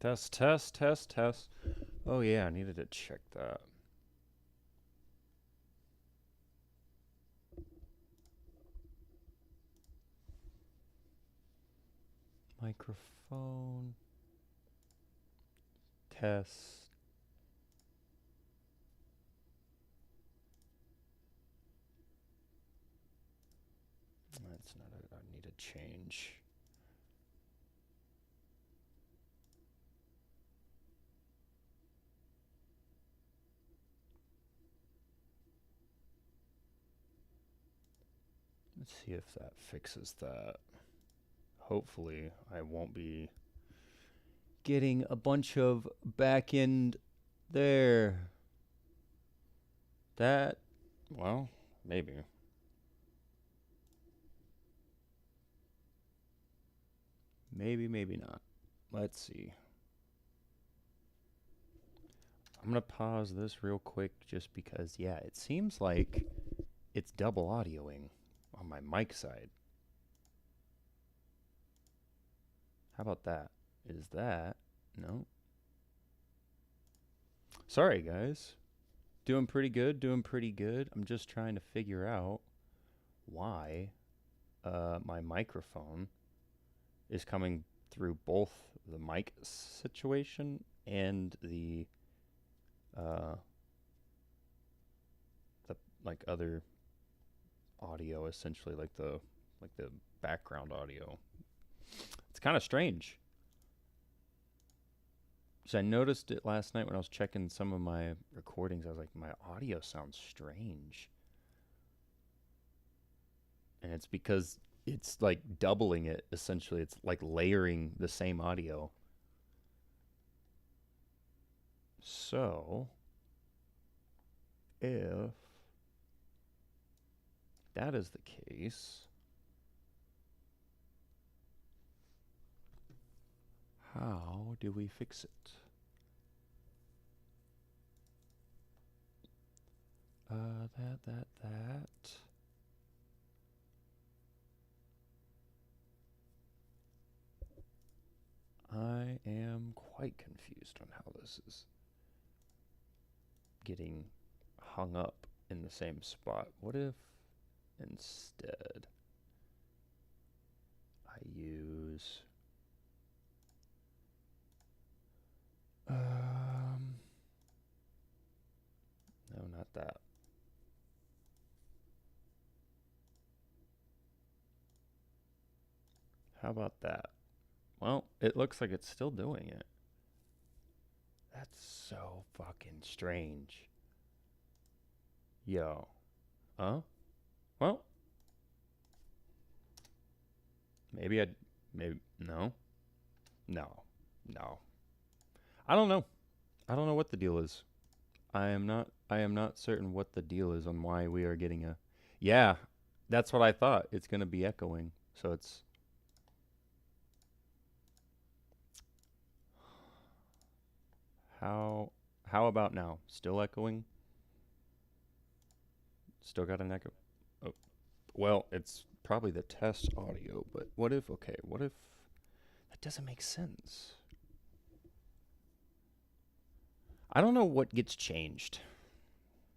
Test, test, test, test. Oh yeah, I needed to check that. Microphone. Test. That's not it. I need to change. Let's see if that fixes that. Hopefully, I won't be getting a bunch of back end there. That, well, maybe. Maybe, maybe not. Let's see. I'm going to pause this real quick just because, yeah, it seems like it's double audioing on my mic side. How about that? Is that? No. Sorry, guys. Doing pretty good, doing pretty good. I'm just trying to figure out why my microphone is coming through both the mic situation and uh, the like other audio, essentially like the background audio. It's kind of strange. So I noticed it last night when I was checking some of my recordings. I was like, my audio sounds strange. And it's because it's like doubling it, essentially. It's like layering the same audio. So, if that is the case, how do we fix it? That. I am quite confused on how this is getting hung up in the same spot. What if instead I use no, not that. How about that? Well, it looks like it's still doing it. That's so fucking strange. Yo. Huh? Well, maybe maybe, no. No. No. I don't know. I don't know what the deal is. I am not certain what the deal is on why we are getting a. Yeah, that's what I thought. It's going to be echoing. So it's how how about now? Still echoing? Still got an echo? Oh, well, it's probably the test audio, but what if okay, what if that doesn't make sense? I don't know what gets changed.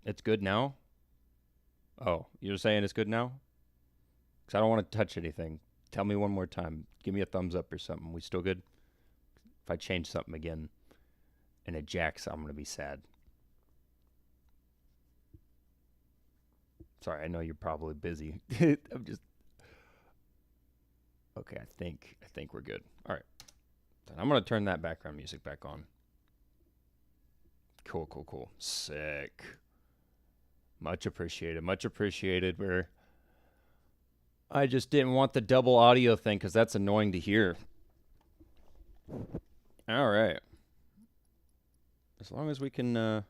It's good now? Oh, you're saying it's good now? Cuz I don't want to touch anything. Tell me one more time. Give me a thumbs up or something. We still good? If I change something again and it jacks, I'm going to be sad. Sorry, I know you're probably busy. I'm just okay. I think we're good. All right, then I'm gonna turn that background music back on. Cool, cool, cool. Sick. Much appreciated. Much appreciated. Where I just didn't want the double audio thing because that's annoying to hear. All right. As long as we can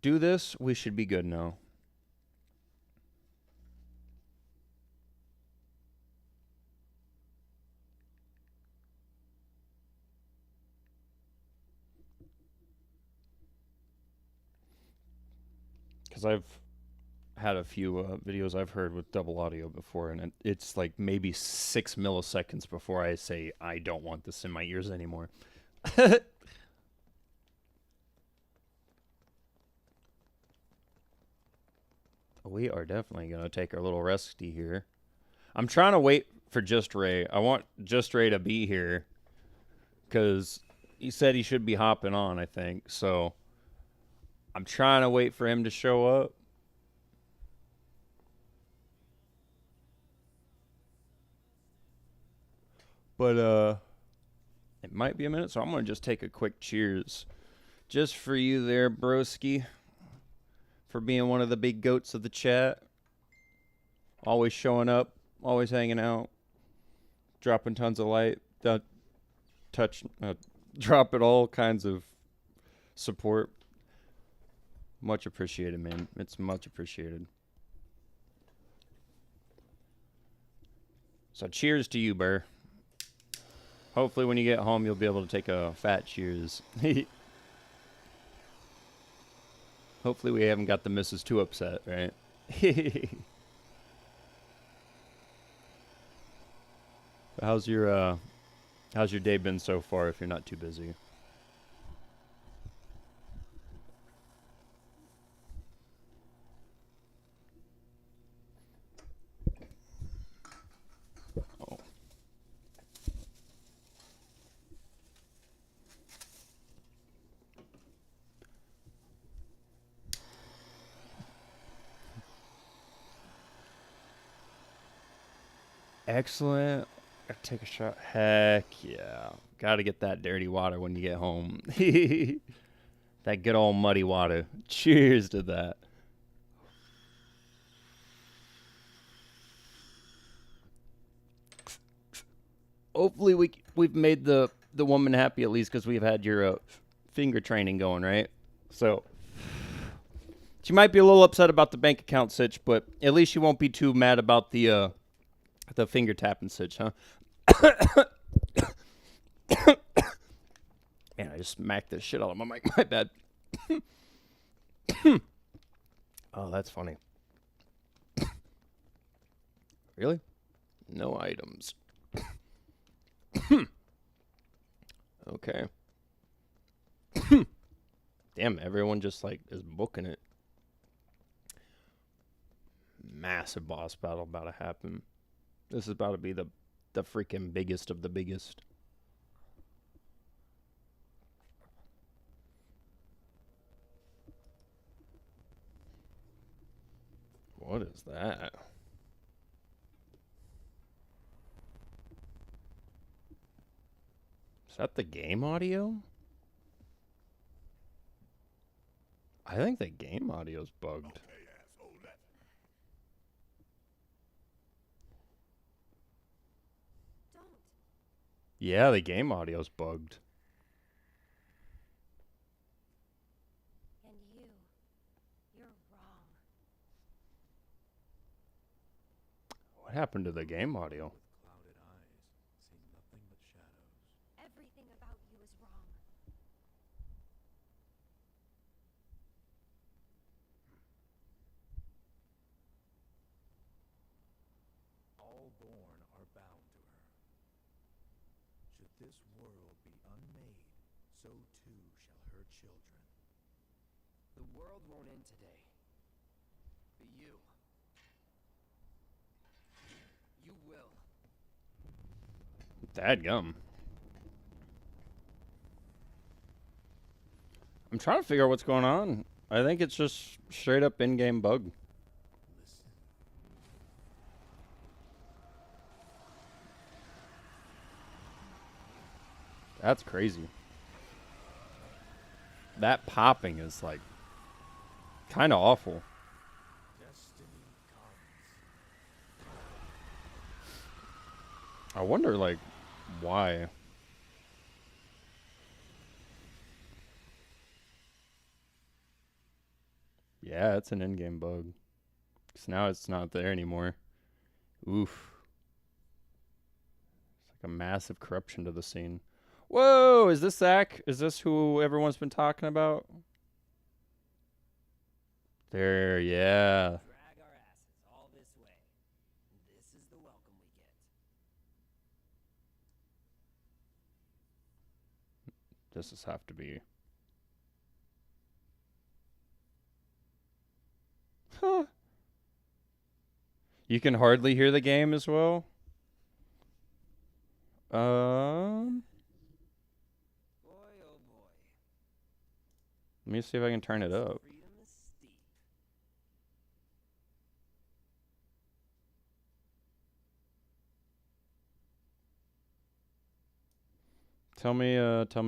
do this, we should be good now. Because I've had a few videos I've heard with double audio before, and it's like maybe 6 milliseconds before I say I don't want this in my ears anymore. We are definitely going to take our little resty here. I'm trying to wait for Just Ray. I want Just Ray to be here because he said he should be hopping on, I think. So I'm trying to wait for him to show up. But it might be a minute, so I'm going to just take a quick cheers. Just for you there, broski. For being one of the big goats of the chat. Always showing up. Always hanging out. Dropping tons of light. Dropping all kinds of support. Much appreciated, man. It's much appreciated. So cheers to you, Burr. Hopefully when you get home, you'll be able to take a fat cheers. Hopefully we haven't got the missus too upset, right? How's your day been so far if you're not too busy? Oh. Excellent. Gotta take a shot. Heck yeah. Gotta get that dirty water when you get home. That good old muddy water. Cheers to that. Hopefully we've made the woman happy at least because we've had your finger training going, right? So she might be a little upset about the bank account sitch, but at least she won't be too mad about the finger tapping sitch, huh? Man, I just smacked this shit out of my mic. My bad. Oh, that's funny. Really? No items. Okay. Damn, everyone just like is booking it. Massive boss battle about to happen. This is about to be the freaking biggest of the biggest. What is that? Is that the game audio? I think the game audio's bugged. Yeah, the game audio's bugged. And you're wrong. What happened to the game audio? Clouded eyes, seeing nothing but shadows. Everything about you is wrong. All born are bound to her. Should this world be unmade, so too shall her children. The world won't end today. But you. You will. Dadgum. I'm trying to figure out what's going on. I think it's just straight up in-game bug. Listen. That's crazy. That popping is like kind of awful. Destiny comes. I wonder like why. Yeah, it's an in-game bug. 'Cause now it's not there anymore. Oof. It's like a massive corruption to the scene. Whoa, is this Zach? Is this who everyone's been talking about? There, yeah. This has have to be. Huh. You can hardly hear the game as well. Boy, oh boy. Let me see if I can turn it up. Freedom is steep. Tell me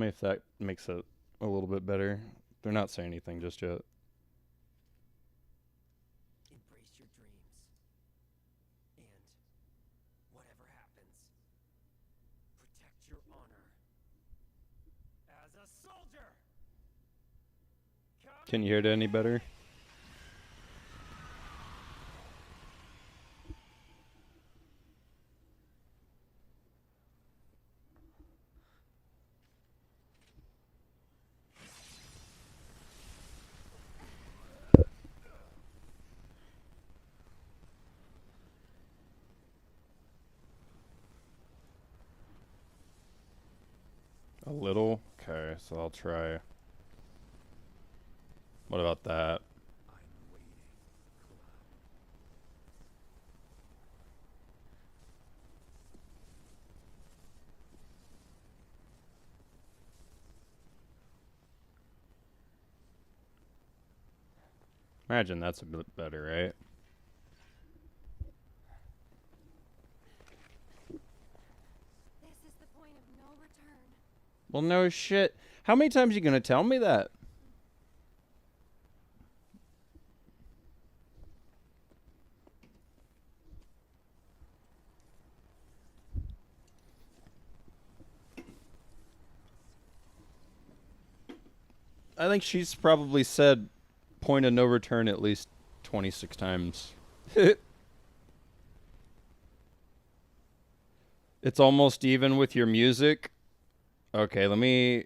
if that makes it a little bit better. They're not saying anything just yet. Embrace your dreams. And whatever happens, protect your honor. As a soldier. Can you hear it any better? A little? Okay, so I'll try. What about that? I'm waiting, Cloud. Imagine that's a bit better, right? This is the point of no return. Well, no shit. How many times are you gonna tell me that? I think she's probably said point of no return at least 26 times. It's almost even with your music. Okay, let me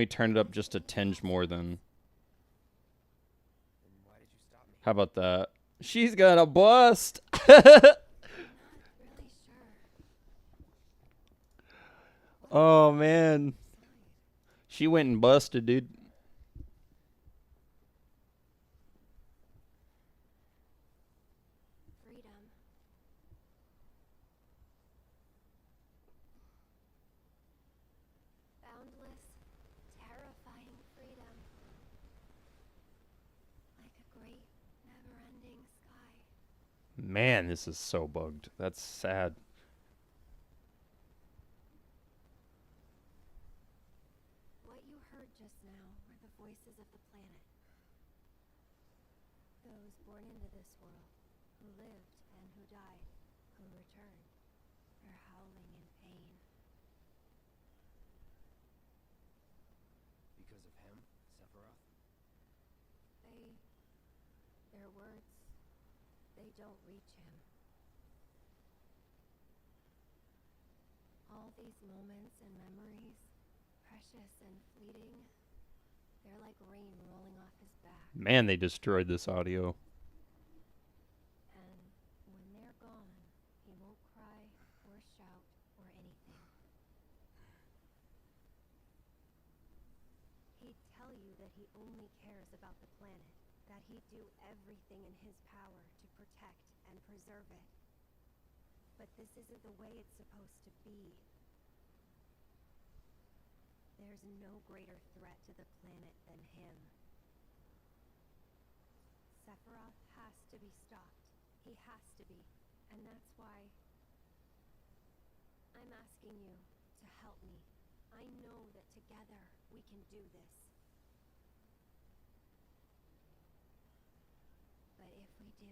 turn it up just a tinge more then. Then why did you stop me? How about that? She's gonna bust. I'm not really sure. Oh man. She went and busted, dude. Freedom. Boundless, terrifying freedom. Like a great, never-ending sky. Man, this is so bugged. That's sad. What you heard just now were the voices of the planet. Those born into this world, who lived and who died, who returned. They're howling in pain. Because of him, Sephiroth? Their words, they don't reach him. All these moments and memories, precious and fleeting, they're like rain rolling off his back. Man, they destroyed this audio. And when they're gone, he won't cry or shout or anything. He'd tell you that he only cares about the planet, that he'd do everything in his power to protect and preserve it. But this isn't the way it's supposed to be. There's no greater threat to the planet than him. Sephiroth has to be stopped. He has to be. And that's why I'm asking you to help me. I know that together we can do this. But if we do,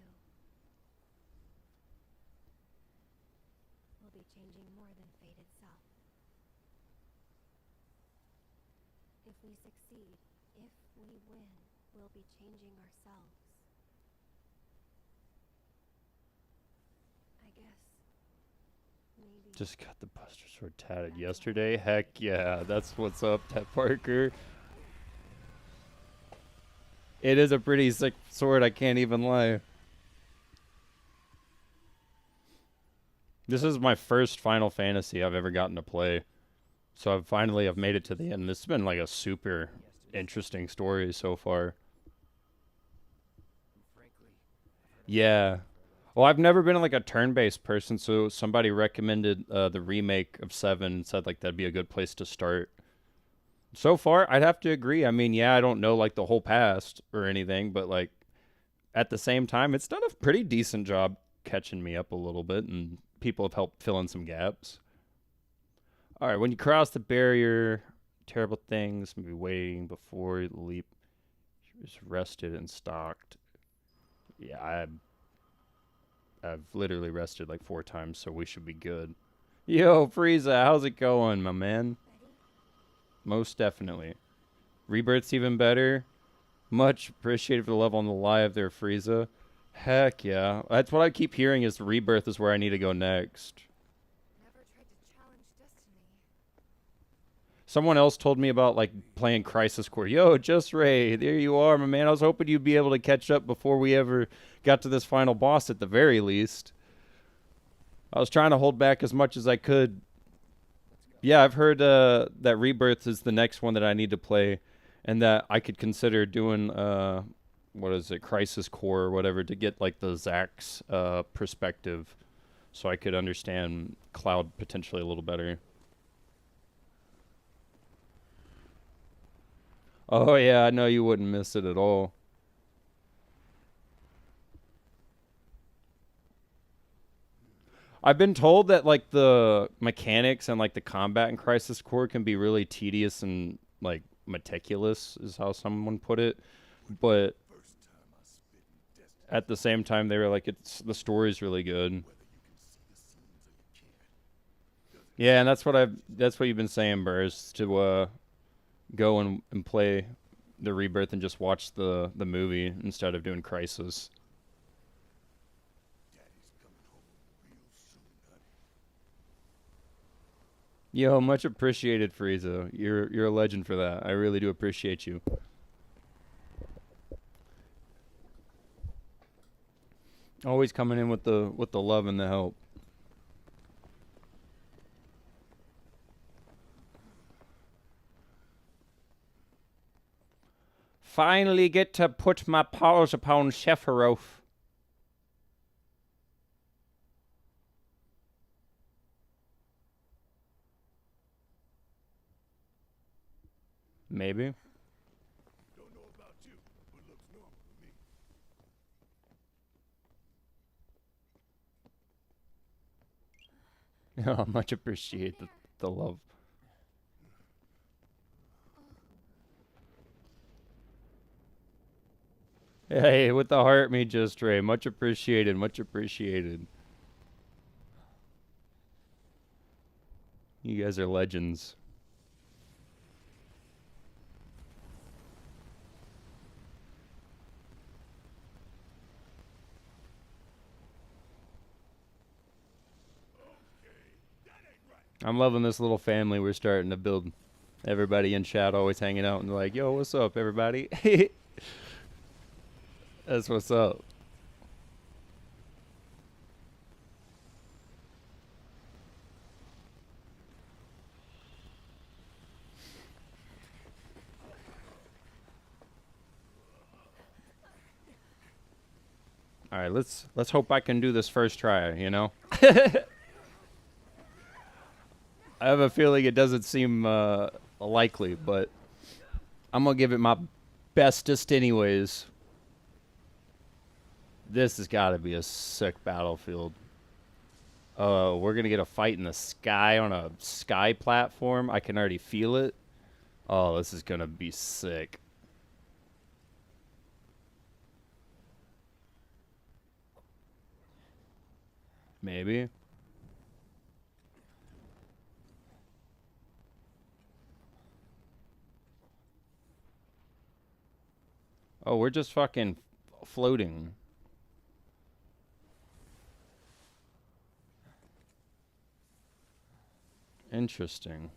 we'll be changing more than fate itself. If we succeed, if we win, we'll be changing ourselves. I guess maybe Just got the Buster Sword tatted yesterday. Heck yeah, that's what's up, Ted Parker. It is a pretty sick sword, I can't even lie. This is my first Final Fantasy I've ever gotten to play. So I've made it to the end. This has been like a super Yesterday's interesting story so far. and frankly, Yeah. Well, I've never been like a turn-based person, so somebody recommended the remake of 7 and said like that'd be a good place to start. So far, I'd have to agree. I mean, yeah, I don't know like the whole past or anything, but like at the same time, it's done a pretty decent job catching me up a little bit, and people have helped fill in some gaps. All right, when you cross the barrier, terrible things may be waiting before you leap. It's rested and stocked. Yeah, I've literally rested like 4 times, so we should be good. Yo, Frieza, how's it going, my man? Ready? Most definitely. Rebirth's even better. Much appreciated for the love on the live there, Frieza. Heck yeah. That's what I keep hearing is Rebirth is where I need to go next. Never tried to challenge destiny. Someone else told me about like playing Crisis Core. Yo, Just Ray, there you are, my man. I was hoping you'd be able to catch up before we ever got to this final boss at the very least. I was trying to hold back as much as I could. Yeah, I've heard that Rebirth is the next one that I need to play, and that I could consider doing what is it, Crisis Core or whatever, to get like the Zack's perspective, so I could understand Cloud potentially a little better. Oh yeah, I know you wouldn't miss it at all. I've been told that like the mechanics and like the combat in Crisis Core can be really tedious and like meticulous, is how someone put it. But First time I spit in destiny, at the same time, they were like, it's the story's really good. whether you can see the scenes or you can't. Yeah, and that's what you've been saying, Burrs, to go and play the Rebirth and just watch the movie instead of doing Crisis. Daddy's coming home real soon, honey. Yo, much appreciated, Frieza. You're a legend for that. I really do appreciate you. Always coming in with the love and the help. Finally get to put my paws upon Sephiroth. Maybe. Don't know about you, but looks normal to me. Oh, much appreciate the love. Hey, with the heart me just Ray. Much appreciated, much appreciated. You guys are legends. I'm loving this little family we're starting to build. Everybody in chat always hanging out and like, yo, what's up, everybody? That's what's up. All right, let's hope I can do this first try, you know? I have a feeling it doesn't seem likely, but I'm going to give it my bestest anyways. This has got to be a sick battlefield. We're going to get a fight in the sky on a sky platform. I can already feel it. Oh, this is going to be sick. Maybe. Oh, we're just fucking floating. Interesting.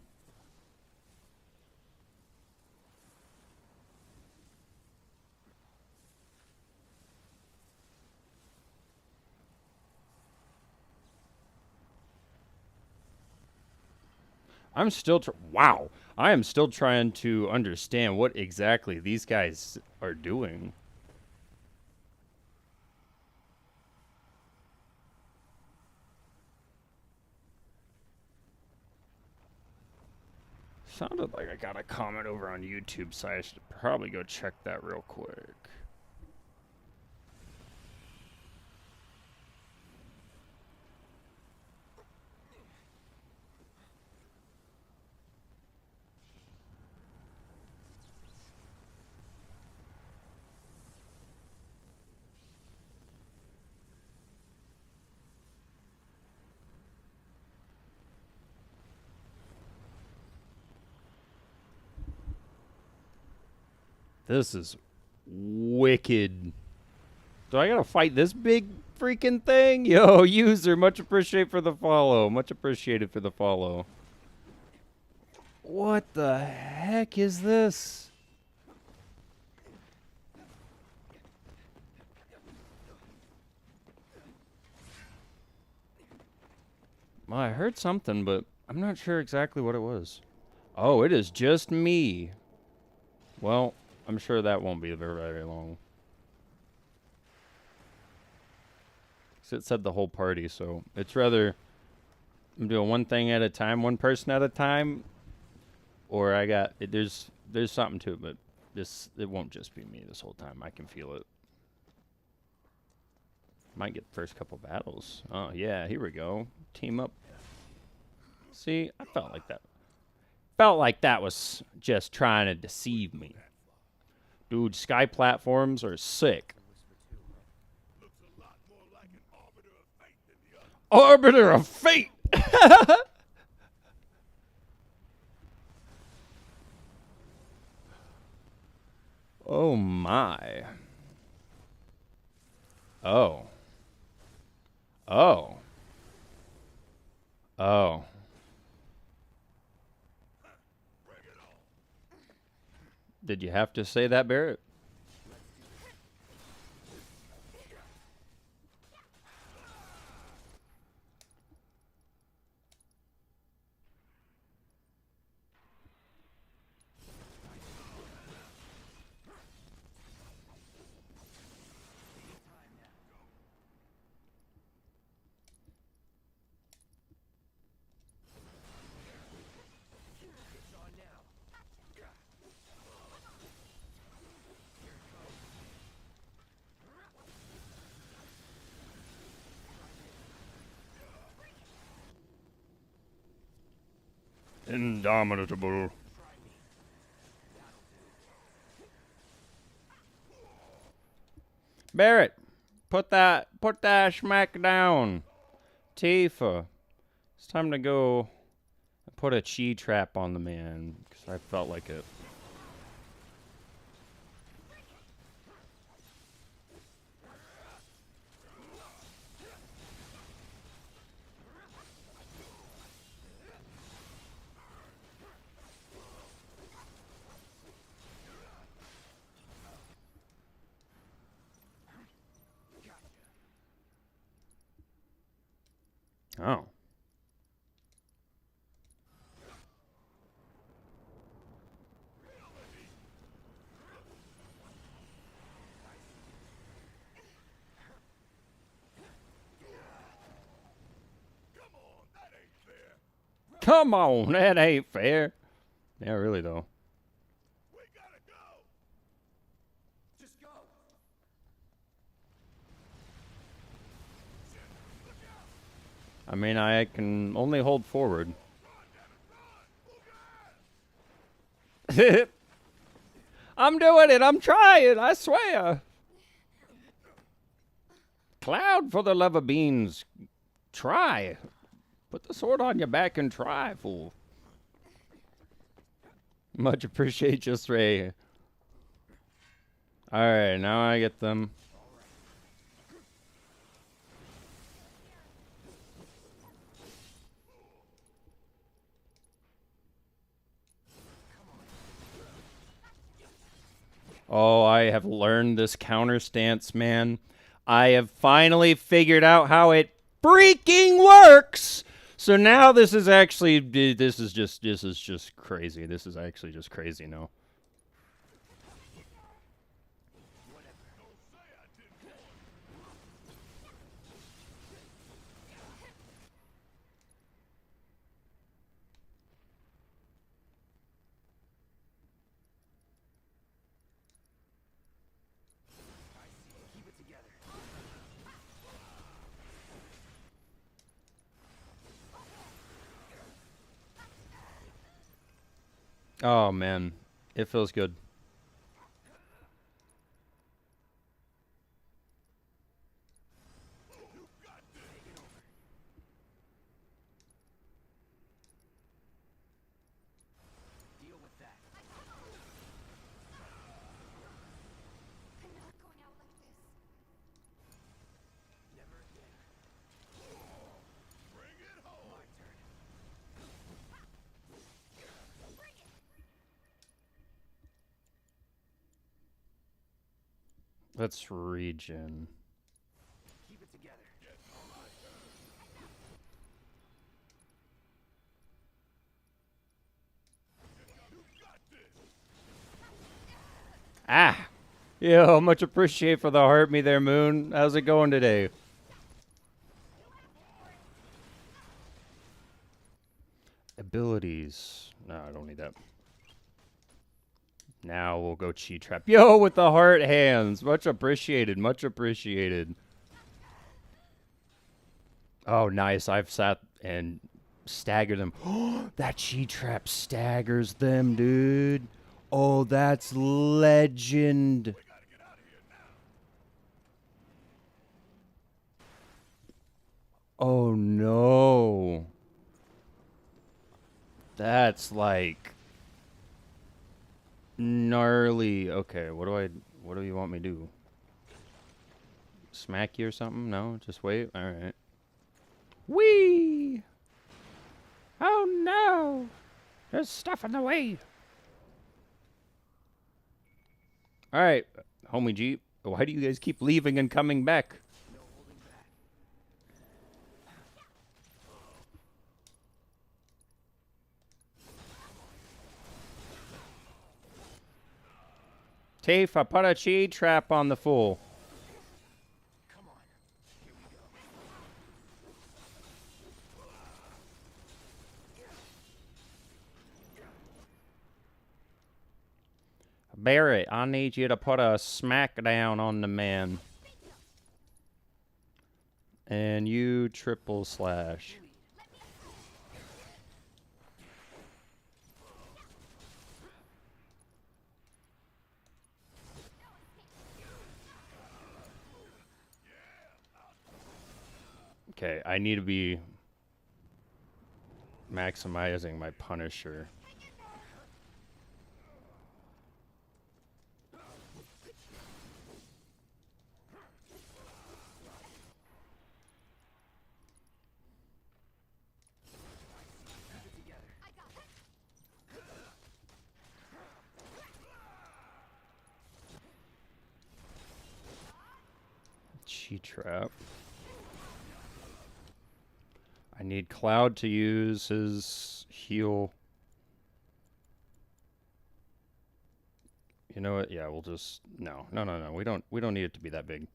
I'm still wow. I am still trying to understand what exactly these guys are doing. Sounded like I got a comment over on YouTube, so I should probably go check that real quick. This is wicked. Do I gotta fight this big freaking thing? Yo, user, much appreciated for the follow. Much appreciated for the follow. What the heck is this? Well, I heard something, but I'm not sure exactly what it was. Oh, it is just me. Well, I'm sure that won't be very, very long. It said the whole party, so it's rather I'm doing one thing at a time, one person at a time, or I got there's something to it, but it won't just be me this whole time. I can feel it. Might get the first couple battles. Oh yeah, here we go. Team up. See, I felt like that. Felt like that was just trying to deceive me. Dude, sky platforms are sick. Arbiter of Fate! Oh my. Oh. Oh. Oh. Did you have to say that, Barrett? Indomitable. Barrett, put that schmack down. Tifa, it's time to go put a chi trap on the man, because I felt like it. Oh. Come on, that ain't fair. Yeah, really though. We gotta go. Just go. I mean, I can only hold forward. I'm doing it. I'm trying. I swear. Cloud, for the love of beans, try. Put the sword on your back and try, fool. Much appreciate just Ray. Alright, now I get them. Oh, I have learned this counter stance, man. I have finally figured out how it freaking works. So now this is actually this is just crazy. This is actually just crazy now. Keep it together. Oh man, it feels good. Deal with that. I'm not going out like this. Never again. Bring it home. My turn. Let's regen. Keep it together. Ah! Yo, much appreciate for the heart me there, Moon. How's it going today? Abilities. No, I don't need that. Now we'll go Chi Trap. Yo, with the heart hands. Much appreciated. Much appreciated. Oh, nice. I've sat and staggered them. That Chi Trap staggers them, dude. Oh, that's legend. Oh, no. That's like gnarly. Okay, what do you want me to do? Smack you or something? No, just wait. All right. Whee! Oh no! There's stuff in the way. All right, homie Jeep. Why do you guys keep leaving and coming back? No holding back. Tafe, I put a Chi Trap on the fool. Come on. Here we go. Barrett, I need you to put a smackdown on the man. And you triple slash. Okay, I need to be maximizing my Punisher. Chi Trap. I need Cloud to use his heal. You know what? Yeah, we'll just no. We don't need it to be that big.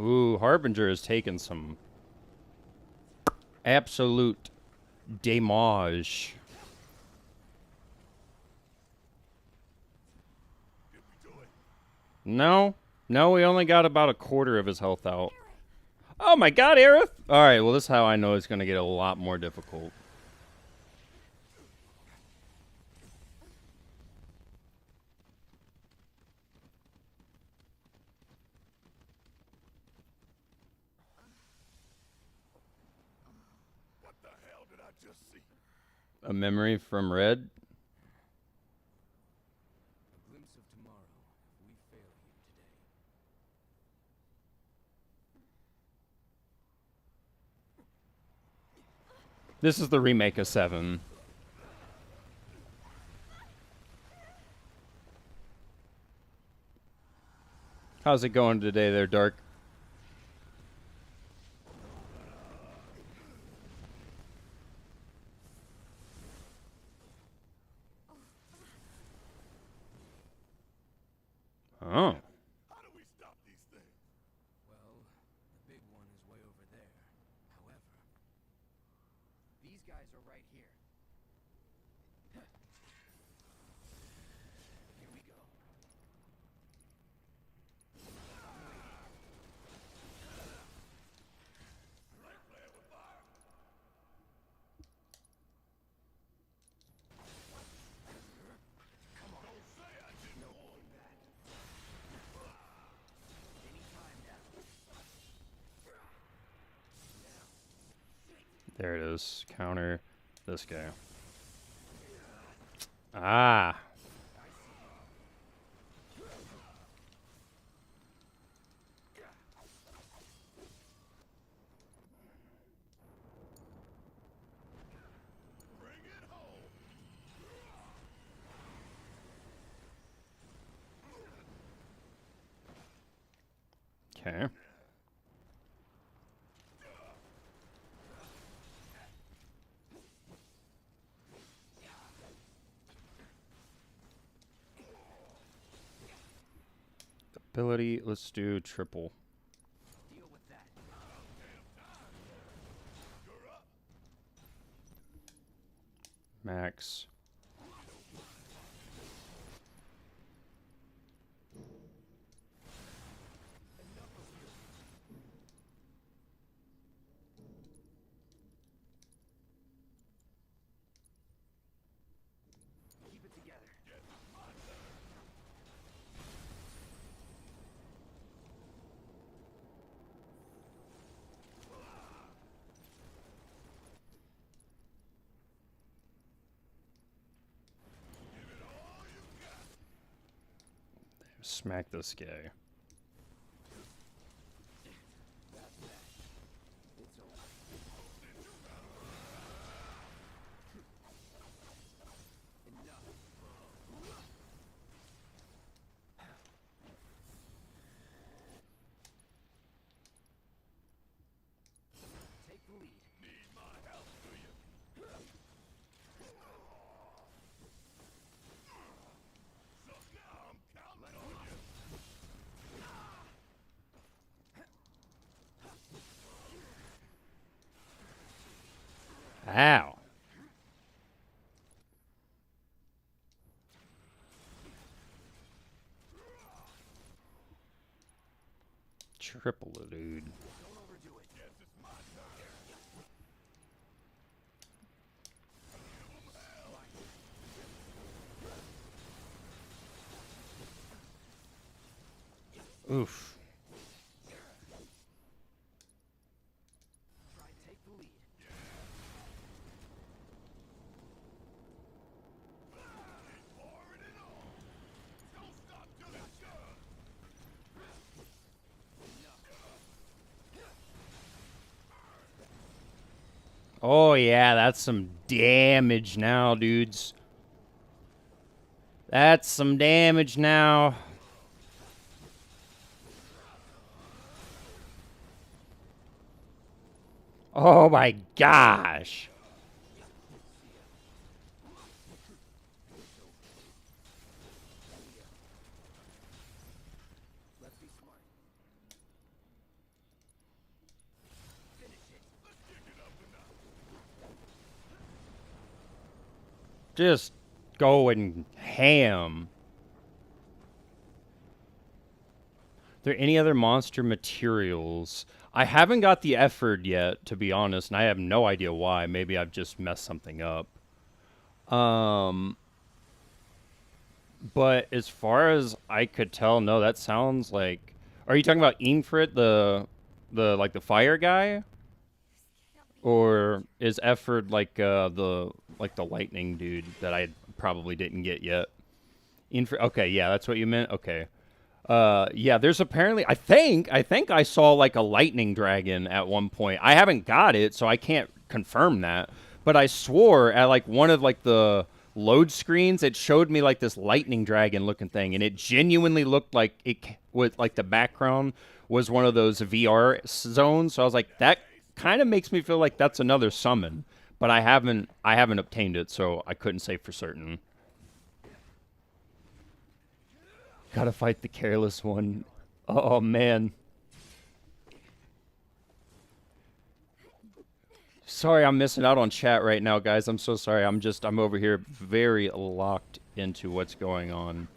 Ooh, Harbinger has taken some absolute damage. No, we only got about a quarter of his health out. Oh my god, Aerith! Alright, well this is how I know it's gonna get a lot more difficult. What the hell did I just see? A memory from Red. A glimpse of tomorrow if we fail you This is the remake of 7. How's it going today there, Dark? Oh. How do we stop these things? Well, the big one is way over there. However, these guys are right here. Here we go. There it is. Counter this guy. Ah. Okay. Ability, let's do triple. Deal with that. Max. Keep it together. Smack this guy. It's over. Enough. Take the lead. Need my help, do you? So now I'm counting on you. Ow. Triple it, dude. Don't overdo it. Guess it's my turn. Oof. Try take the lead. Pouring it on. Don't stop till it's done. Oh, yeah, that's some damage now, dudes. That's some damage now. Oh, my gosh. Let's be smart. Finish it. Let's kick it up a notch. Just going ham. There any other monster materials? I haven't got the effort yet, to be honest, and I have no idea why. Maybe I've just messed something up. But as far as I could tell, no, that sounds like. Are you talking about Infrit, the like the fire guy, or is Efford like the lightning dude that I probably didn't get yet? Infrit. Okay, yeah, that's what you meant. Okay. Yeah, there's apparently I think I saw like a lightning dragon at one point. I haven't got it, so I can't confirm that. but I swore at like one of like the load screens, it showed me like this lightning dragon looking thing, and it genuinely looked like it was like the background was one of those VR zones. So I was like, that kind of makes me feel like that's another summon, but I haven't obtained it, so I couldn't say for certain. Gotta fight the careless one. Oh man. Sorry, I'm missing out on chat right now, guys. I'm so sorry. I'm over here very locked into what's going on.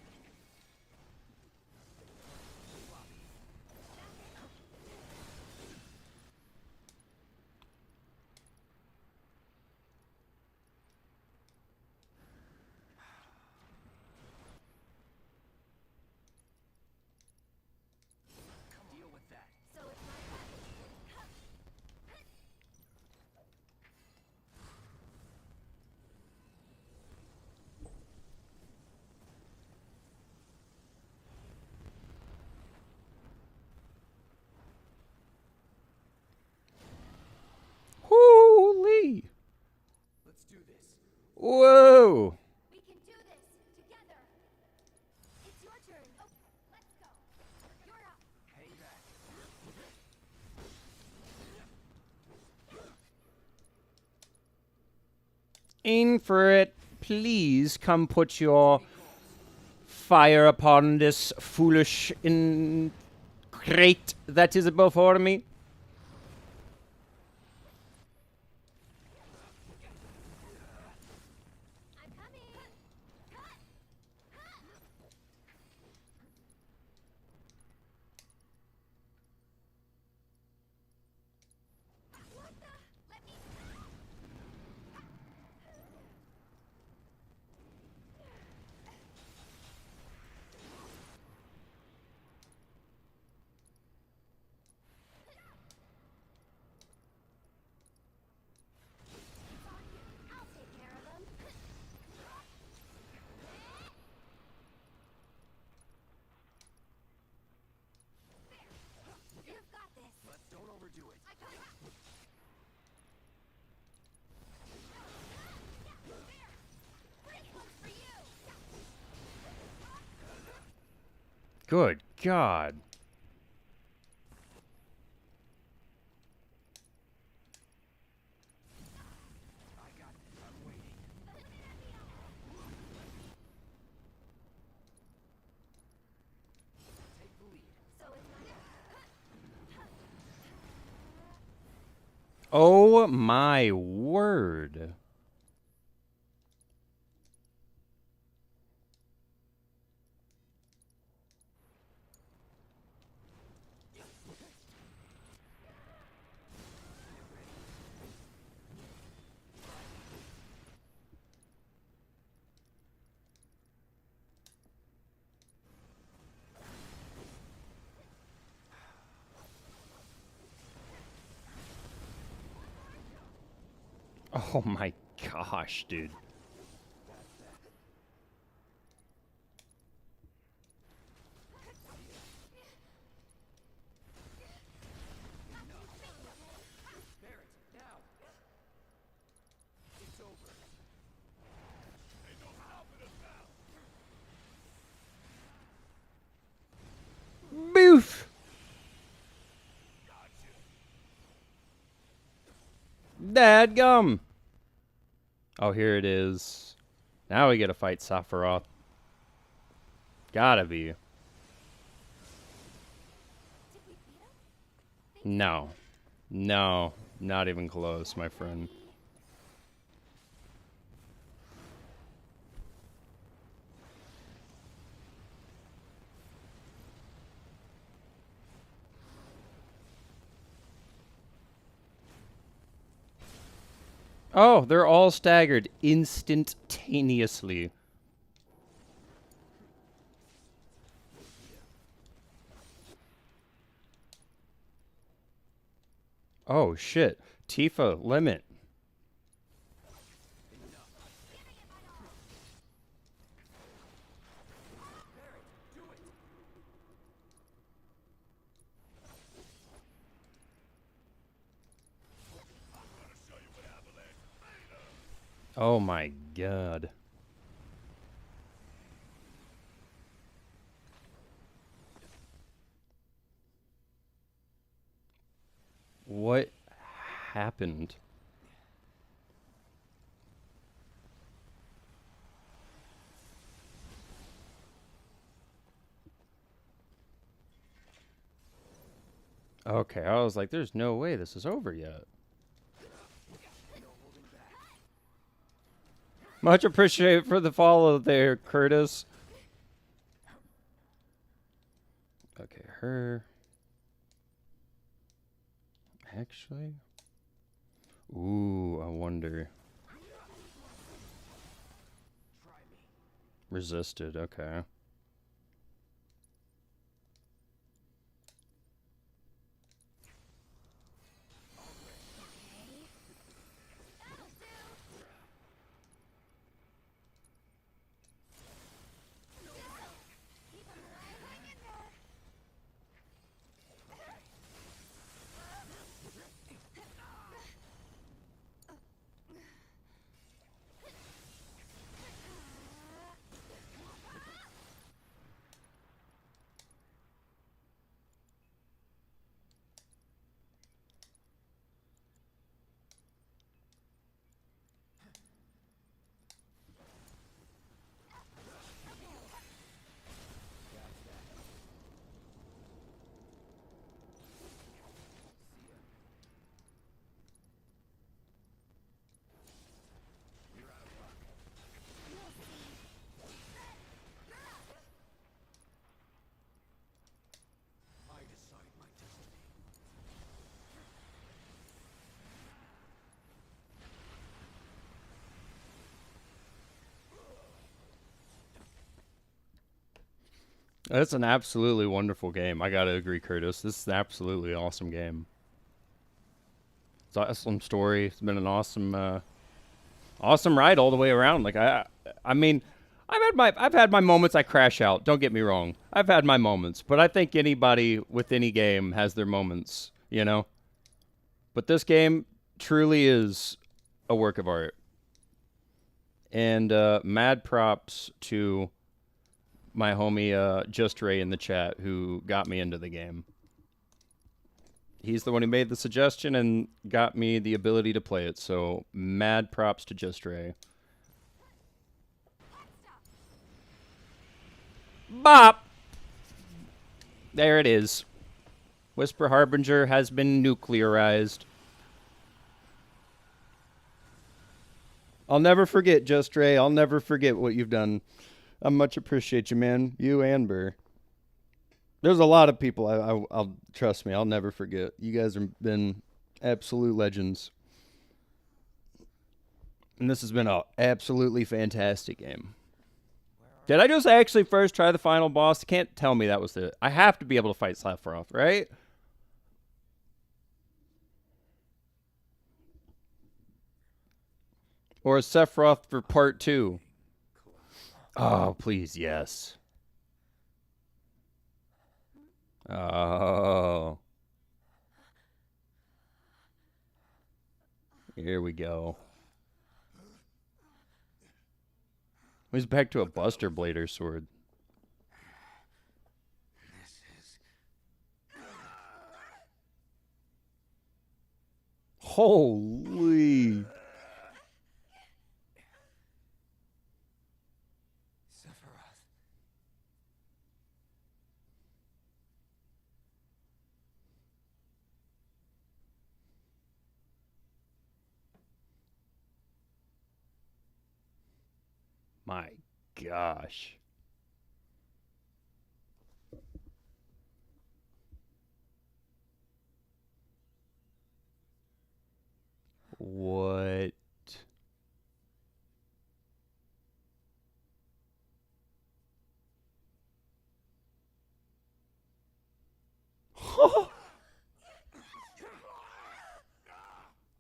Deal with that. So it's my Holy! Let's do this. Whoa! We can do this together. It's your turn. Oh, let's go. You're up. Hang back. In for it. Please come put your fire upon this foolish crate that is before me. I'm coming. Cut. What the? Let me. I'll take care of them. There. You've got this. But don't overdo it. I got it. There. Pretty close for you. Good God. I got this. I'm waiting. Take the lead. So it's my Oh my word. Oh my gosh, dude. Barrett, now. It's over. Boof! Dadgum! Oh, here it is. Now we get to fight Sephiroth. Gotta be. Did we beat him? No. No. Not even close, my friend. Oh, they're all staggered instantaneously. Oh, shit. Tifa, limit. Oh my god. What happened? Okay, I was like, there's no way this is over yet. Much appreciated for the follow there, Curtis. Okay, her. Actually. Ooh, I wonder. Resisted, okay. That's an absolutely wonderful game. I gotta agree, Curtis. This is an absolutely awesome game. It's an awesome story. It's been an awesome ride all the way around. Like I mean, I've had my moments I crash out. Don't get me wrong. I've had my moments, but I think anybody with any game has their moments, you know. But this game truly is a work of art. And mad props to my homie Just Ray in the chat who got me into the game. He's the one who made the suggestion and got me the ability to play it. So mad props to Just Ray. Bop! There it is. Whisper Harbinger has been nuclearized. I'll never forget, Just Ray. I'll never forget what you've done. I much appreciate you, man. You and Burr. There's a lot of people I'll trust me. I'll never forget. You guys have been absolute legends. And this has been an absolutely fantastic game. Did I just actually first try the final boss? Can't tell me that was it. I have to be able to fight Sephiroth, right? Or is Sephiroth for part 2? Oh, please, yes. Oh. Here we go. He's back to a Buster Blader sword. Holy. My gosh. What?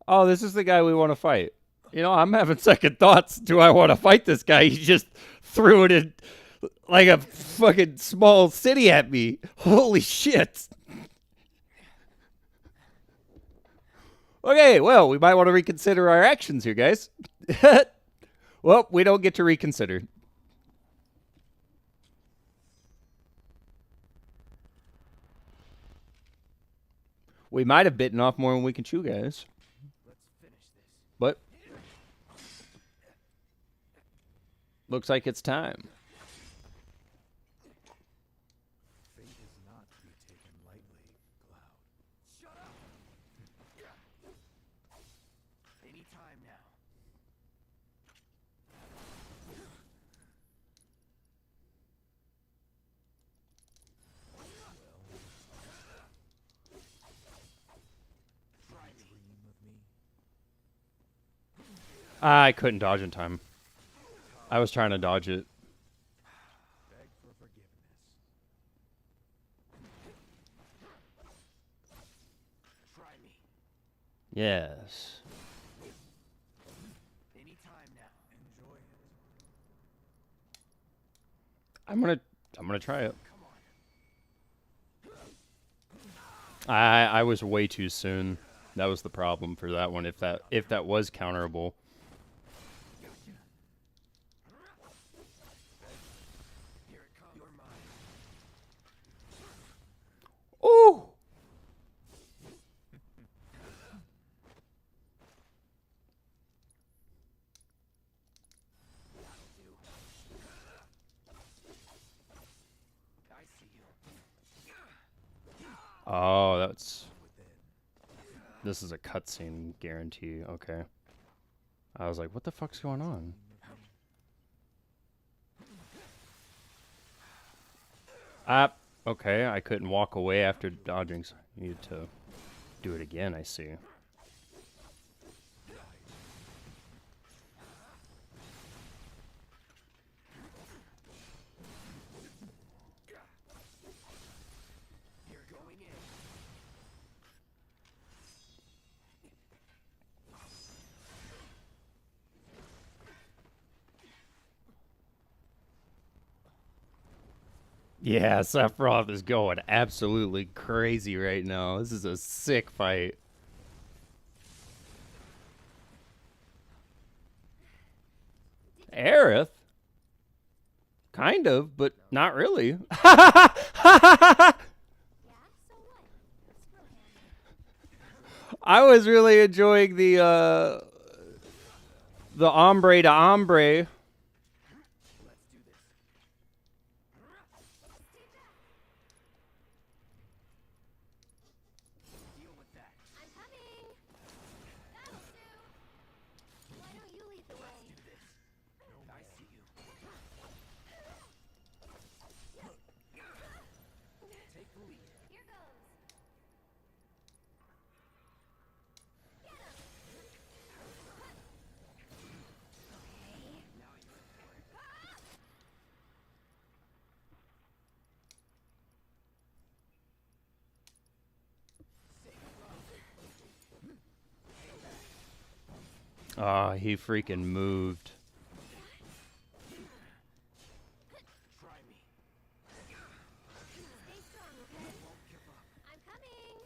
Oh, this is the guy we want to fight. You know, I'm having second thoughts. Do I want to fight this guy? He just threw it in like a fucking small city at me. Holy shit. Okay, well, we might want to reconsider our actions here, guys. Well, we don't get to reconsider. We might have bitten off more than we can chew, guys. Let's finish this. But looks like it's time. Fate is not to be taken lightly, Cloud. Shut up! Any time now. Try me. Dream of me. I couldn't dodge in time. I was trying to dodge it. Beg for forgiveness. Try me. Yes. Any time now. Enjoy it. I'm gonna try it. Come on. I was way too soon. That was the problem for that one. If that was counterable. Here it comes. You're mine. Oh! I see you. Oh, that's. This is a cutscene guarantee. Okay. I was like, what the fuck's going on? Okay. I couldn't walk away after dodging. So I needed to do it again, I see. You're going in. Yeah, Sephiroth is going absolutely crazy right now. This is a sick fight. Aerith? Kind of, but not really. Yeah, so what? Screw him. I was really enjoying the ombre to ombre. Let's do this. Deal with that. I'm coming. That'll do. Why don't you lead the way? I see you. Take the lead. Here goes. Now you're for it. He freaking moved. Try me. Stay strong, okay? Won't give up. I'm coming.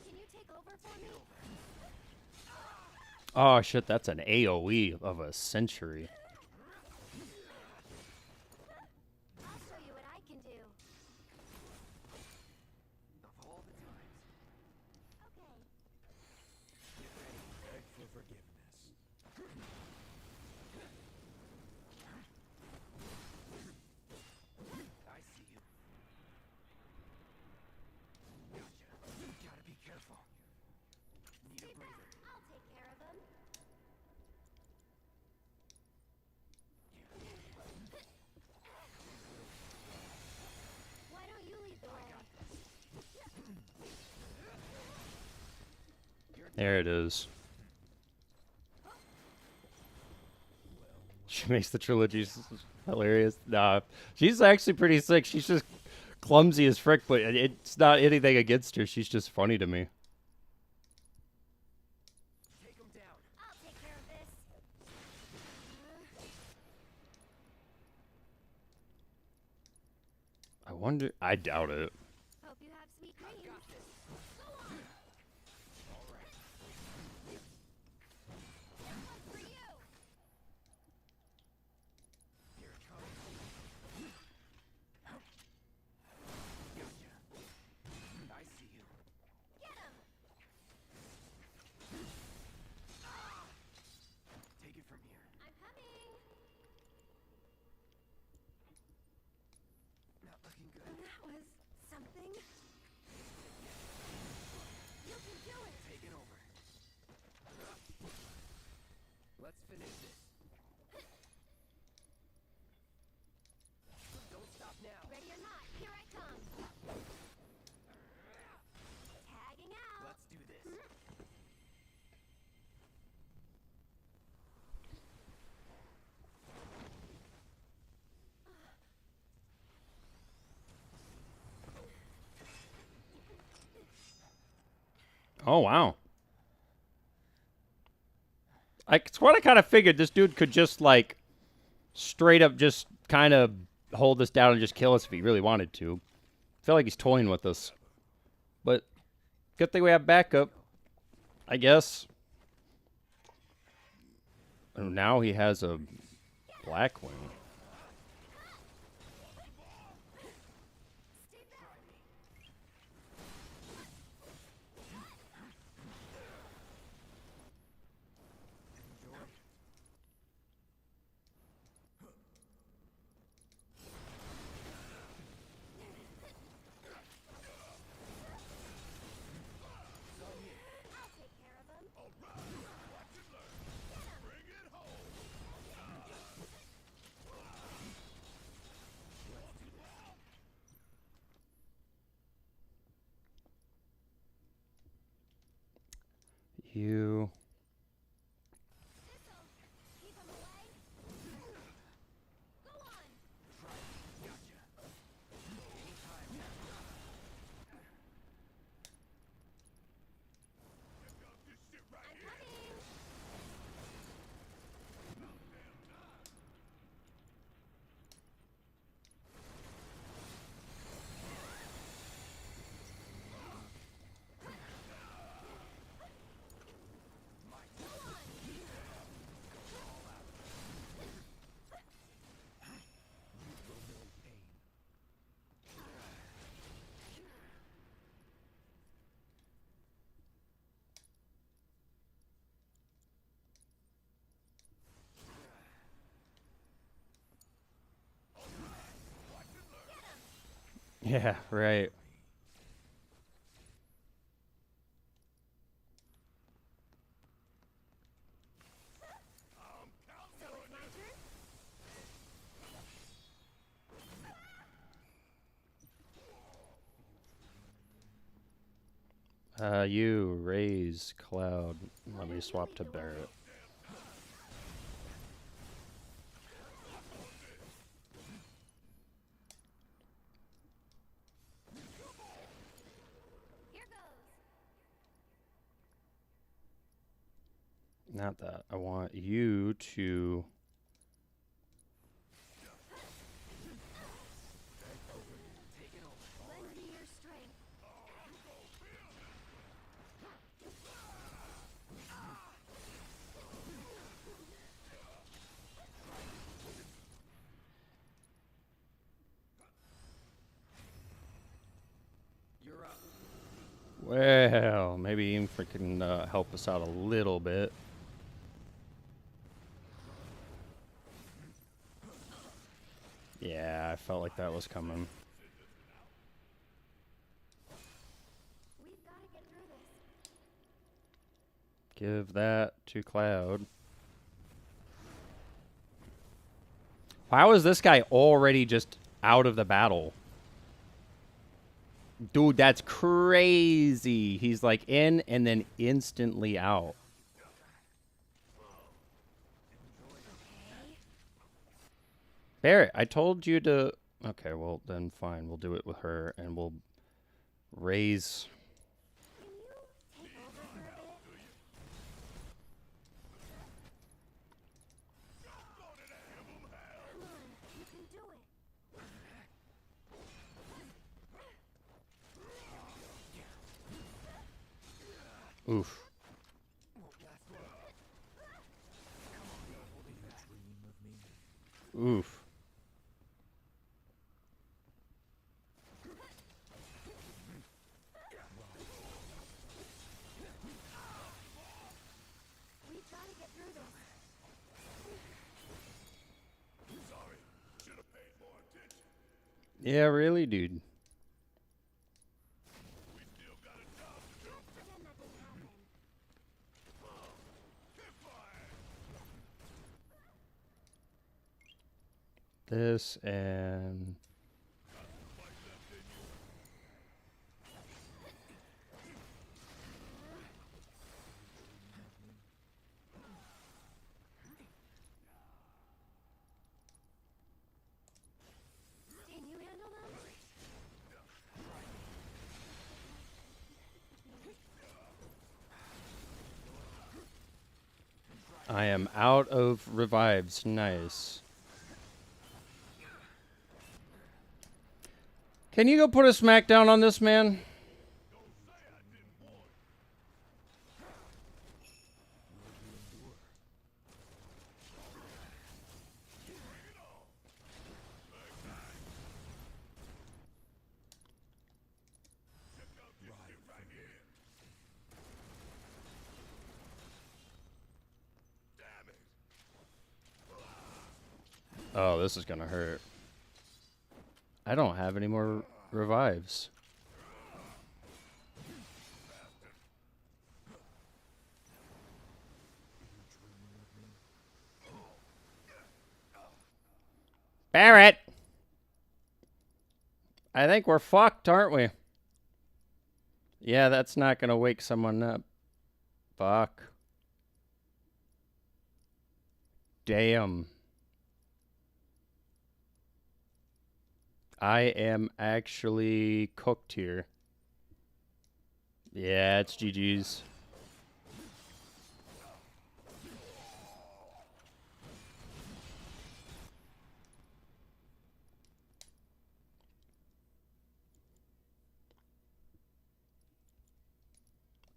Can you take over for me? Oh shit, that's an AoE of a century. I'll show you what I can do. Of all the times. Okay. Beg for forgiveness. I see you. Gotcha. Gotta be careful. Need a breather. I'll take care of him. Why don't you lead the way? There it is. She makes the trilogy hilarious. Nah, she's actually pretty sick. She's just clumsy as frick, but it's not anything against her. She's just funny to me. Take him down. I'll take care of this. I wonder. I doubt it. Hope you have sweet dreams. Got this. Go on. All right. Oh, wow. It's what I kind of figured. This dude could just, like, straight up just kind of hold us down and just kill us if he really wanted to. I feel like he's toying with us. But good thing we have backup, I guess. And now he has a Blackwing. You. Yeah, right. You raise Cloud. Let me swap to Barret. Not that. I want you to. Lend me your strength. You're up. Well, maybe Infra can help us out a little bit. Yeah, I felt like that was coming. We've got to get through this. Give that to Cloud. How is this guy already just out of the battle? Dude, that's crazy. He's like in and then instantly out. Barret, I told you to... Okay, well, then fine. We'll do it with her, and we'll raise... Can you take over for a bit? Come on, you can do it. Oof. Oof. We've got to get through this. Sorry, should have paid more attention. Yeah, really, dude. We still got a job to do. Pretend that didn't happen. Get fired. This and... Can you handle them? I am out of revives. Nice. Can you go put a smackdown on this man? Oh, this is gonna hurt. I don't have any more revives. Barrett! I think we're fucked, aren't we? Yeah, that's not gonna wake someone up. Fuck. Damn. I am actually cooked here. Yeah, it's GG's.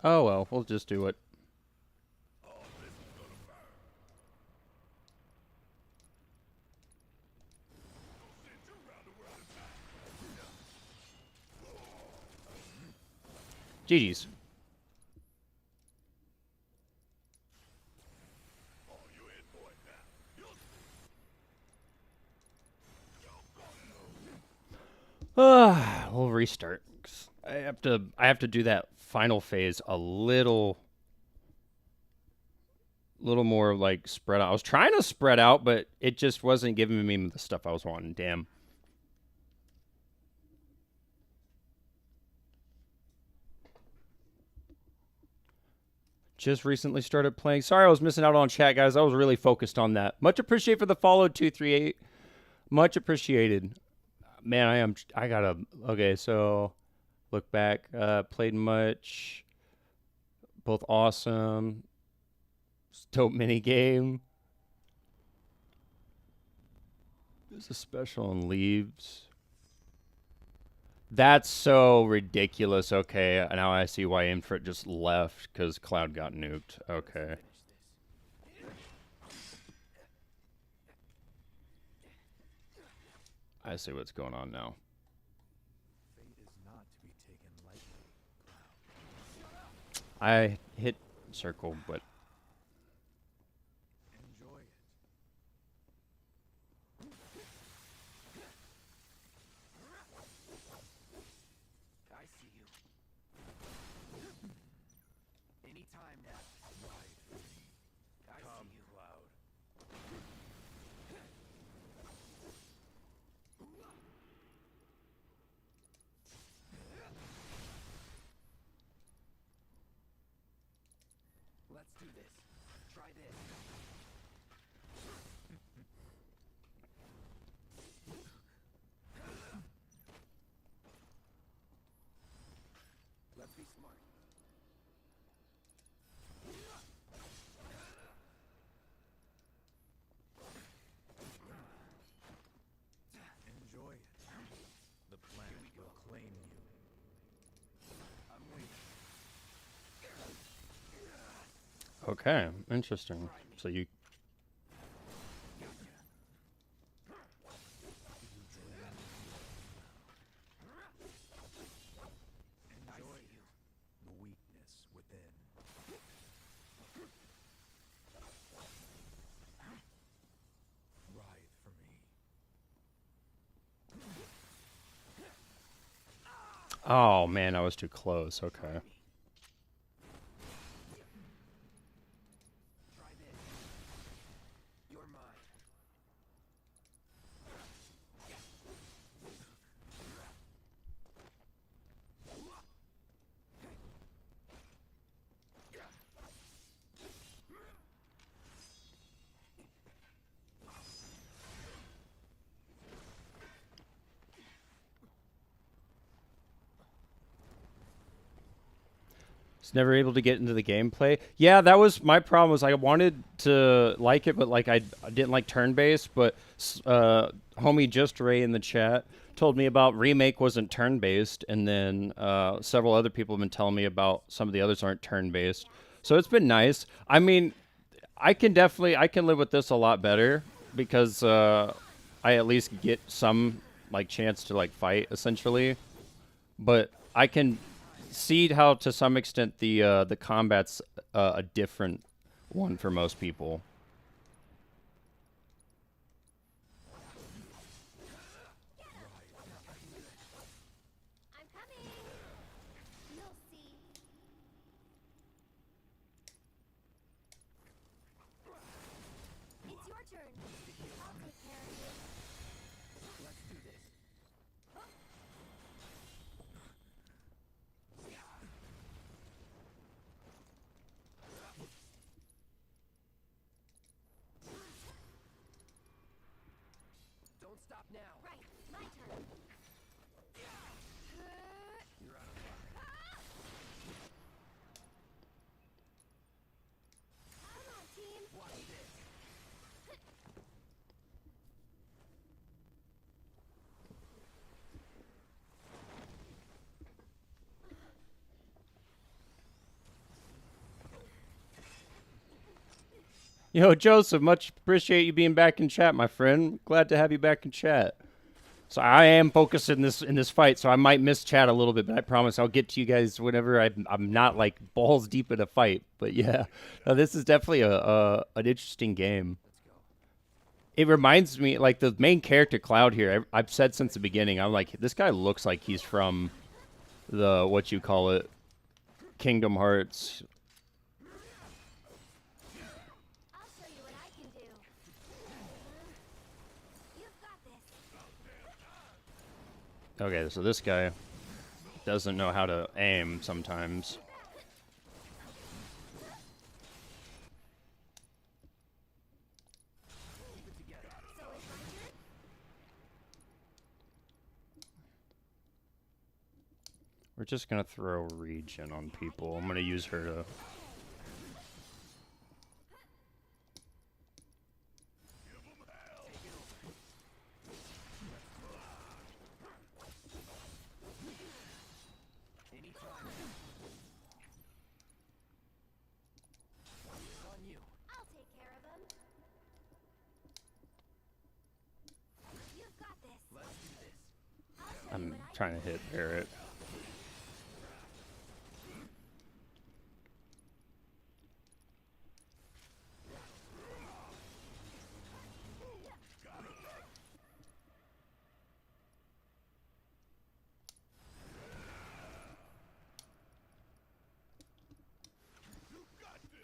Oh well, we'll just do it. GG's. We'll restart. I have to do that final phase a little more like spread out. I was trying to spread out, but it just wasn't giving me the stuff I was wanting. Damn. Just recently started playing. Sorry I was missing out on chat, guys. I was really focused on that. Much appreciated for the follow, 238. Much appreciated. Man, I gotta. Okay, so look back. Played much. Both awesome. Dope mini game. There's a special on leaves. That's so ridiculous. Okay, now I see why Infrit just left, because Cloud got nuked. Okay. I see what's going on now. Fate is not to be taken lightly, Cloud. I hit circle, but Enjoy it. I see you. Anytime now. Ride for me. I Come, see you. Cloud. Let's do this. Try this. Let's be smart. Enjoy it. The planet will claim you. I'm waiting. okay, interesting. So you Enjoy it. The weakness within. Ride for me. Oh man, I was too close. Okay. Try this. You're mine. Was never able to get into the gameplay. Yeah, that was my problem. Was I wanted to like it, but like I didn't like turn-based. But homie Just Ray in the chat told me about Remake wasn't turn-based, and then several other people have been telling me about some of the others aren't turn-based. So it's been nice. I mean, I can live with this a lot better because I at least get some like chance to like fight essentially. But I can see how to some extent the combat's a different one for most people. I'm coming. You'll see. It's your turn. I'll take care of you. Let's do this. Don't stop now. Right, my turn. You're out of luck. Come on, team. Watch this. Yo, Joseph, much appreciate you being back in chat, my friend. Glad to have you back in chat. So I am focused in this fight, so I might miss chat a little bit, but I promise I'll get to you guys whenever I'm not like balls deep in a fight. But yeah, no, this is definitely an interesting game. It reminds me, like the main character Cloud here. I've said since the beginning, I'm like, this guy looks like he's from the what you call it, Kingdom Hearts. I'll show you what I can do. You've got this. Okay, so this guy doesn't know how to aim sometimes. We're just gonna throw regen on people. I'm gonna use her to. On you. I'll take care of him. You've got this. Let's do this. I'll show you I'm what I trying to hit Barrett.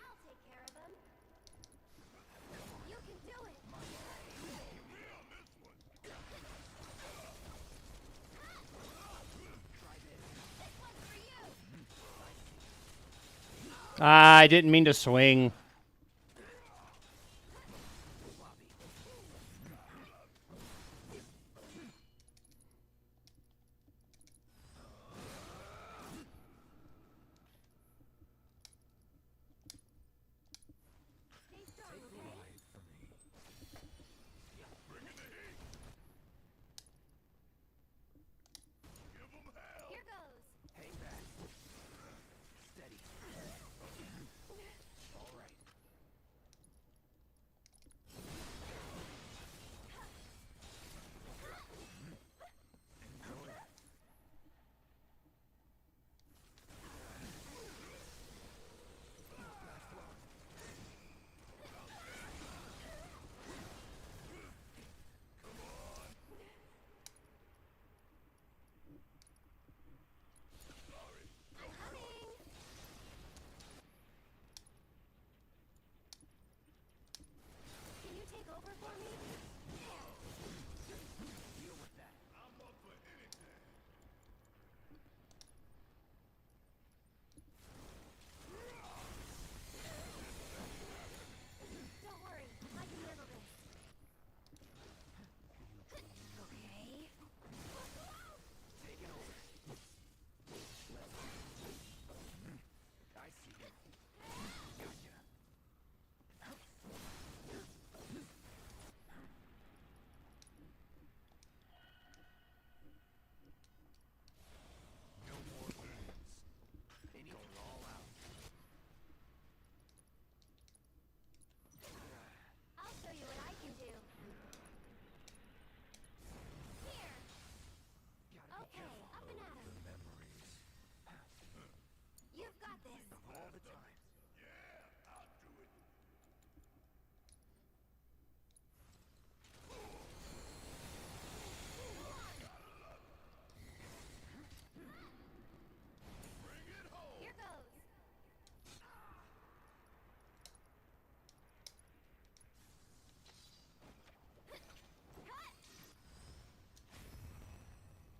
I'll take care of him. You can do it. This one's for you. Ah, I didn't mean to swing. Stay strong, okay? Here goes. Hang back. Steady. All right.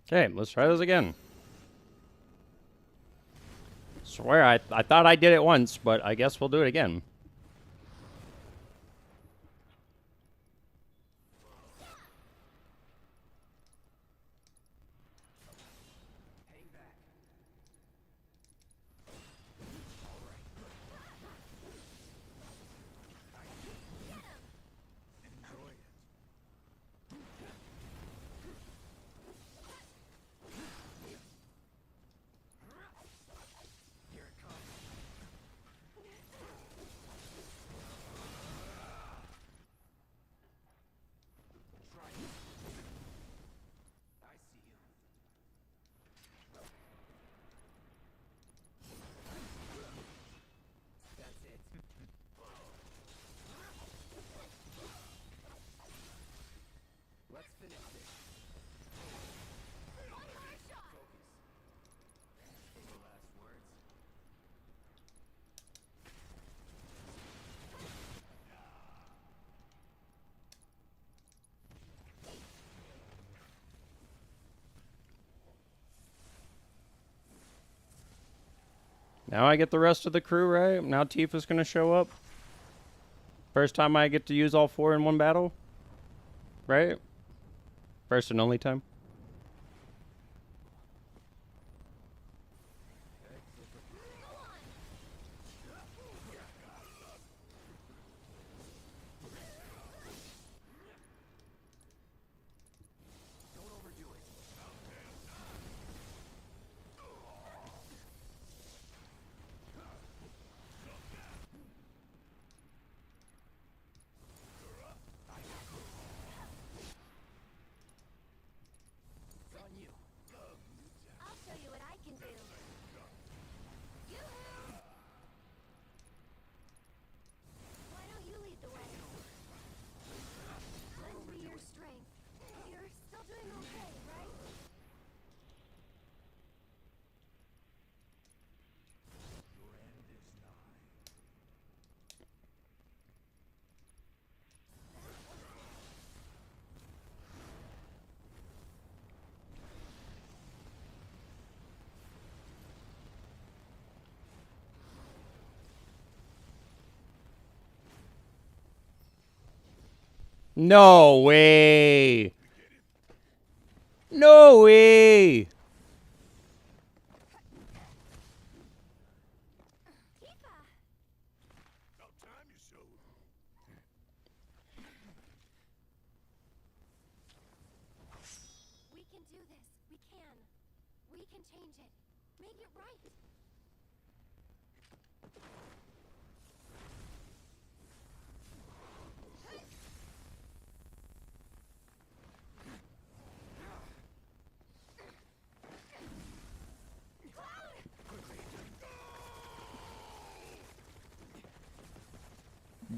Okay, let's try this again. Swear, I thought I did it once, but I guess we'll do it again. Hang back. Enjoy it. Here it comes. Try it. I see you. That's it. Let's finish this. Focus. Any last words? Now I get the rest of the crew, right? Now Tifa's gonna show up. First time I get to use all 4 in one battle. Right? First and only time. Don't overdo it. It's on you. I'll show you what I can do. Yoo-hoo! Why don't you lead the way? Lend me your strength. You're still doing okay, right? Your end is nigh. No way! No way! Tifa! About time you showed. We can do this. We can. We can change it. Make it right.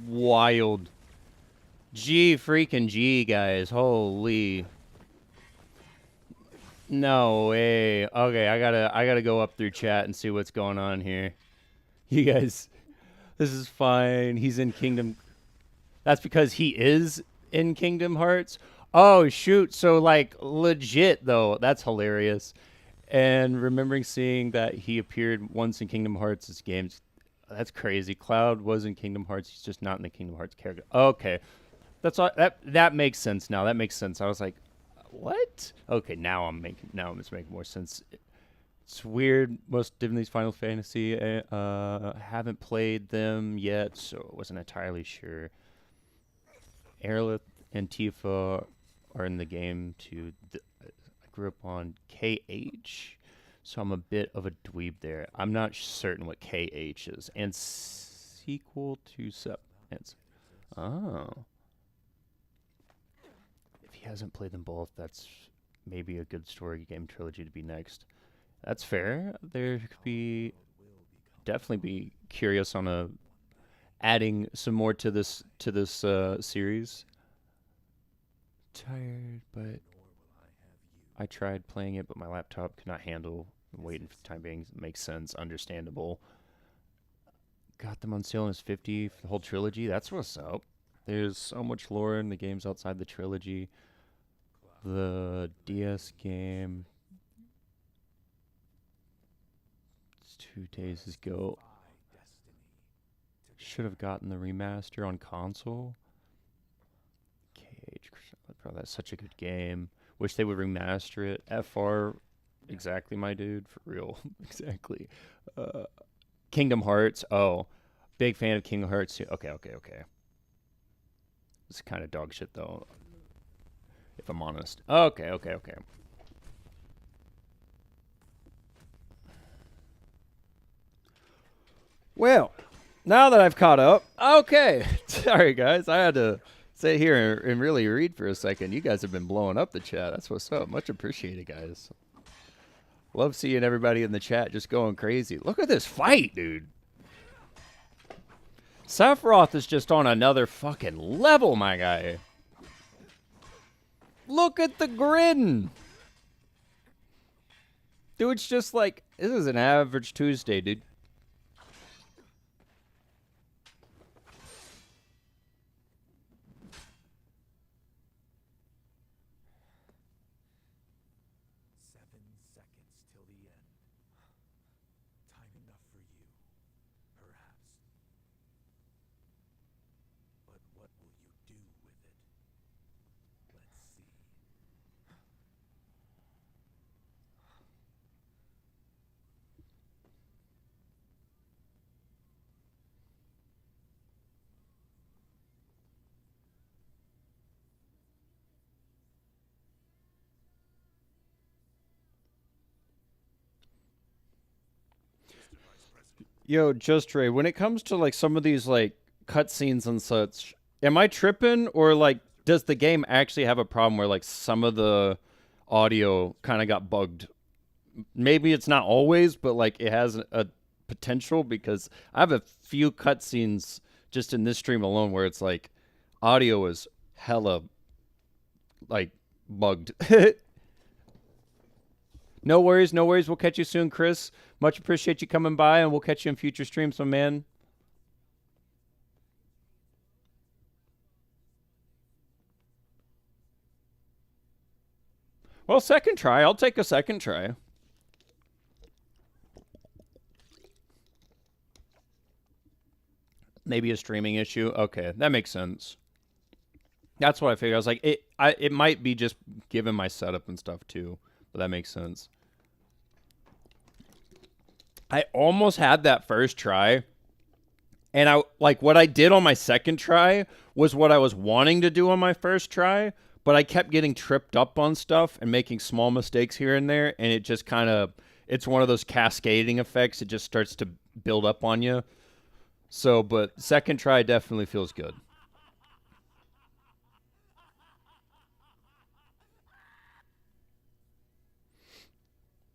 Wild. G freaking G, guys. Holy. No way. Okay, I gotta go up through chat and see what's going on here. You guys, this is fine. He's in Kingdom. That's because he is in Kingdom Hearts. Oh shoot. So like legit though. That's hilarious. And remembering seeing that he appeared once in Kingdom Hearts' games. That's crazy. Cloud was in Kingdom Hearts. He's just not in the Kingdom Hearts character. Okay. That's all that makes sense now. That makes sense. I was like, what? Okay, now it's making more sense. It's weird. Most of these Final Fantasy haven't played them yet, so I wasn't entirely sure. Aerolith and Tifa are in the game too. I grew up on KH, so I'm a bit of a dweeb there. I'm not certain what KH is. And sequel to Sep. Oh. If he hasn't played them both, that's maybe a good story game trilogy to be next. That's fair. There could be definitely be curious on a adding some more to this series. Tired, but I tried playing it, but my laptop could not handle waiting for the time being. Makes sense, understandable. Got them on sale as 50 for the whole trilogy. That's what's up. There's so much lore in the games outside the trilogy. The DS game 2 days ago. Should have gotten the remaster on console. KH, bro, that's such a good game. Wish they would remaster it. FR, exactly, my dude, for real, exactly. Kingdom Hearts. Oh, big fan of Kingdom Hearts too. Okay. It's kind of dog shit though, if I'm honest. Okay. Well, now that I've caught up, okay. Sorry, guys. I had to sit here and really read for a second. You guys have been blowing up the chat. That's what's up. Much appreciated, guys. Love seeing everybody in the chat just going crazy. Look at this fight, dude. Sephiroth is just on another fucking level, my guy. Look at the grin. Dude, it's just like, this is an average Tuesday, dude. Yo, Just Ray, when it comes to like some of these like cutscenes and such, am I tripping or like does the game actually have a problem where like some of the audio kind of got bugged? Maybe it's not always, but like it has a potential because I have a few cutscenes just in this stream alone where it's like audio is hella like bugged. No worries. We'll catch you soon, Chris. Much appreciate you coming by, and we'll catch you in future streams, my man. Well, second try. I'll take a second try. Maybe a streaming issue. Okay, that makes sense. That's what I figured. I was like, it might be just given my setup and stuff too, but that makes sense. I almost had that first try, and I like what I did on my second try was what I was wanting to do on my first try, but I kept getting tripped up on stuff and making small mistakes here and there, and it just kind of it's one of those cascading effects. It just starts to build up on you. So, but second try definitely feels good.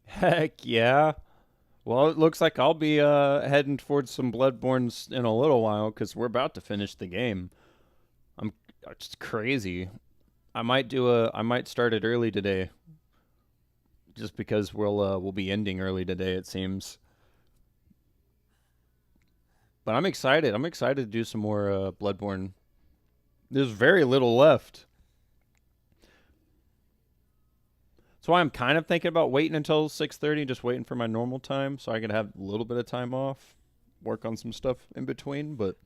Heck yeah. Well, it looks like I'll be heading towards some Bloodborns in a little while because we're about to finish the game. It's crazy. I might start it early today, just because we'll be ending early today. It seems. But I'm excited. I'm excited to do some more Bloodborne. There's very little left. That's why I'm kind of thinking about waiting until 6:30, just waiting for my normal time so I can have a little bit of time off, work on some stuff in between. But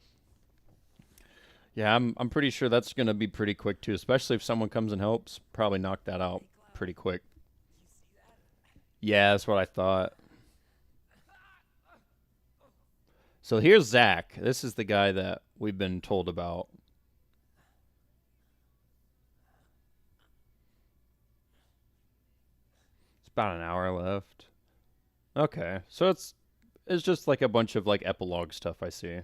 yeah, I'm pretty sure that's going to be pretty quick too, especially if someone comes and helps. Probably knock that out pretty quick. Yeah, that's what I thought. So here's Zach. This is the guy that we've been told about. About an hour left. Okay, so it's just like a bunch of like epilogue stuff I see.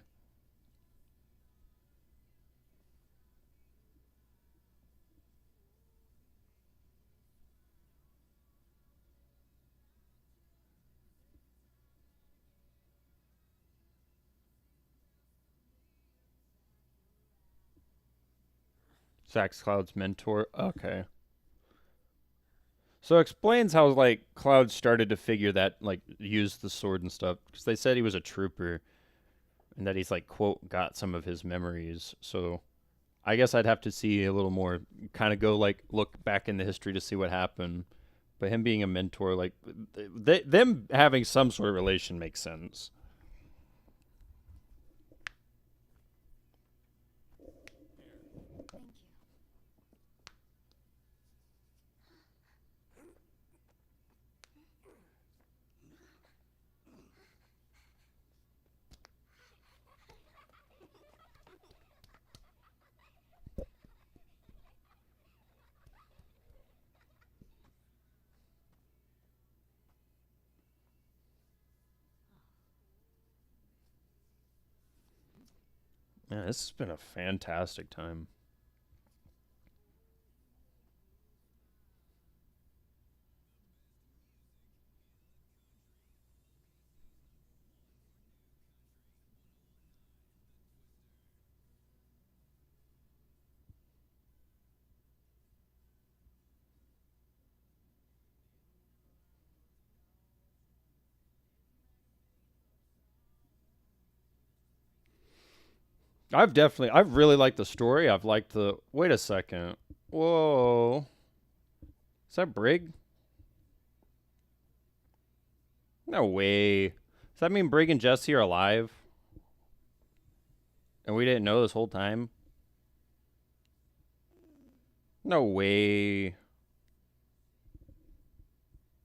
Zach's Cloud's mentor. Okay. So it explains how like Cloud started to figure that like use the sword and stuff because they said he was a trooper and that he's like quote got some of his memories. So I guess I'd have to see a little more, kind of go like look back in the history to see what happened. But him being a mentor, like, them having some sort of relation makes sense. Thank you. Yeah, this has been a fantastic time. I've really liked the story. I've liked the. Wait a second. Whoa. Is that Brig? No way. Does that mean Brig and Jesse are alive? And we didn't know this whole time? No way.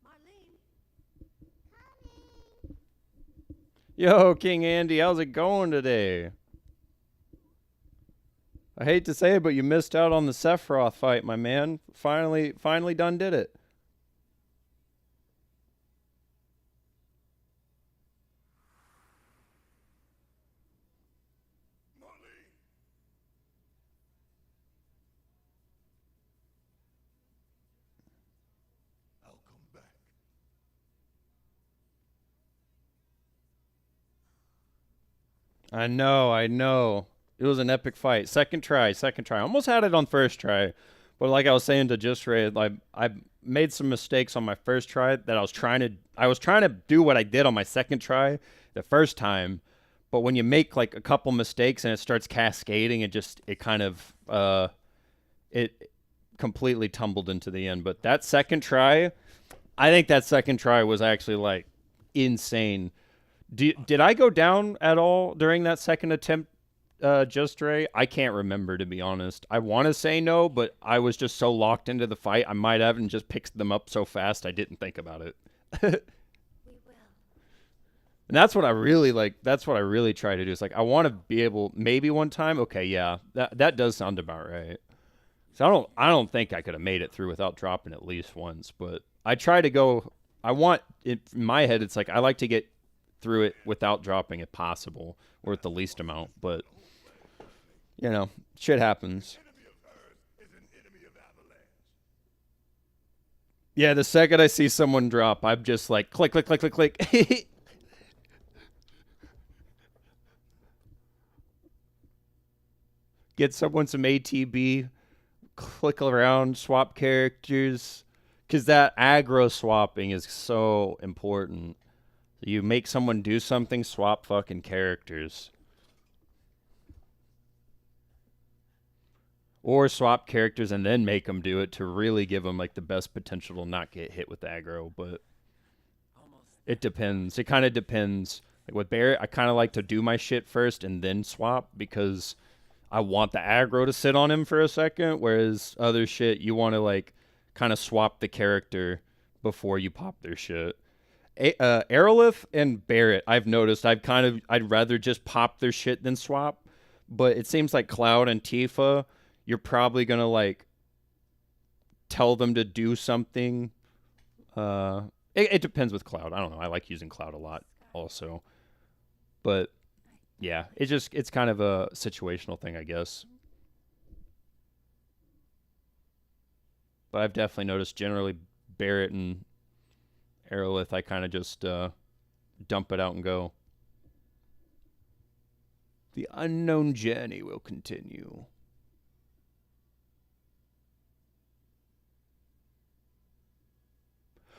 Marlene. Yo, King Andy, how's it going today? I hate to say it, but you missed out on the Sephiroth fight, my man. Finally done did it. Marlene! I'll come back. I know. It was an epic fight. Second try. Almost had it on first try. But like I was saying to Just Ray, like I made some mistakes on my first try that I was trying to do what I did on my second try the first time. But when you make like a couple mistakes and it starts cascading, it kind of it completely tumbled into the end. But that second try, I think that second try was actually like insane. Did I go down at all during that second attempt, Just Ray? I can't remember, to be honest. I want to say no, but I was just so locked into the fight, I might have and just picked them up so fast I didn't think about it. We will. And that's what I really like. That's what I really try to do. It's like I want to be able, maybe one time. Okay, yeah, that does sound about right. So I don't think I could have made it through without dropping at least once. But I try to go. I want it in my head. It's like I like to get through it without dropping if possible, or at the least amount. But you know, shit happens. Enemy of hers is an enemy of Avalanche. Yeah, the second I see someone drop, I'm just like click, click, click, click, click. Get someone some ATB, click around, swap characters, because that aggro swapping is so important. You make someone do something, swap fucking characters. Or swap characters and then make them do it to really give them like the best potential to not get hit with aggro. But it depends. It kind of depends. Like with Barrett, I kind of like to do my shit first and then swap because I want the aggro to sit on him for a second. Whereas other shit, you want to like kind of swap the character before you pop their shit. Aerolith and Barrett, I've noticed I'd rather just pop their shit than swap. But it seems like Cloud and Tifa, you're probably gonna like tell them to do something. It depends with Cloud. I don't know. I like using Cloud a lot also. But yeah, it's kind of a situational thing, I guess. But I've definitely noticed generally Barrett and Aerolith, I kind of just dump it out and go. The unknown journey will continue.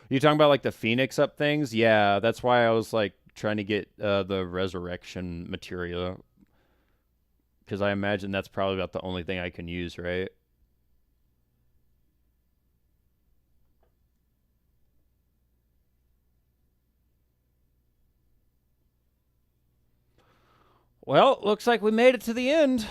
You talking about like the Phoenix up things? Yeah, that's why I was like trying to get the resurrection material because I imagine that's probably about the only thing I can use, right? Well, looks like we made it to the end.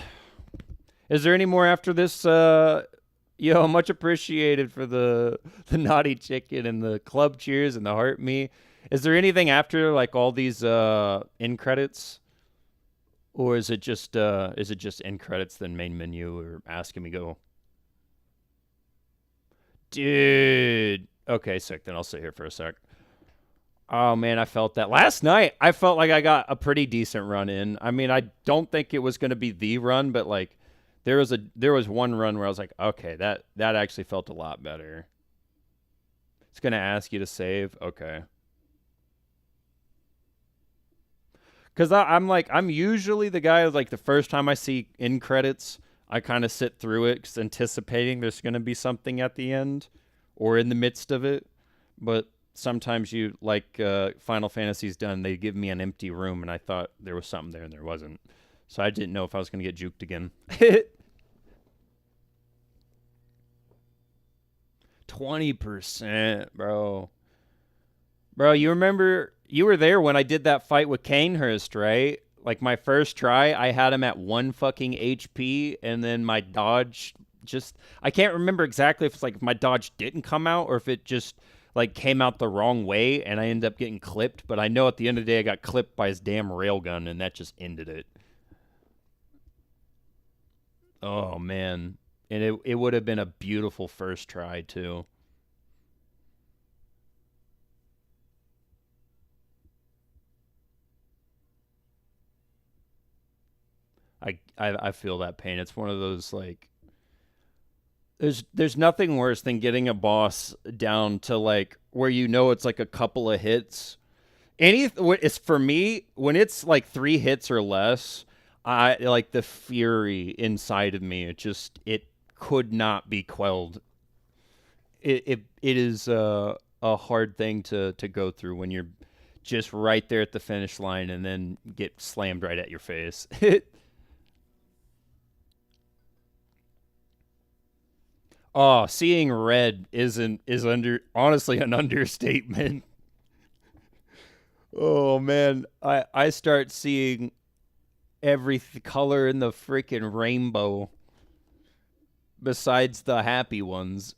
Is there any more after this? Yo, much appreciated for the naughty chicken and the club cheers and the heart me. Is there anything after like all these end credits, or is it just end credits then main menu or asking me go? Dude. Okay, sick. Then I'll sit here for a sec. Oh man, I felt that last night. I felt like I got a pretty decent run in. I mean, I don't think it was going to be the run, but like there was one run where I was like, okay, that actually felt a lot better. It's going to ask you to save. Okay. Cuz I'm usually the guy like the first time I see end credits, I kind of sit through it cuz anticipating there's going to be something at the end or in the midst of it. But sometimes you like Final Fantasy's done, they give me an empty room and I thought there was something there and there wasn't. So I didn't know if I was going to get juked again. 20%, bro. Bro, you remember you were there when I did that fight with Kanehurst, right? Like my first try, I had him at 1 fucking HP and then my dodge just I can't remember exactly if it's like if my dodge didn't come out or if it just like came out the wrong way and I ended up getting clipped, but I know at the end of the day I got clipped by his damn railgun and that just ended it. Oh man. And it would have been a beautiful first try too. I feel that pain. It's one of those like there's nothing worse than getting a boss down to like where you know it's like a couple of hits. It's for me when it's like 3 hits or less. I like the fury inside of me. It could not be quelled. It is a hard thing to go through when you're just right there at the finish line and then get slammed right at your face. Oh, seeing red is honestly an understatement. Oh man, I start seeing every color in the freaking rainbow besides the happy ones.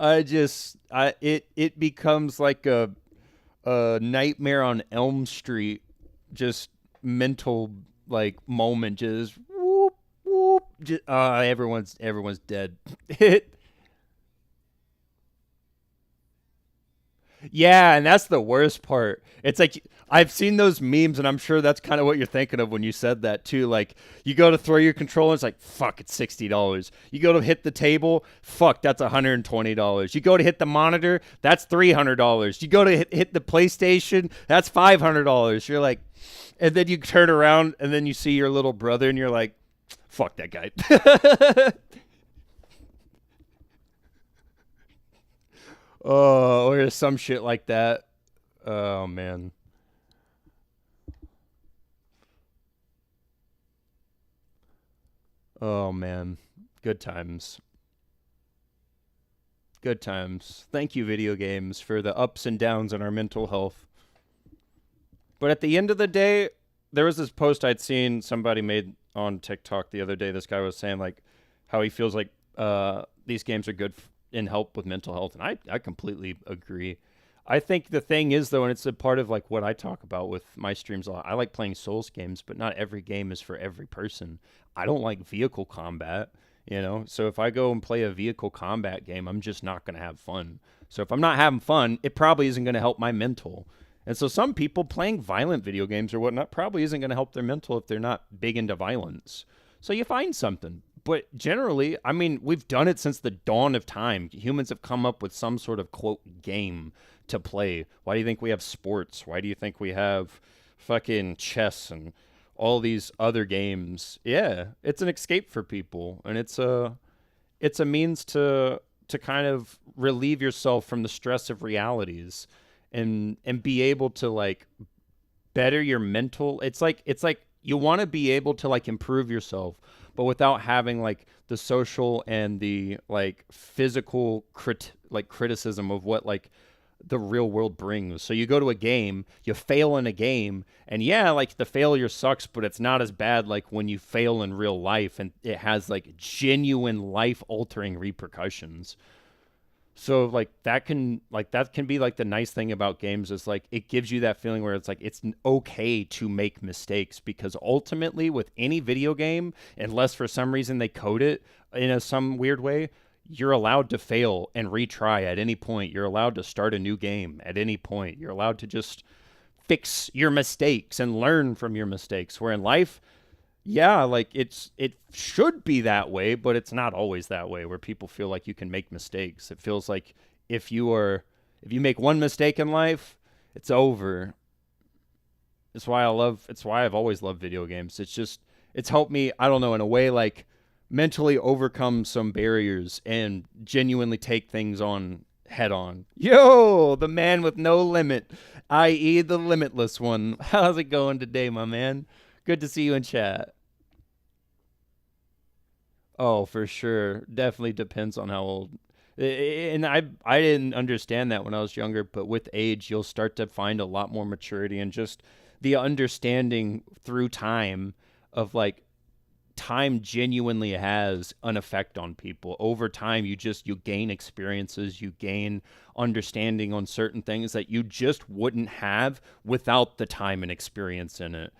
It becomes like a Nightmare on Elm Street, just mental like moment, just whoop whoop. Just, everyone's dead. Yeah, and that's the worst part. It's like I've seen those memes, and I'm sure that's kind of what you're thinking of when you said that too. Like you go to throw your controller, it's like fuck, it's $60. You go to hit the table, fuck, that's $120. You go to hit the monitor, that's $300. You go to hit the PlayStation, that's $500. You're like, and then you turn around, and then you see your little brother, and you're like, fuck that guy. Oh, or some shit like that. Oh man. Oh man. Good times. Good times. Thank you, video games, for the ups and downs in our mental health. But at the end of the day, there was this post I'd seen somebody made on TikTok the other day. This guy was saying like how he feels like these games are good in help with mental health, and I completely agree. I think the thing is though, and it's a part of like what I talk about with my streams a lot, I like playing Souls games, but not every game is for every person. I don't like vehicle combat, so if I go and play a vehicle combat game, I'm just not going to have fun. So if I'm not having fun, it probably isn't going to help my mental. And so some people playing violent video games or whatnot probably isn't going to help their mental if they're not big into violence. So you find something. But generally, I mean, we've done it since the dawn of time. Humans have come up with some sort of, quote, game to play. Why do you think we have sports? Why do you think we have fucking chess and all these other games? Yeah, it's an escape for people. And it's a means to kind of relieve yourself from the stress of realities and be able to, like, better your mental. It's like you want to be able to, like, improve yourself, but without having like the social and the like physical criticism of what like the real world brings. So you go to a game, you fail in a game, and yeah, like the failure sucks, but it's not as bad like when you fail in real life and it has like genuine life altering repercussions. So that can be like the nice thing about games is like it gives you that feeling where it's like it's okay to make mistakes because ultimately with any video game, unless for some reason they code it in some weird way, you're allowed to fail and retry at any point. You're allowed to start a new game at any point. You're allowed to just fix your mistakes and learn from your mistakes. Where in life, yeah, like it should be that way, but it's not always that way where people feel like you can make mistakes. It feels like if you make one mistake in life, it's over. It's why I've always loved video games. It's helped me, I don't know, in a way like mentally overcome some barriers and genuinely take things on head on. Yo, the man with no limit, i.e. the limitless one. How's it going today, my man? Good to see you in chat. Oh, for sure. Definitely depends on how old. And I didn't understand that when I was younger, but with age, you'll start to find a lot more maturity and just the understanding through time of like time genuinely has an effect on people. Over time, you gain experiences, you gain understanding on certain things that you just wouldn't have without the time and experience in it.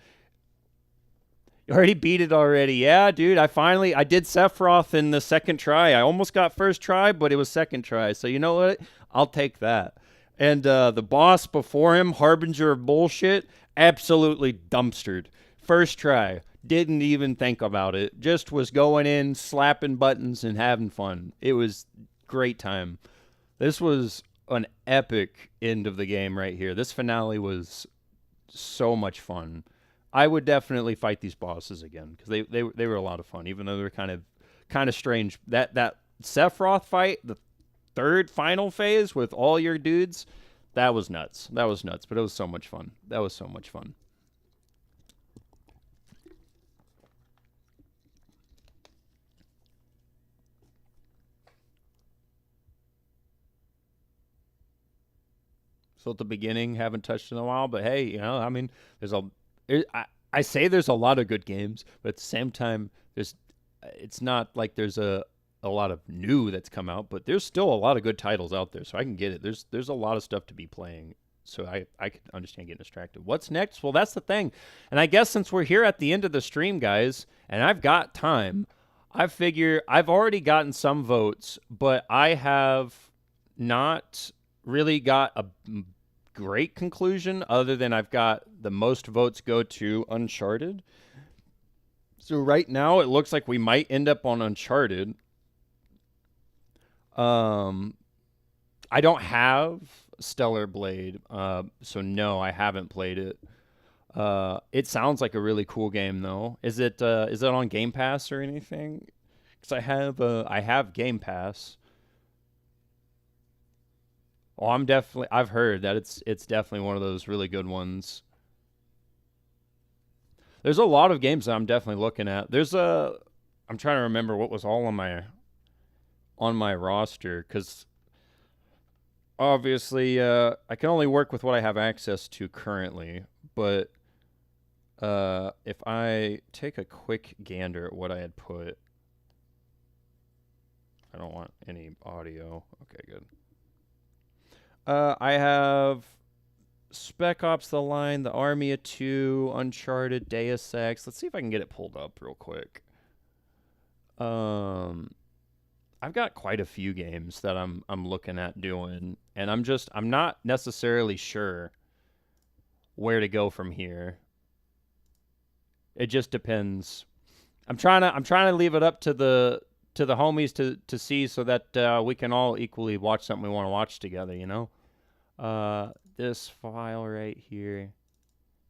You already beat it already. Yeah, dude, I did Sephiroth in the second try. I almost got first try, but it was second try. So you know what? I'll take that. And the boss before him, Harbinger of Bullshit, absolutely dumpstered. First try. Didn't even think about it. Just was going in, slapping buttons, and having fun. It was great time. This was an epic end of the game right here. This finale was so much fun. I would definitely fight these bosses again because they were a lot of fun, even though they were kind of strange. That Sephiroth fight, the third final phase with all your dudes, that was nuts. That was nuts, but it was so much fun. That was so much fun. So at the beginning, haven't touched in a while, but hey, you know, I mean, I say there's a lot of good games, but at the same time, it's not like there's a lot of new that's come out, but there's still a lot of good titles out there, so I can get it. There's a lot of stuff to be playing, so I can understand getting distracted. What's next? Well, that's the thing, and I guess since we're here at the end of the stream, guys, and I've got time, I figure I've already gotten some votes, but I have not really got a great conclusion other than I've got the most votes go to Uncharted. So right now it looks like we might end up on Uncharted. I don't have Stellar Blade, so no, I haven't played it. It sounds like a really cool game though. Is it on Game Pass or anything? Because I have Game Pass. Oh, I've heard that it's definitely one of those really good ones. There's a lot of games that I'm definitely looking at. I'm trying to remember what was all on my roster because obviously I can only work with what I have access to currently. But if I take a quick gander at what I had put, I don't want any audio. Okay, good. I have Spec Ops: The Line, The Army of Two, Uncharted, Deus Ex. Let's see if I can get it pulled up real quick. I've got quite a few games that I'm looking at doing, and I'm not necessarily sure where to go from here. It just depends. I'm trying to leave it up to the homies to see so that we can all equally watch something we want to watch together, you know? This file right here,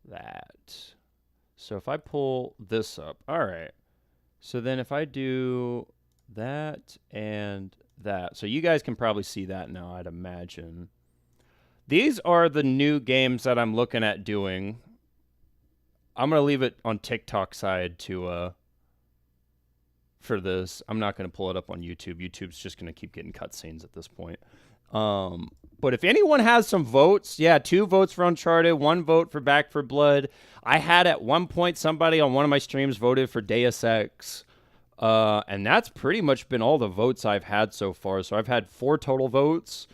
that. So if I pull this up, all right. So then if I do that and that, so you guys can probably see that now, I'd imagine. These are the new games that I'm looking at doing. I'm going to leave it on TikTok side for this. I'm not going to pull it up on YouTube. YouTube's just going to keep getting cutscenes at this point. But if anyone has some votes, yeah, 2 votes for Uncharted, 1 vote for Back for Blood. I had at one point somebody on one of my streams voted for Deus Ex. And that's pretty much been all the votes I've had so far. So I've had 4 total votes.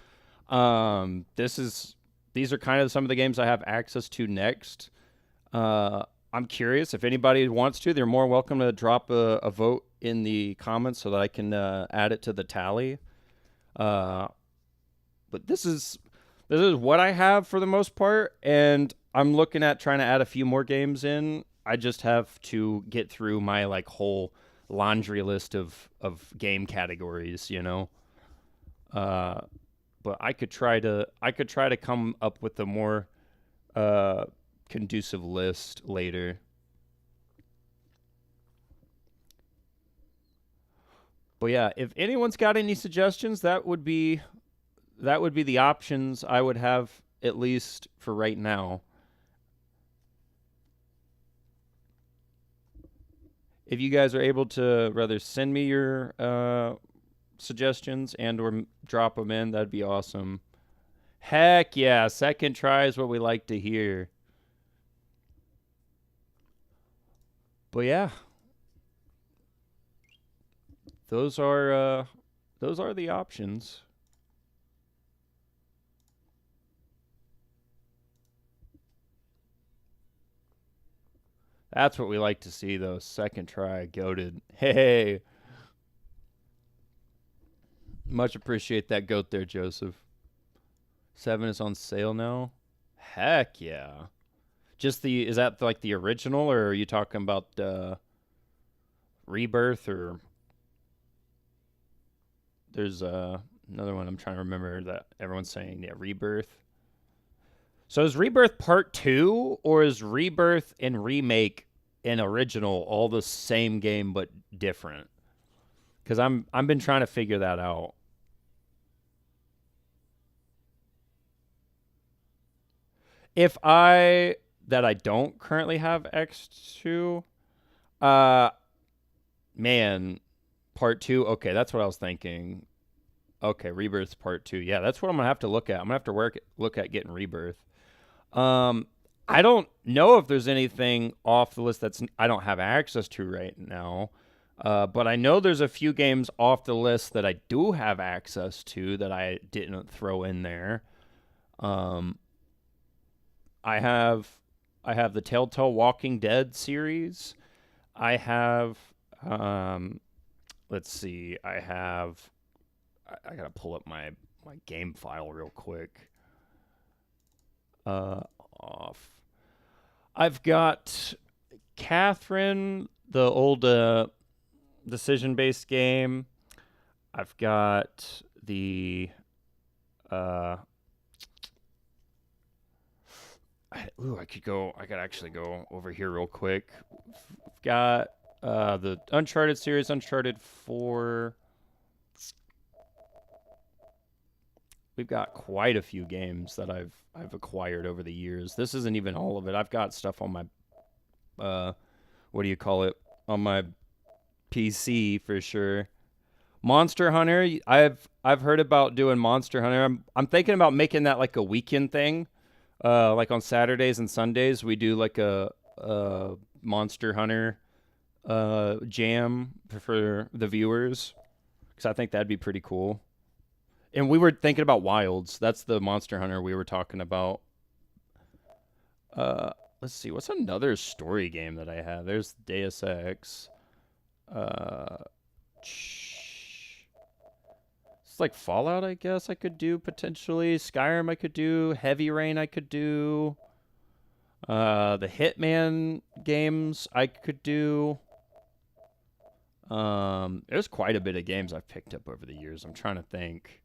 These are kind of some of the games I have access to next. I'm curious if anybody wants to. They're more welcome to drop a vote in the comments so that I can add it to the tally. But this is what I have for the most part, and I'm looking at trying to add a few more games in. I just have to get through my like whole laundry list of game categories, you know. But I could try to come up with a more conducive list later. But yeah, if anyone's got any suggestions, that would be the options I would have, at least for right now. If you guys are able to rather send me your suggestions and or drop them in, that'd be awesome. Heck yeah, second try is what we like to hear. But yeah, those are the options. That's what we like to see, though. Second try, goated. Hey, much appreciate that goat there, Joseph. 7 is on sale now. Heck yeah. Is that like the original, or are you talking about Rebirth, or there's another one I'm trying to remember that everyone's saying, yeah, Rebirth. So is Rebirth Part 2, or is Rebirth and Remake and Original all the same game but different? Because I've been trying to figure that out. If I don't currently have X2, man, Part 2. Okay, that's what I was thinking. Okay, Rebirth's Part 2. Yeah, that's what I'm gonna have to look at. I'm gonna have to look at getting Rebirth. I don't know if there's anything off the list I don't have access to right now. But I know there's a few games off the list that I do have access to that I didn't throw in there. I have the Telltale Walking Dead series. I have let's see. I gotta pull up my game file real quick. Off. I've got Catherine, the old decision-based game. I've got the I could actually go over here real quick. I've got the Uncharted series, Uncharted 4. We've got quite a few games that I've acquired over the years. This isn't even all of it. I've got stuff on my on my PC for sure. Monster Hunter, I've heard about doing Monster Hunter. I'm thinking about making that like a weekend thing. Like on Saturdays and Sundays, we do like a Monster Hunter jam for the viewers, because I think that'd be pretty cool. And we were thinking about Wilds. That's the Monster Hunter we were talking about. Let's see. What's another story game that I have? There's Deus Ex. It's like Fallout, I guess I could do potentially. Skyrim I could do. Heavy Rain I could do. The Hitman games I could do. There's quite a bit of games I've picked up over the years. I'm trying to think.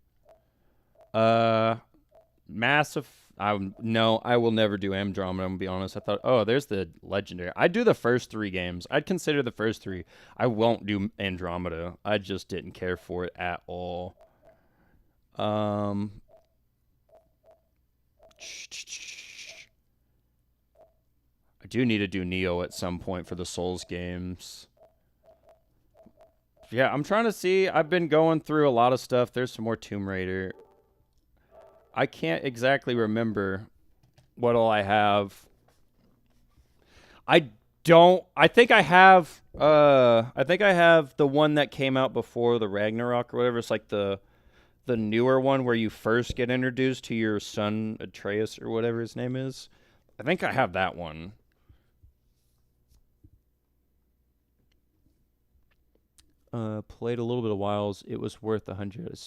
Massive. I will never do Andromeda. I'm gonna be honest. I thought, there's the Legendary. I'd do the first 3 games. I'd consider the first 3. I won't do Andromeda. I just didn't care for it at all. I do need to do Neo at some point for the Souls games. Yeah, I'm trying to see. I've been going through a lot of stuff. There's some more Tomb Raider. I can't exactly remember what all I have. I don't. I think I have. I think I have the one that came out before the Ragnarok or whatever. It's like the newer one where you first get introduced to your son Atreus or whatever his name is. I think I have that one. Played a little bit of Wilds. It was worth 100.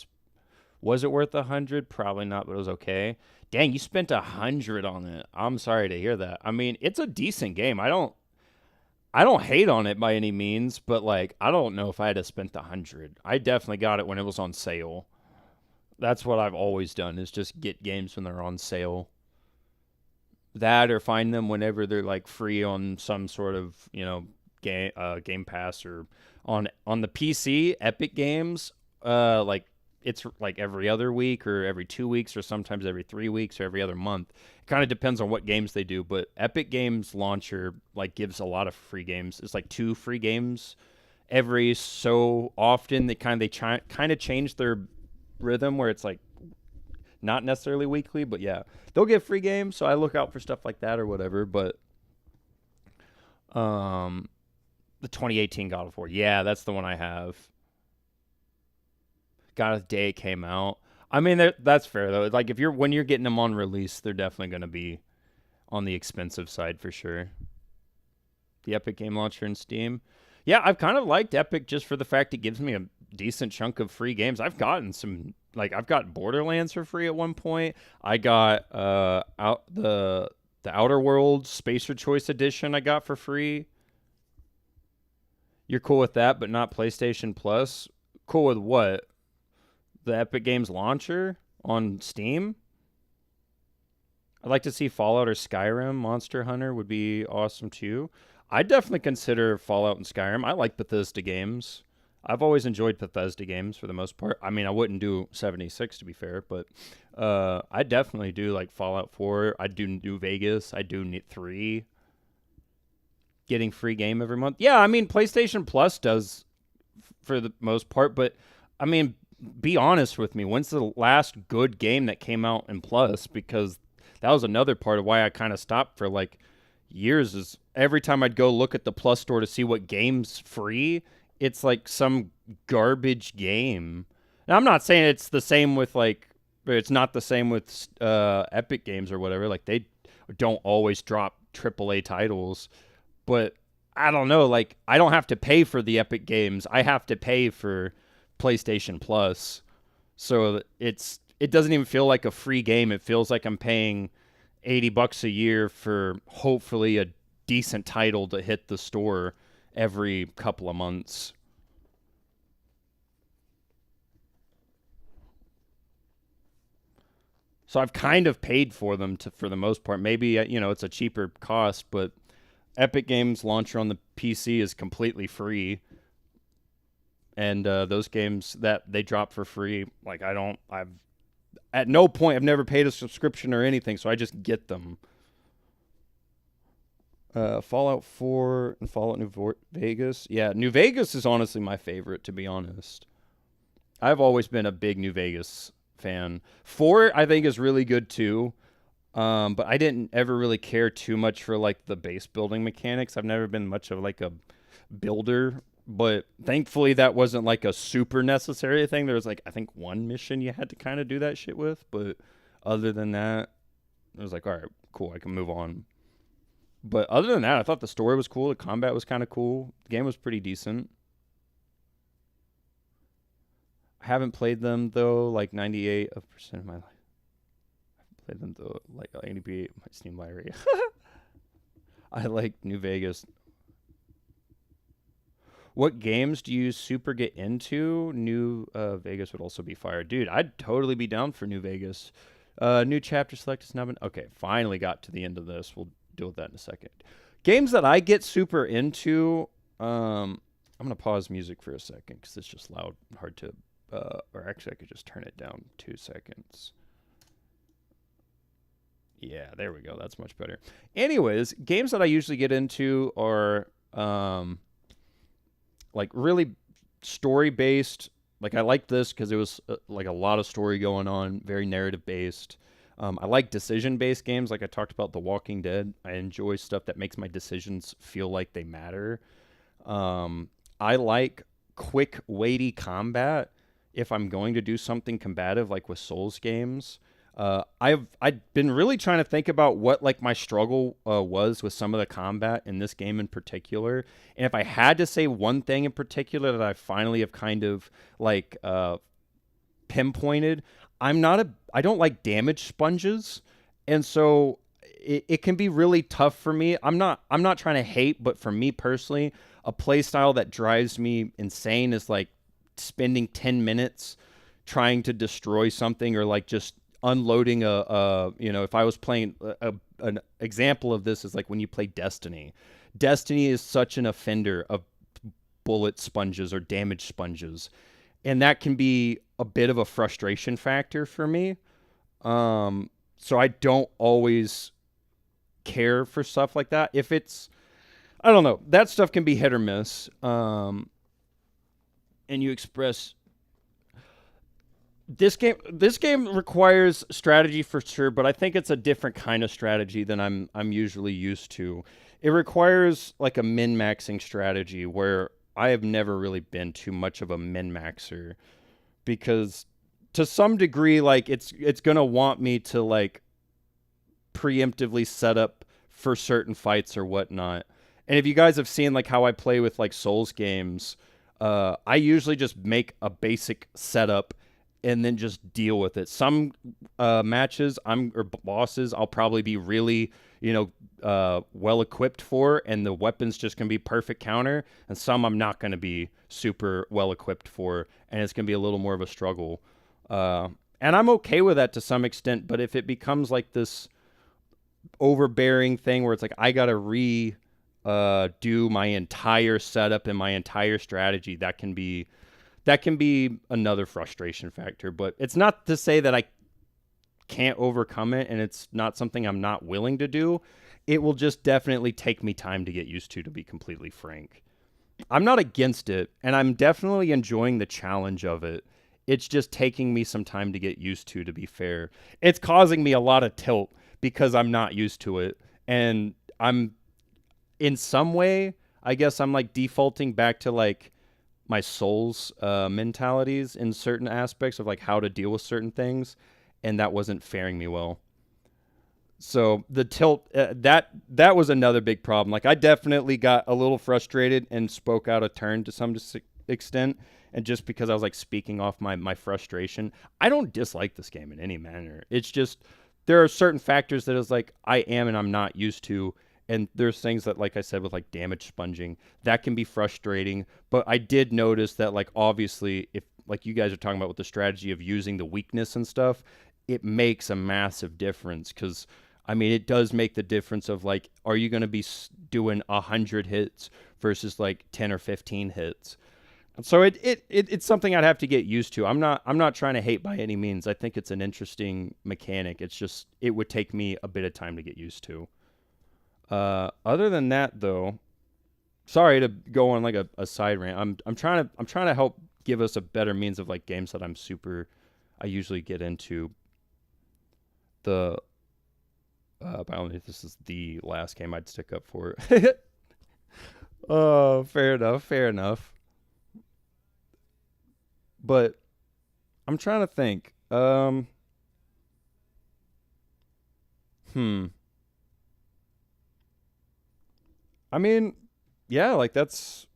Was it worth 100? Probably not, but it was okay. Dang, you spent 100 on it. I'm sorry to hear that. I mean, it's a decent game. I don't hate on it by any means, but like I don't know if I had to spend 100. I definitely got it when it was on sale. That's what I've always done is just get games when they're on sale. That or find them whenever they're like free on some sort of, Game Pass or on the PC, Epic Games, like it's like every other week or every 2 weeks or sometimes every 3 weeks or every other month. It kind of depends on what games they do, but Epic Games Launcher like gives a lot of free games. It's like 2 free games every so often. They kind of change their rhythm where it's like not necessarily weekly, but yeah, they'll get free games. So I look out for stuff like that or whatever. But the 2018 God of War, yeah, that's the one I have. God of Day came out. I mean, that's fair though. Like when you're getting them on release, they're definitely going to be on the expensive side for sure. The Epic Game Launcher and Steam. Yeah, I've kind of liked Epic just for the fact it gives me a decent chunk of free games. I've gotten some, like I've got Borderlands for free at one point. I got out the Outer Worlds Spacer Choice Edition I got for free. You're cool with that, but not PlayStation Plus? Cool with what? The Epic Games Launcher on Steam? I'd like to see Fallout or Skyrim. Monster Hunter would be awesome too. I'd definitely consider Fallout and Skyrim. I like Bethesda games. I've always enjoyed Bethesda games for the most part. I mean, I wouldn't do 76 to be fair, but I definitely do like Fallout 4. I do New Vegas. I do Need 3. Getting free game every month. Yeah, I mean, PlayStation Plus does for the most part, but I mean, be honest with me. When's the last good game that came out in Plus? Because that was another part of why I kind of stopped for like years is every time I'd go look at the Plus store to see what game's free, it's like some garbage game. Now, I'm not saying it's the same with like, it's not the same with Epic Games or whatever. Like they don't always drop AAA titles, but I don't know. Like I don't have to pay for the Epic Games. I have to pay for PlayStation Plus. So it doesn't even feel like a free game. It feels like I'm paying $80 a year for hopefully a decent title to hit the store every couple of months. So I've kind of paid for them for the most part. Maybe it's a cheaper cost, but Epic Games Launcher on the PC is completely free. And those games that they drop for free, like I've at no point I've never paid a subscription or anything, so I just get them. Fallout 4 and Fallout New Vegas. Yeah, New Vegas is honestly my favorite, to be honest. I've always been a big New Vegas fan. 4 I think is really good too. But I didn't ever really care too much for like the base building mechanics. I've never been much of like a builder, but thankfully that wasn't like a super necessary thing. There was like I think one mission you had to kind of do that shit with, but other than that, it was like, all right, cool, I can move on. But other than that, I thought the story was cool. The combat was kind of cool. The game was pretty decent. I haven't played them though, like 98% of my life. Played them though, like 80 my Steam library. I like New Vegas. What games do you super get into? New Vegas would also be fire. Dude, I'd totally be down for New Vegas. New chapter select has now been... Okay, finally got to the end of this. We'll deal with that in a second. Games that I get super into... I'm going to pause music for a second because it's just loud and hard to... or actually, I could just turn it down 2 seconds. Yeah, there we go. That's much better. Anyways, games that I usually get into are... like really story-based like I liked this because it was like a lot of story going on, very narrative based. I like decision based games, like I talked about The Walking Dead. I enjoy stuff that makes my decisions feel like they matter. I like quick, weighty combat if I'm going to do something combative, like with Souls games. I've been really trying to think about what like my struggle was with some of the combat in this game in particular, and if I had to say one thing in particular that I finally have kind of like pinpointed, I don't like damage sponges, and so it can be really tough for me. I'm not trying to hate, but for me personally, a play style that drives me insane is like spending 10 minutes trying to destroy something, or like just unloading if I was playing an example of this is like when you play Destiny. Destiny is such an offender of bullet sponges or damage sponges, and that can be a bit of a frustration factor for me. So I don't always care for stuff like that. If it's, I don't know, that stuff can be hit or miss. And you express this game requires strategy for sure, but I think it's a different kind of strategy than I'm usually used to. It requires like a min-maxing strategy where I have never really been too much of a min-maxer, because to some degree like it's going to want me to like preemptively set up for certain fights or whatnot. And if you guys have seen like how I play with like Souls games, I usually just make a basic setup and then just deal with it. Some matches or bosses I'll probably be really well equipped for, and the weapons just gonna be perfect counter. And some I'm not gonna be super well equipped for, and it's gonna be a little more of a struggle. And I'm okay with that to some extent. But if it becomes like this overbearing thing where it's like I gotta do my entire setup and my entire strategy, that can be another frustration factor. But it's not to say that I can't overcome it, and it's not something I'm not willing to do. It will just definitely take me time to get used to be completely frank. I'm not against it, and I'm definitely enjoying the challenge of it. It's just taking me some time to get used to be fair. It's causing me a lot of tilt because I'm not used to it. And I'm, in some way, I guess I'm like defaulting back to like my Souls mentalities in certain aspects of like how to deal with certain things, and that wasn't faring me well. So the tilt, that was another big problem. Like I definitely got a little frustrated and spoke out of turn to some extent, and just because I was like speaking off my frustration. I don't dislike this game in any manner. It's just there are certain factors that is like I am and I'm not used to. And there's things that, like I said, with like damage sponging, that can be frustrating. But I did notice that, like, obviously, if like you guys are talking about with the strategy of using the weakness and stuff, it makes a massive difference. Because, I mean, it does make the difference of like, are you going to be doing 100 hits versus like 10 or 15 hits? So it's something I'd have to get used to. I'm not trying to hate by any means. I think it's an interesting mechanic. It's just it would take me a bit of time to get used to. Other than that, though, sorry to go on like a side rant. I'm trying to help give us a better means of like games that I usually get into. The by all means, this is the last game I'd stick up for. Oh, fair enough, fair enough. But I'm trying to think. Hmm. I mean, yeah, like that's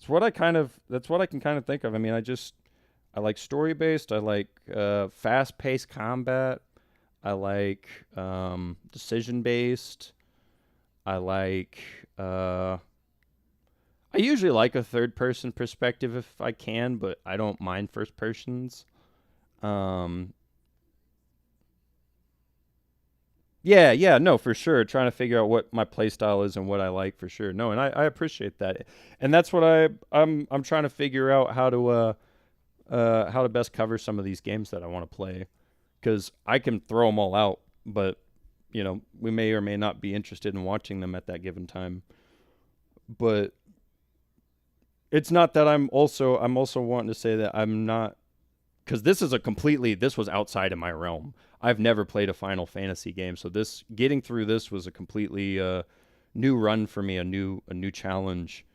what I can kind of think of. I mean, I like story based. I like fast paced combat. I like decision based. I like I usually like a third person perspective if I can, but I don't mind first persons. Um Yeah, yeah, no, for sure. Trying to figure out what my play style is and what I like for sure. No, and I appreciate that. And that's what I'm trying to figure out how to best cover some of these games that I want to play, cuz I can throw them all out, but we may or may not be interested in watching them at that given time. But It's not that I'm also wanting to say that I'm not, because this was outside of my realm. I've never played a Final Fantasy game, so this getting through this was a completely new run for me, a new challenge,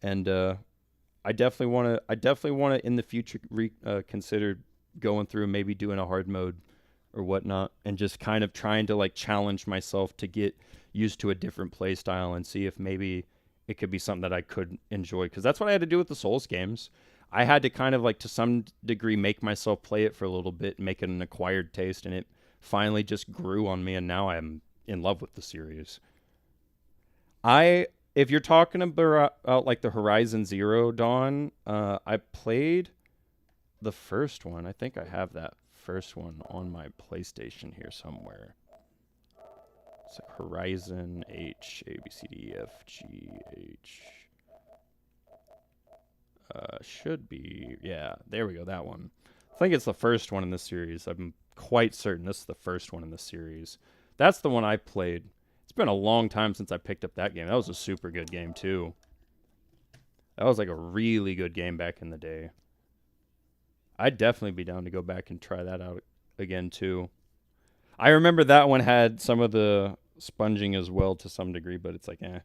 and I definitely want to in the future consider going through and maybe doing a hard mode or whatnot, and just kind of trying to like challenge myself to get used to a different play style and see if maybe it could be something that I could enjoy. Because that's what I had to do with the Souls games. I had to kind of like to some degree make myself play it for a little bit, make it an acquired taste, and it finally just grew on me, and now I'm in love with the series. I If you're talking about like the Horizon Zero Dawn, I played the first one. I think I have that first one on my PlayStation here somewhere. It's like Horizon H A B C D E F G H. Should be, yeah. There we go. That one. I think it's the first one in the series. I'm quite certain this is the first one in the series. That's the one I played. It's been a long time since I picked up that game. That was a super good game too. That was like a really good game back in the day. I'd definitely be down to go back and try that out again too. I remember that one had some of the sponging as well to some degree, but it's like, eh.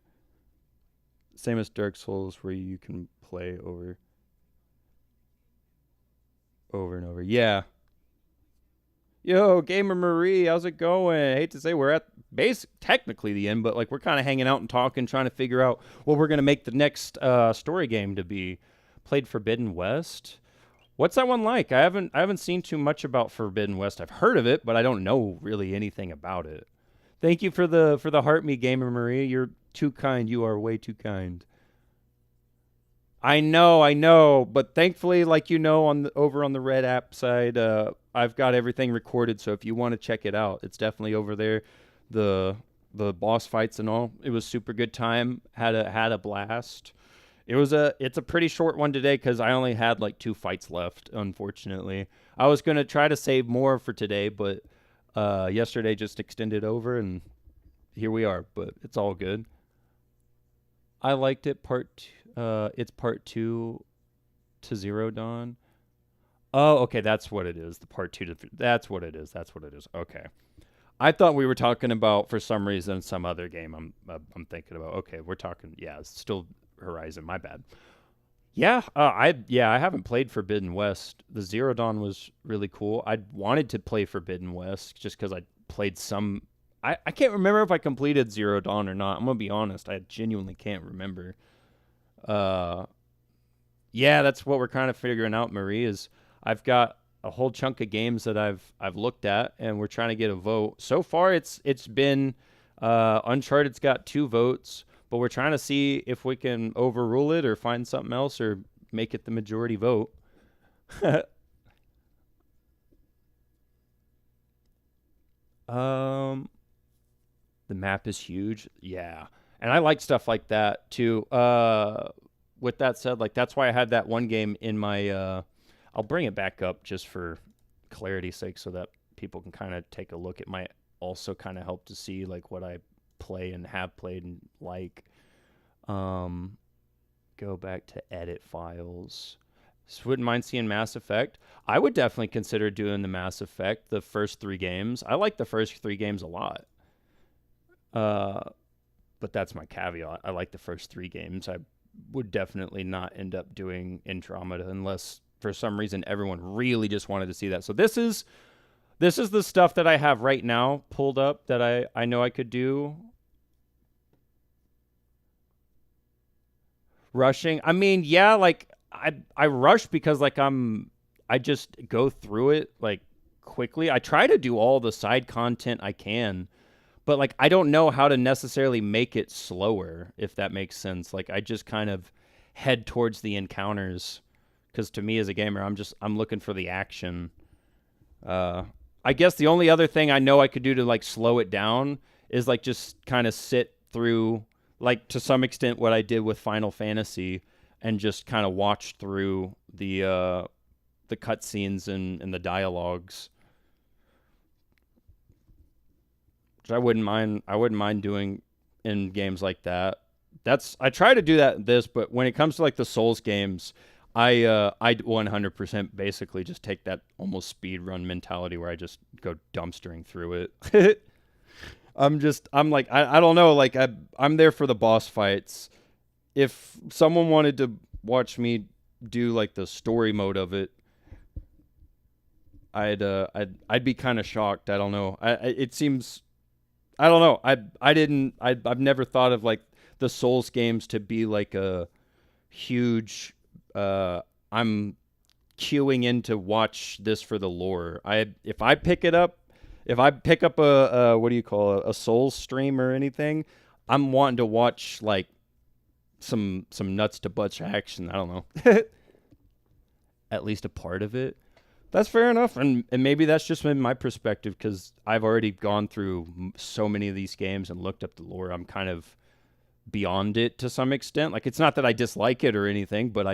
Same as Dark Souls, where you can play over and over. Yeah. Yo, Gamer Marie, how's it going? I hate to say we're at technically the end, but like we're kind of hanging out and talking, trying to figure out what we're gonna make the next story game to be. Played Forbidden West. What's that one like? I haven't seen too much about Forbidden West. I've heard of it, but I don't know really anything about it. Thank you for the heart me, Gamer Marie. You're too kind. You are way too kind. I know, but thankfully, like on over on the Red app side, I've got everything recorded. So if you want to check it out, it's definitely over there. The the boss fights and all, it was super good time. Had a blast. It's a pretty short one today because I only had like 2 fights left. Unfortunately, I was gonna try to save more for today, but yesterday just extended over, and here we are. But it's all good. I liked it. It's part two to Zero Dawn. Oh, okay, that's what it is. The part two to that's what it is. That's what it is. Okay, I thought we were talking about for some reason some other game. I'm thinking about. Okay, we're talking. Yeah, it's still Horizon. My bad. Yeah, I haven't played Forbidden West. The Zero Dawn was really cool. I wanted to play Forbidden West just because I played some. I can't remember if I completed Zero Dawn or not. I'm gonna be honest. I genuinely can't remember. Uh, yeah, that's what we're kind of figuring out, Marie, is I've got a whole chunk of games that I've looked at, and we're trying to get a vote. So far, it's been Uncharted's got 2 votes, but we're trying to see if we can overrule it or find something else or make it the majority vote. um, the map is huge, yeah, and I like stuff like that too. With that said, like that's why I had that one game in my. I'll bring it back up just for clarity's sake, so that people can kind of take a look. It might also kind of help to see like what I play and have played and like. Um, Go back to edit files. So wouldn't mind seeing Mass Effect. I would definitely consider doing the Mass Effect, the first 3 games. I like the first 3 games a lot. Uh, but that's my caveat. I like the first 3 games. I would definitely not end up doing Andromeda unless for some reason everyone really just wanted to see that. So this is the stuff that I have right now pulled up that I know I could do. Rushing. I mean, yeah, like I rush because like I just go through it like quickly. I try to do all the side content I can, but like I don't know how to necessarily make it slower, if that makes sense. Like I just kind of head towards the encounters because to me as a gamer, I'm looking for the action. Uh I guess the only other thing I know I could do to like slow it down is like just kind of sit through like to some extent what I did with Final Fantasy and just kind of watch through the cutscenes and the dialogues. Which I wouldn't mind doing in games like that. I try to do that in this, but when it comes to like the Souls games, I 100% basically just take that almost speed run mentality where I just go dumpstering through it. I'm like I don't know, like I'm there for the boss fights. If someone wanted to watch me do like the story mode of it, I'd be kind of shocked. I don't know. It seems I don't know. I've never thought of like the Souls games to be like a huge I'm queuing in to watch this for the lore. If I pick up a what do you call it, a Souls stream or anything, I'm wanting to watch like some nuts to butts action. I don't know. At least a part of it. That's fair enough, and maybe that's just been my perspective because I've already gone through so many of these games and looked up the lore. I'm kind of beyond it to some extent. Like it's not that I dislike it or anything, but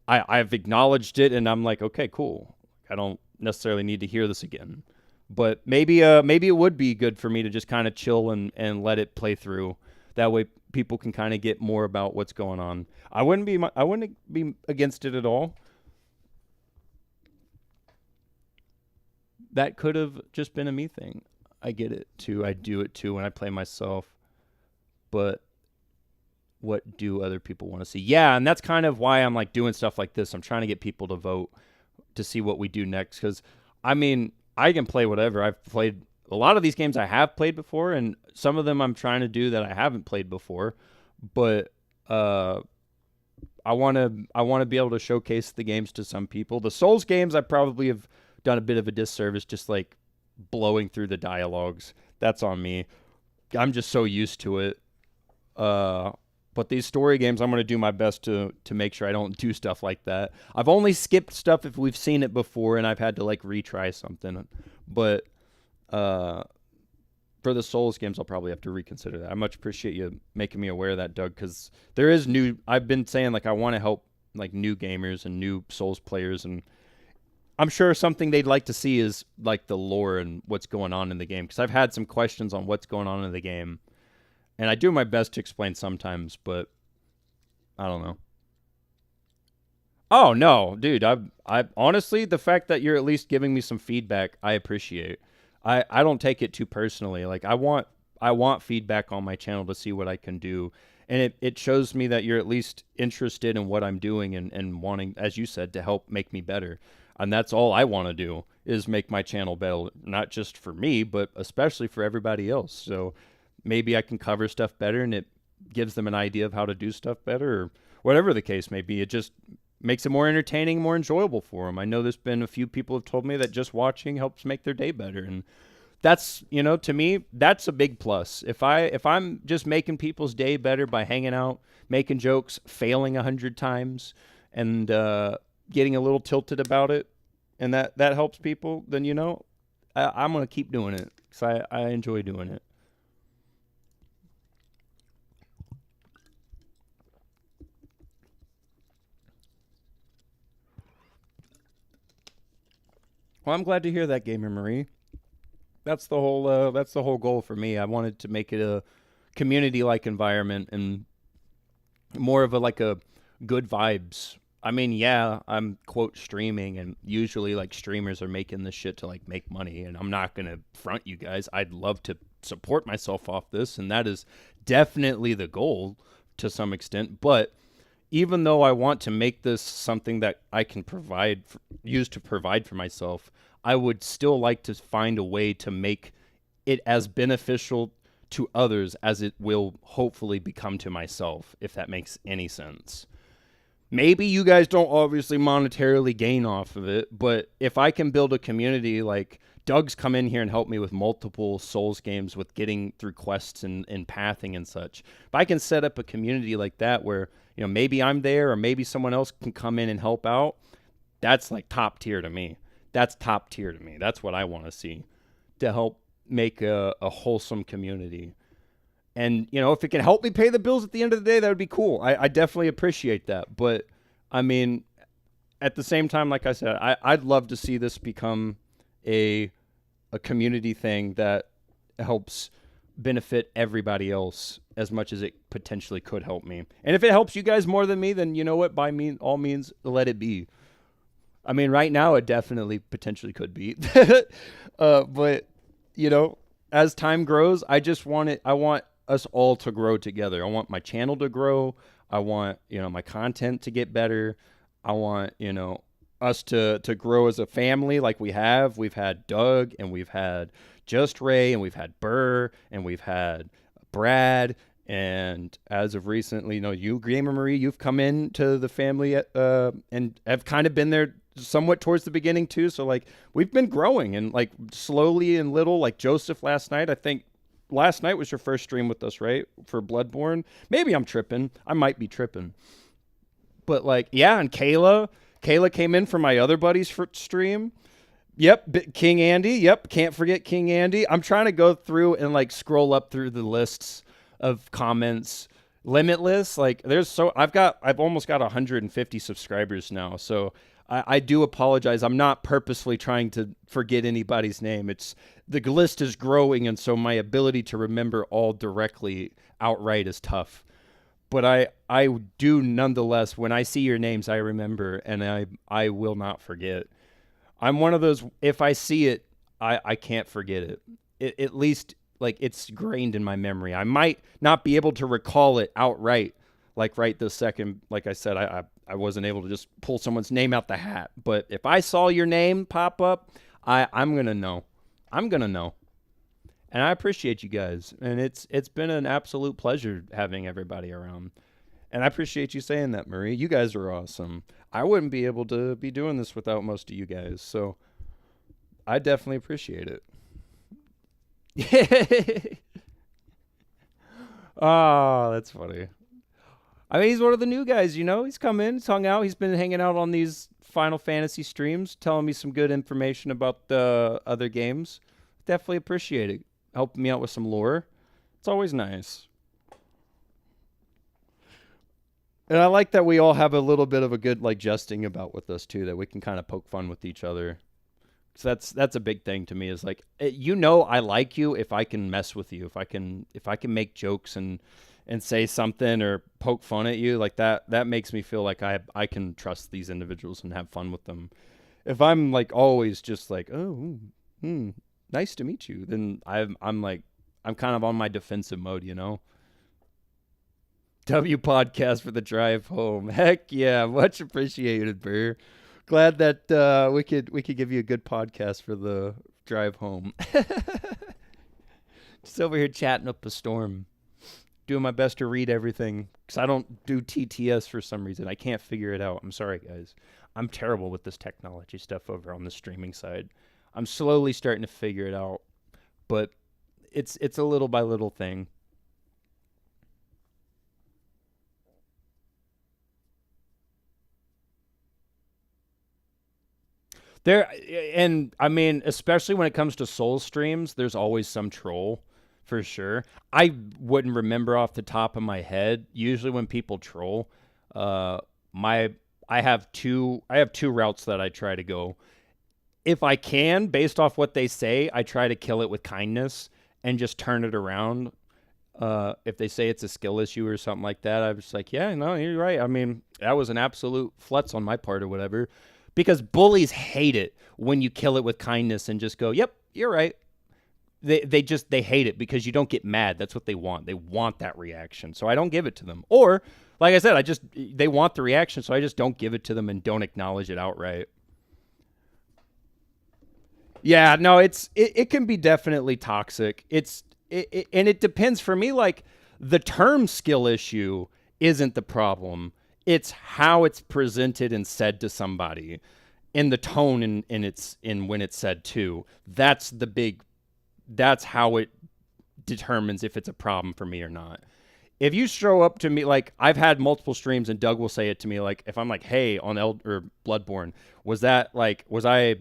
I've acknowledged it and I'm like, okay, cool. I don't necessarily need to hear this again. But maybe it would be good for me to just kind of chill and let it play through. That way people can kind of get more about what's going on. I wouldn't be against it at all. That could have just been a me thing. I get it too. I do it too when I play myself. But what do other people want to see? Yeah, and that's kind of why I'm like doing stuff like this. I'm trying to get people to vote to see what we do next. Because, I mean, I can play whatever. I've played a lot of these games I have played before, and some of them I'm trying to do that I haven't played before. But I want to be able to showcase the games to some people. The Souls games I probably have done a bit of a disservice just like blowing through the dialogues. That's on me. I'm just so used to it. But these story games, I'm going to do my best to make sure I don't do stuff like that. I've only skipped stuff if we've seen it before and I've had to like retry something. But for the Souls games, I'll probably have to reconsider that. I much appreciate you making me aware of that, Doug, because there is I've been saying like I want to help like new gamers and new Souls players, and I'm sure something they'd like to see is like the lore and what's going on in the game, because I've had some questions on what's going on in the game. And I do my best to explain sometimes, but I don't know. Oh no, dude! I honestly, the fact that you're at least giving me some feedback, I appreciate. I don't take it too personally. Like I want feedback on my channel to see what I can do, and it shows me that you're at least interested in what I'm doing and wanting, as you said, to help make me better. And that's all I want to do is make my channel better, not just for me, but especially for everybody else. So maybe I can cover stuff better and it gives them an idea of how to do stuff better, or whatever the case may be. It just makes it more entertaining, more enjoyable for them. I know there's been a few people have told me that just watching helps make their day better. And that's, to me, that's a big plus. If I'm just making people's day better by hanging out, making jokes, failing 100 times, and getting a little tilted about it, and that helps people, then, I'm going to keep doing it because I enjoy doing it. Well, I'm glad to hear that, Gamer Marie. That's the whole goal for me. I wanted to make it a community-like environment and more of a good vibes. I mean, yeah, I'm quote streaming, and usually like streamers are making this shit to like make money, and I'm not gonna front you guys. I'd love to support myself off this, and that is definitely the goal to some extent. But even though I want to make this something that I can use to provide for myself, I would still like to find a way to make it as beneficial to others as it will hopefully become to myself, if that makes any sense. Maybe you guys don't obviously monetarily gain off of it, but if I can build a community, like Doug's come in here and helped me with multiple Souls games with getting through quests and pathing and such. If I can set up a community like that where, maybe I'm there or maybe someone else can come in and help out, that's like top tier to me. That's top tier to me. That's what I want to see, to help make a wholesome community. And, if it can help me pay the bills at the end of the day, that would be cool. I definitely appreciate that. But, I mean, at the same time, like I said, I'd love to see this become a community thing that helps benefit everybody else as much as it potentially could help me. And if it helps you guys more than me, then you know what? By all means, let it be. I mean, right now it definitely potentially could be. But you know, as time grows, I want us all to grow together. I want my channel to grow. I want, my content to get better. I want, us to grow as a family like we have. We've had Doug, and we've had Just Ray, and we've had Burr, and we've had Brad, and as of recently, you, Gamer Marie, you've come into the family and have kind of been there somewhat towards the beginning too. So like we've been growing and like slowly and little. Like Joseph last night, I think last night was your first stream with us, right? For Bloodborne. Maybe I'm tripping. I might be tripping. But like, yeah, and Kayla came in for my other buddy's stream. Yep, King Andy. Yep, can't forget King Andy. I'm trying to go through and like scroll up through the lists of comments. Limitless. Like I've almost got 150 subscribers now. So I do apologize. I'm not purposely trying to forget anybody's name. It's the list is growing, and so my ability to remember all directly outright is tough. But I do nonetheless. When I see your names, I remember, and I will not forget. I'm one of those. If I see it, I can't forget it. At least like it's grained in my memory. I might not be able to recall it outright, like right this second. Like I said, I wasn't able to just pull someone's name out the hat. But if I saw your name pop up, I'm going to know. I'm going to know. And I appreciate you guys. And it's been an absolute pleasure having everybody around. And I appreciate you saying that, Marie. You guys are awesome. I wouldn't be able to be doing this without most of you guys. So I definitely appreciate it. Oh, that's funny. I mean, he's one of the new guys, He's come in, he's hung out. He's been hanging out on these Final Fantasy streams, telling me some good information about the other games. Definitely appreciate it. Helping me out with some lore. It's always nice. And I like that we all have a little bit of a good, like, jesting about with us, too, that we can kind of poke fun with each other. So that's a big thing to me is, like, I like you if I can mess with you. If I can make jokes and say something or poke fun at you, like that makes me feel like I can trust these individuals and have fun with them. If I'm like always just like, oh, nice to meet you, then I'm kind of on my defensive mode, W podcast for the drive home. Heck yeah, much appreciated, Burr. Glad that we could give you a good podcast for the drive home. Just over here chatting up a storm. Doing my best to read everything because I don't do TTS for some reason. I can't figure it out. I'm sorry, guys. I'm terrible with this technology stuff over on the streaming side. I'm slowly starting to figure it out, but it's a little by little thing. And I mean, especially when it comes to Soul streams, there's always some troll. For sure. I wouldn't remember off the top of my head. Usually when people troll, I have two routes that I try to go. If I can, based off what they say, I try to kill it with kindness and just turn it around. If they say it's a skill issue or something like that, I'm just like, yeah, no, you're right. I mean, that was an absolute flutz on my part or whatever. Because bullies hate it when you kill it with kindness and just go, yep, you're right. They hate it because you don't get mad. That's what they want. They want that reaction. So I don't give it to them. Or, like I said, they want the reaction, so I just don't give it to them and don't acknowledge it outright. Yeah, no, it can be definitely toxic. And it depends for me. Like the term skill issue isn't the problem. It's how it's presented and said to somebody, and the tone in when it's said too. That's how it determines if it's a problem for me or not. If you show up to me, like I've had multiple streams and Doug will say it to me, like if I'm like, hey, on or Bloodborne, was I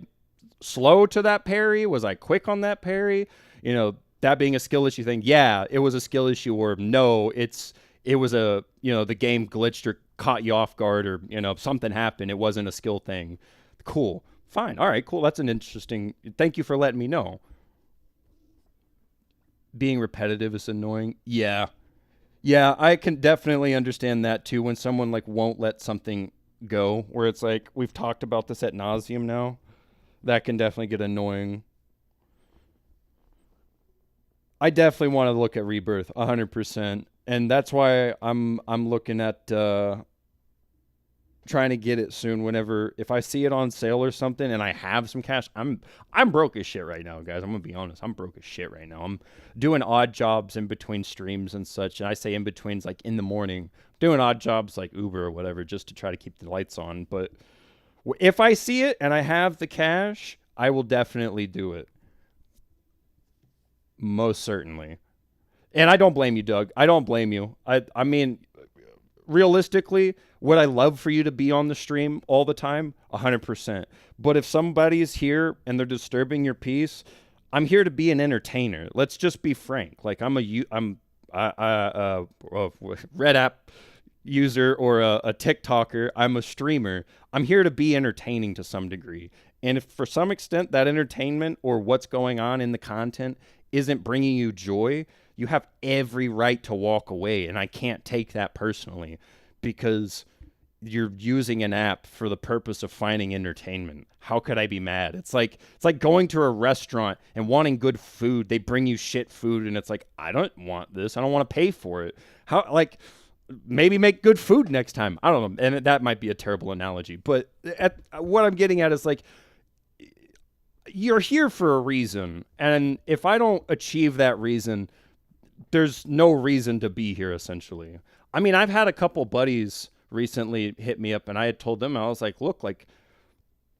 slow to that parry? Was I quick on that parry? That being a skill issue thing. Yeah, it was a skill issue, or no, it was the game glitched or caught you off guard, or something happened. It wasn't a skill thing. Cool. Fine. All right, cool. That's an interesting, thank you for letting me know. being repetitive is annoying. Yeah. Yeah, I can definitely understand that too when someone like won't let something go where it's like we've talked about this at nauseum now. That can definitely get annoying. I definitely want to look at Rebirth 100%. And that's why I'm looking at trying to get it soon whenever if I see it on sale or something and I have some cash. I'm broke as shit right now, guys. I'm going to be honest. I'm broke as shit right now. I'm doing odd jobs in between streams and such. And I say in between's like in the morning. Doing odd jobs like Uber or whatever just to try to keep the lights on, but if I see it and I have the cash, I will definitely do it. Most certainly. And I don't blame you, Doug. I don't blame you. I mean, realistically, would I love for you to be on the stream all the time? 100%. But if somebody's here and they're disturbing your peace, I'm here to be an entertainer. Let's just be frank. Like I'm a Red App user or a TikToker. I'm a streamer. I'm here to be entertaining to some degree. And if for some extent that entertainment or what's going on in the content isn't bringing you joy, you have every right to walk away. And I can't take that personally because you're using an app for the purpose of finding entertainment. How could I be mad? It's like going to a restaurant and wanting good food. They bring you shit food and it's like, I don't want this. I don't want to pay for it. How like maybe make good food next time. I don't know. And that might be a terrible analogy, but what I'm getting at is like, you're here for a reason. And if I don't achieve that reason, there's no reason to be here, essentially. I mean, I've had a couple buddies recently hit me up and I had told them, I was like, look, like,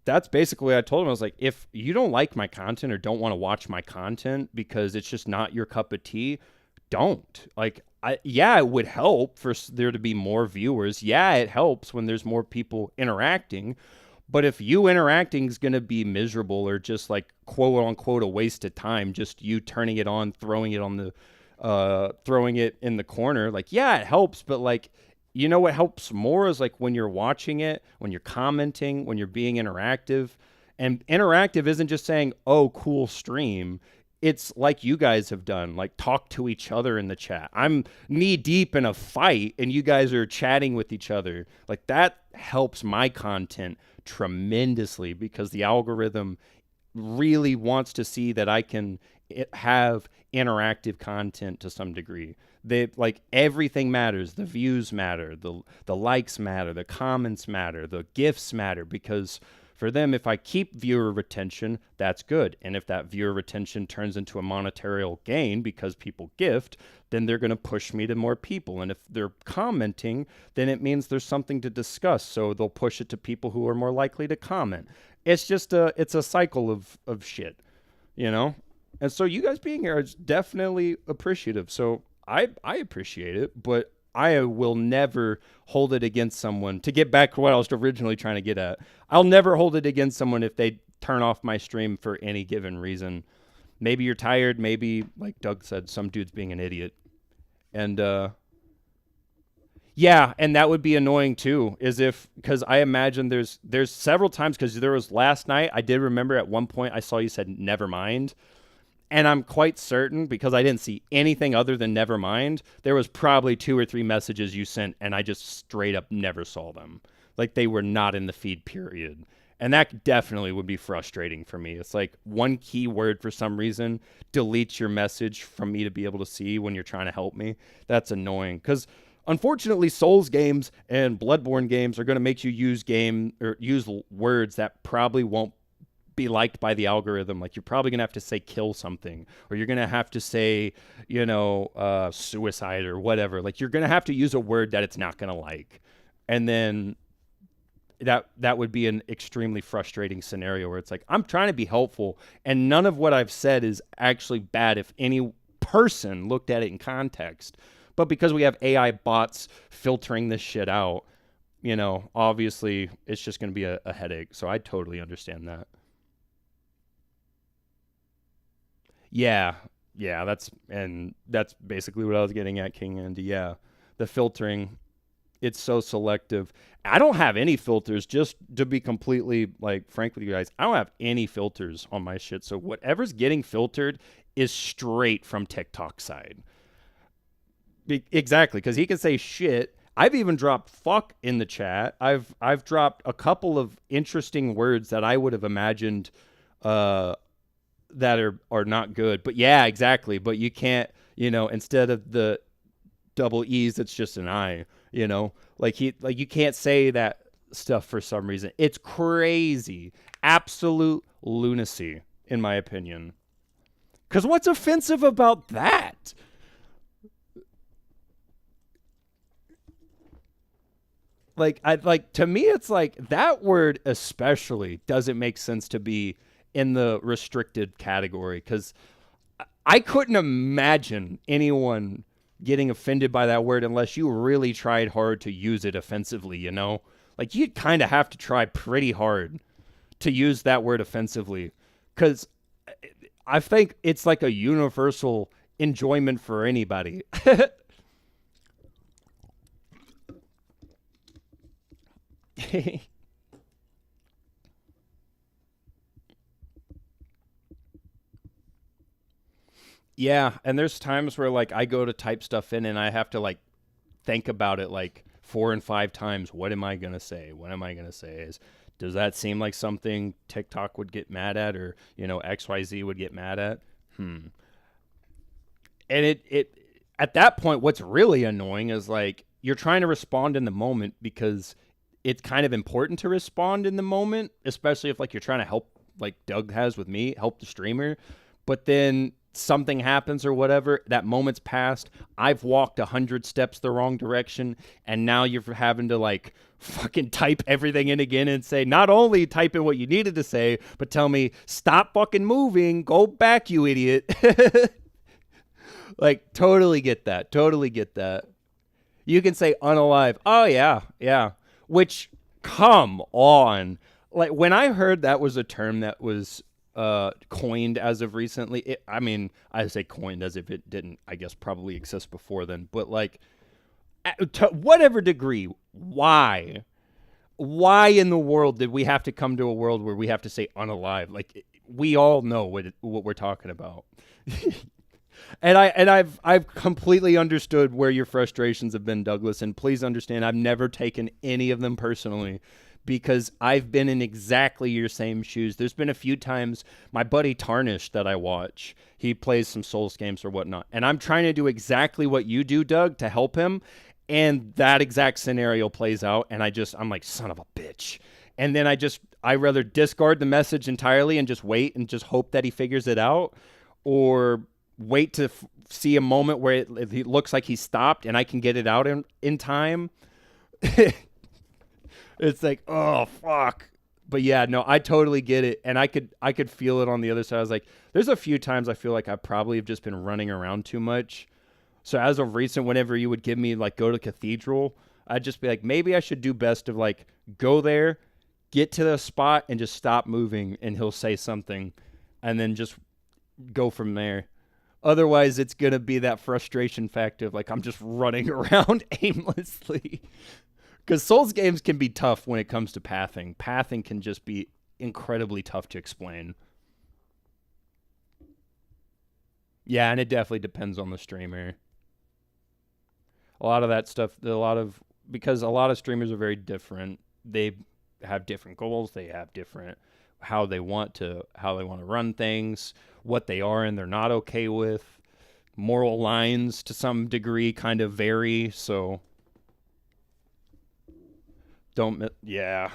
that's basically what I told them. I was like, if you don't like my content or don't want to watch my content because it's just not your cup of tea, don't. Like, yeah, it would help for there to be more viewers. Yeah, it helps when there's more people interacting. But if you interacting is going to be miserable or just like quote unquote a waste of time, just you turning it on, throwing it on the, throwing it in the corner, like, yeah, it helps. But like, you know what helps more is like when you're watching it, when you're commenting, when you're being interactive. And interactive isn't just saying, oh, cool stream. It's like you guys have done, like talk to each other in the chat. I'm knee deep in a fight and you guys are chatting with each other. Like that helps my content tremendously because the algorithm really wants to see that I can have interactive content to some degree. They like everything matters. The views matter, the likes matter, the comments matter, the gifts matter because for them, if I keep viewer retention, that's good. And if that viewer retention turns into a monetary gain because people gift, then they're going to push me to more people. And if they're commenting, then it means there's something to discuss. So they'll push it to people who are more likely to comment. It's just it's a cycle of shit, you know? And so you guys being here is definitely appreciative. So I appreciate it, but I will never hold it against someone. To get back to what I was originally trying to get at, I'll never hold it against someone if they turn off my stream for any given reason. Maybe you're tired. Maybe, like Doug said, some dude's being an idiot. And, yeah, and that would be annoying too, because I imagine there's several times, because there was last night, I did remember at one point I saw you said, never mind. And I'm quite certain, because I didn't see anything other than never mind, there was probably 2 or 3 messages you sent, and I just straight up never saw them. Like, they were not in the feed, period. And that definitely would be frustrating for me. It's like one keyword for some reason deletes your message from me to be able to see when you're trying to help me. That's annoying. Because, unfortunately, Souls games and Bloodborne games are going to make you use words that probably won't be liked by the algorithm. Like, you're probably gonna have to say kill something, or you're gonna have to say, suicide or whatever. Like, you're gonna have to use a word that it's not gonna like, and then that would be an extremely frustrating scenario where it's like, I'm trying to be helpful and none of what I've said is actually bad if any person looked at it in context. But because we have AI bots filtering this shit out, obviously it's just going to be a headache. So I totally understand that. Yeah, that's basically what I was getting at, King Andy. Yeah, the filtering, it's so selective. I don't have any filters, just to be completely frank with you guys. I don't have any filters on my shit. So whatever's getting filtered is straight from TikTok side. Exactly, because he can say shit. I've even dropped fuck in the chat. I've dropped a couple of interesting words that I would have imagined that are not good. But yeah, exactly. But you can't, instead of the double E's, it's just an I, like you can't say that stuff for some reason. It's crazy. Absolute lunacy, in my opinion. Because what's offensive about that? To me, it's like that word especially doesn't make sense to be in the restricted category, because I couldn't imagine anyone getting offended by that word unless you really tried hard to use it offensively, Like, you'd kind of have to try pretty hard to use that word offensively, because I think it's like a universal enjoyment for anybody. Yeah, and there's times where like I go to type stuff in and I have to like think about it like 4 and 5 times. What am I gonna say? What am I gonna say? Does that seem like something TikTok would get mad at, or XYZ would get mad at? And it at that point, what's really annoying is like you're trying to respond in the moment because it's kind of important to respond in the moment, especially if like you're trying to help, like Doug has with me, help the streamer. But then something happens or whatever, that moment's passed. I've walked 100 steps the wrong direction, and now you're having to like fucking type everything in again and say, not only type in what you needed to say, but tell me, stop fucking moving, go back, you idiot. Like, totally get that. Totally get that. You can say unalive. Oh, yeah. Yeah. Which, come on. Like, when I heard that was a term that was coined as of recently, I say coined as if it didn't, I guess, probably exist before then. But, like, to whatever degree, why? Why in the world did we have to come to a world where we have to say unalive? Like, we all know what we're talking about. And I've completely understood where your frustrations have been, Douglas, and please understand I've never taken any of them personally, because I've been in exactly your same shoes. There's been a few times my buddy Tarnish that I watch, he plays some Souls games or whatnot, and I'm trying to do exactly what you do, Doug, to help him, and that exact scenario plays out, and I'm like, son of a bitch. And then I rather discard the message entirely and just wait and just hope that he figures it out, or wait to see a moment where it looks like he stopped and I can get it out in time. It's like, oh, fuck. But yeah, no, I totally get it. And I could feel it on the other side. I was like, there's a few times I feel like I probably have just been running around too much. So as of recent, whenever you would give me like go to Cathedral, I'd just be like, maybe I should do best of like go there, get to the spot and just stop moving, and he'll say something and then just go from there. Otherwise, it's going to be that frustration factor of like I'm just running around aimlessly. Because Souls games can be tough when it comes to pathing. Pathing can just be incredibly tough to explain. Yeah, and it definitely depends on the streamer. A lot of that stuff, because a lot of streamers are very different. They have different goals. They have different how they want to run things, what they are and they're not okay with. Moral lines to some degree kind of vary, so yeah.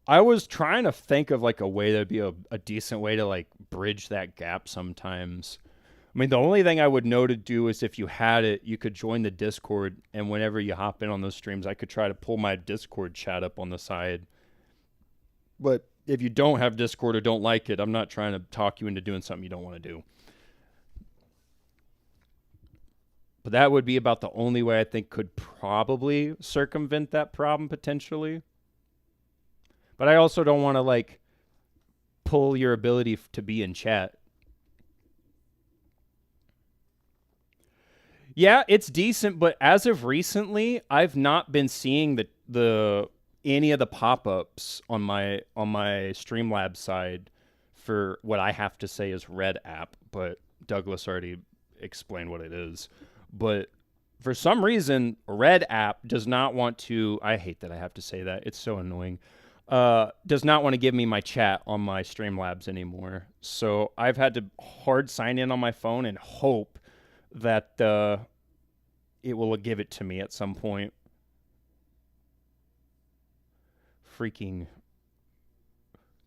I was trying to think of like a way that'd be a decent way to like bridge that gap sometimes. I mean, the only thing I would know to do is if you had it, you could join the Discord, and whenever you hop in on those streams, I could try to pull my Discord chat up on the side. But if you don't have Discord or don't like it, I'm not trying to talk you into doing something you don't want to do. But that would be about the only way I think could probably circumvent that problem potentially. But I also don't want to like pull your ability to be in chat. Yeah, it's decent, but as of recently, I've not been seeing the any of the pop-ups on my Streamlabs side for what I have to say is Red app, but Douglas already explained what it is. But for some reason, Red app does not want to. I hate that I have to say that. It's so annoying. Does not want to give me my chat on my Streamlabs anymore. So I've had to hard sign in on my phone and hope that it will give it to me at some point. Freaking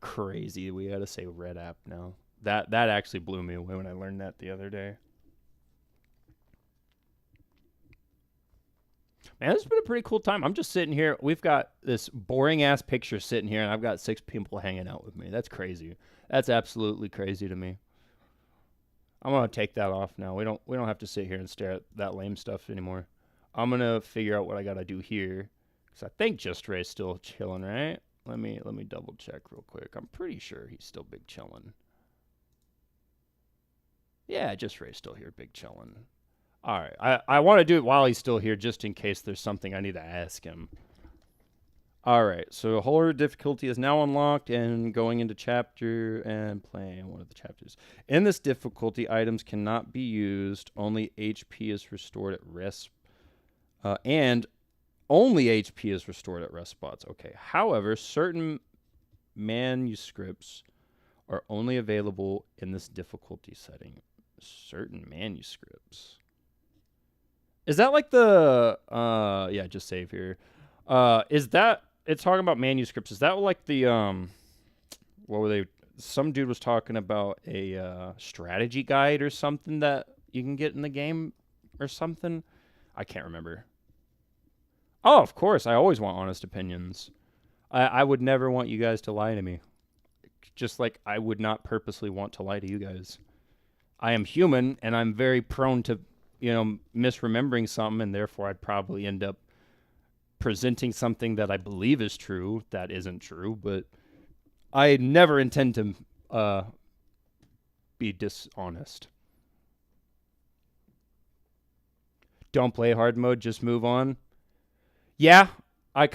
crazy. We got to say Red app now. That actually blew me away when I learned that the other day. Man, this has been a pretty cool time. I'm just sitting here. We've got this boring ass picture sitting here, and I've got 6 people hanging out with me. That's crazy. That's absolutely crazy to me. I'm gonna take that off now. We don't have to sit here and stare at that lame stuff anymore. I'm gonna figure out what I gotta do here, because I think Just Ray's still chilling, right? Let me double check real quick. I'm pretty sure he's still big chilling. Yeah, Just Ray's still here, big chilling. All right, I want to do it while he's still here, just in case there's something I need to ask him. All right, so horror difficulty is now unlocked and going into chapter and playing one of the chapters. In this difficulty, items cannot be used. Only HP is restored at rest, and only HP is restored at rest spots. Okay. However, certain manuscripts are only available in this difficulty setting. Certain manuscripts. Is that like the yeah, just save here. Is that it's talking about manuscripts? Is that like the what were they? Some dude was talking about a strategy guide or something that you can get in the game or something. I can't remember. Oh, of course. I always want honest opinions. I would never want you guys to lie to me. Just like I would not purposely want to lie to you guys. I am human, and I'm very prone to, misremembering something, and therefore I'd probably end up presenting something that I believe is true that isn't true, but I never intend to be dishonest. Don't play hard mode, just move on. Yeah, I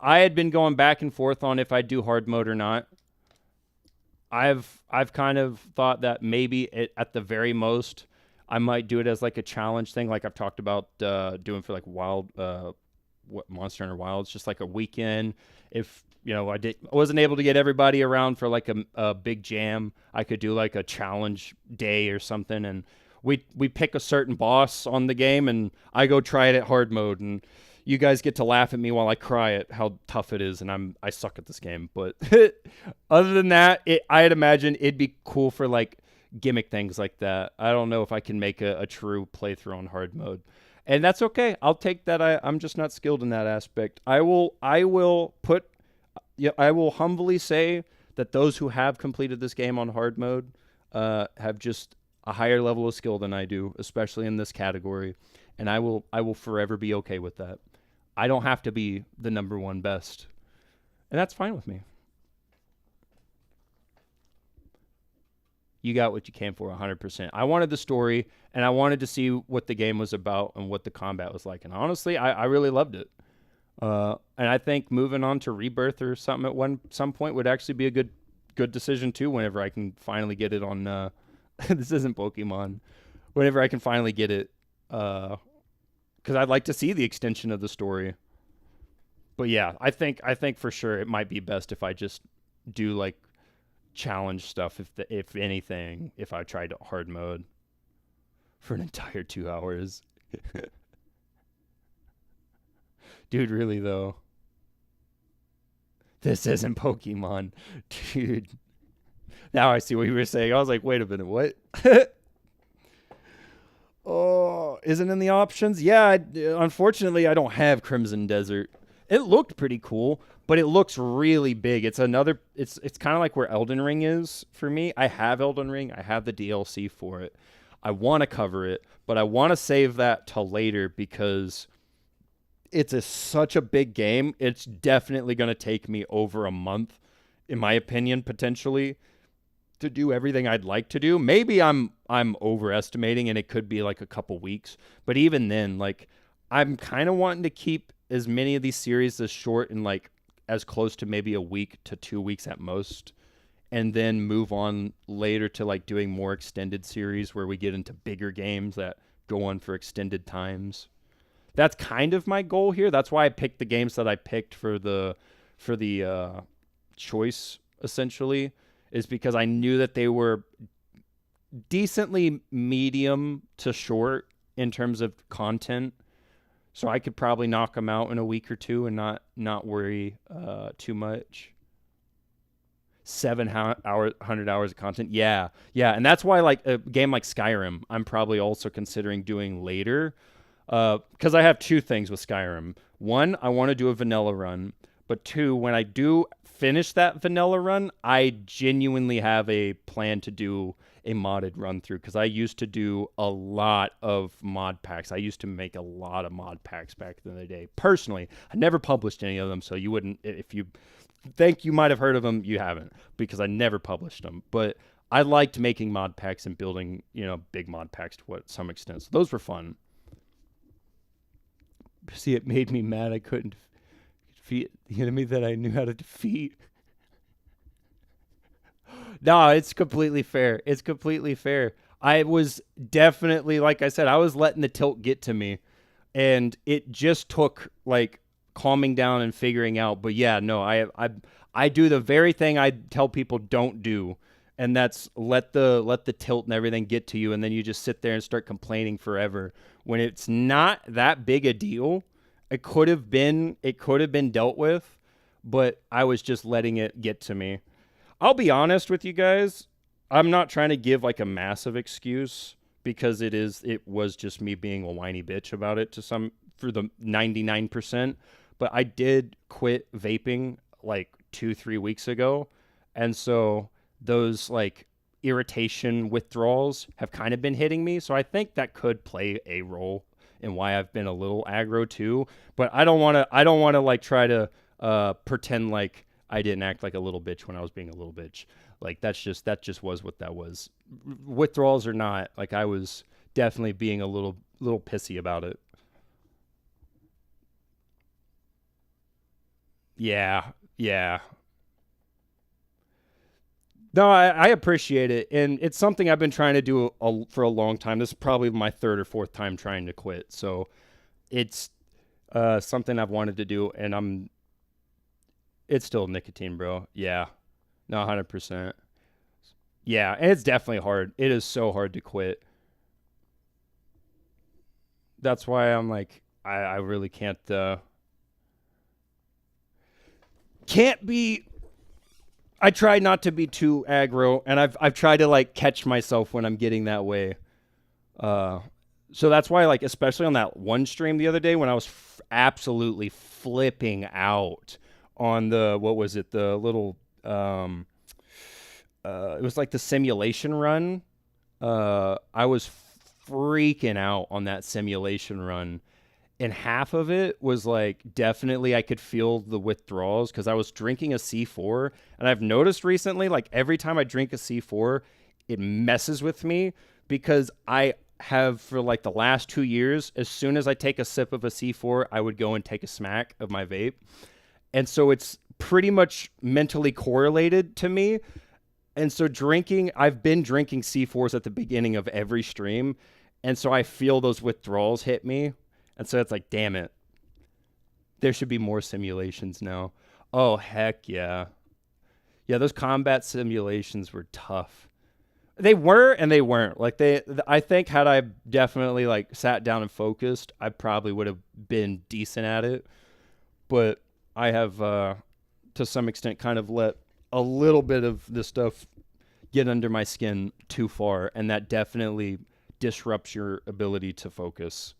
had been going back and forth on if I'd do hard mode or not. I've kind of thought that maybe at the very most I might do it as like a challenge thing, like I've talked about doing for like Monster Hunter Wilds, just like a weekend. If I wasn't able to get everybody around for like a big jam, I could do like a challenge day or something, and we pick a certain boss on the game, and I go try it at hard mode, and you guys get to laugh at me while I cry at how tough it is, and I suck at this game. But other than that, I'd imagine it'd be cool for like gimmick things like that. I don't know if I can make a true playthrough on hard mode, and that's okay. I'll take that. I'm just not skilled in that aspect. I will humbly say that those who have completed this game on hard mode have just a higher level of skill than I do, especially in this category, and I will forever be okay with that. I don't have to be the number one best, and that's fine with me. You got what you came for 100%. I wanted the story, and I wanted to see what the game was about and what the combat was like, and honestly, I really loved it. And I think moving on to Rebirth or something at some point would actually be a good decision too, whenever I can finally get it on this isn't Pokemon. Whenever I can finally get it, because I'd like to see the extension of the story. But yeah, I think for sure it might be best if I just do like challenge stuff, if anything, if I tried hard mode for an entire 2 hours. Dude, really though. This isn't Pokemon. Dude. Now I see what you were saying. I was like, wait a minute, what? Oh, isn't in the options? Yeah, unfortunately, I don't have Crimson Desert. It looked pretty cool, but it looks really big. It's kind of like where Elden Ring is for me. I have Elden Ring. I have the DLC for it. I want to cover it, but I want to save that till later because it's such a big game. It's definitely going to take me over a month, in my opinion, potentially, to do everything I'd like to do. Maybe I'm overestimating and it could be like a couple weeks, but even then, like, I'm kind of wanting to keep as many of these series as short and like as close to maybe a week to 2 weeks at most, and then move on later to like doing more extended series where we get into bigger games that go on for extended times. That's kind of my goal here. That's why I picked the games that I picked for the choice, essentially, is because I knew that they were decently medium to short in terms of content, so I could probably knock them out in a week or two and not worry too much. 700 hours of content, yeah, and that's why like a game like Skyrim, I'm probably also considering doing later, because I have two things with Skyrim. One, I want to do a vanilla run, but two, when I do finish that vanilla run, I genuinely have a plan to do a modded run through, because I used to do a lot of mod packs. I used to make a lot of mod packs back in the day. Personally, I never published any of them, so you wouldn't, if you think you might have heard of them, you haven't, because I never published them. But I liked making mod packs and building, big mod packs to some extent. So those were fun. See, it made me mad I couldn't defeat the enemy that I knew how to defeat. No, it's completely fair. It's completely fair. I was definitely, like I said, I was letting the tilt get to me, and it just took like calming down and figuring out. But yeah, no, I do the very thing I tell people don't do, and that's let the tilt and everything get to you, and then you just sit there and start complaining forever when it's not that big a deal. It could have been dealt with, but I was just letting it get to me. I'll be honest with you guys. I'm not trying to give like a massive excuse, because it was just me being a whiny bitch about it for the 99%. But I did quit vaping like 2-3 weeks ago. And so those like irritation withdrawals have kind of been hitting me. So I think that could play a role in why I've been a little aggro too. But I don't want to like try to pretend like I didn't act like a little bitch when I was being a little bitch. Like that just was what that was. Withdrawals or not, like I was definitely being a little pissy about it. Yeah. No, I appreciate it, and it's something I've been trying to do for a long time. This is probably my third or fourth time trying to quit, so it's something I've wanted to do, and it's still nicotine, bro. Yeah, no, 100%. Yeah, and it's definitely hard. It is so hard to quit. That's why I'm like, I really can't be. I try not to be too aggro, and I've tried to like catch myself when I'm getting that way. So that's why, like, especially on that one stream the other day when I was absolutely flipping out on what was it, the little it was like the simulation run. I was freaking out on that simulation run. And half of it was like, definitely I could feel the withdrawals because I was drinking a C4. And I've noticed recently, like every time I drink a C4, it messes with me because I have for like the last 2 years, as soon as I take a sip of a C4, I would go and take a smack of my vape. And so it's pretty much mentally correlated to me. And so I've been drinking C4s at the beginning of every stream. And so I feel those withdrawals hit me. And so it's like, damn it. There should be more simulations now. Oh, heck yeah. Yeah, those combat simulations were tough. They were and they weren't. Like I think had I definitely like sat down and focused, I probably would have been decent at it. But I have to some extent kind of let a little bit of this stuff get under my skin too far, and that definitely disrupts your ability to focus.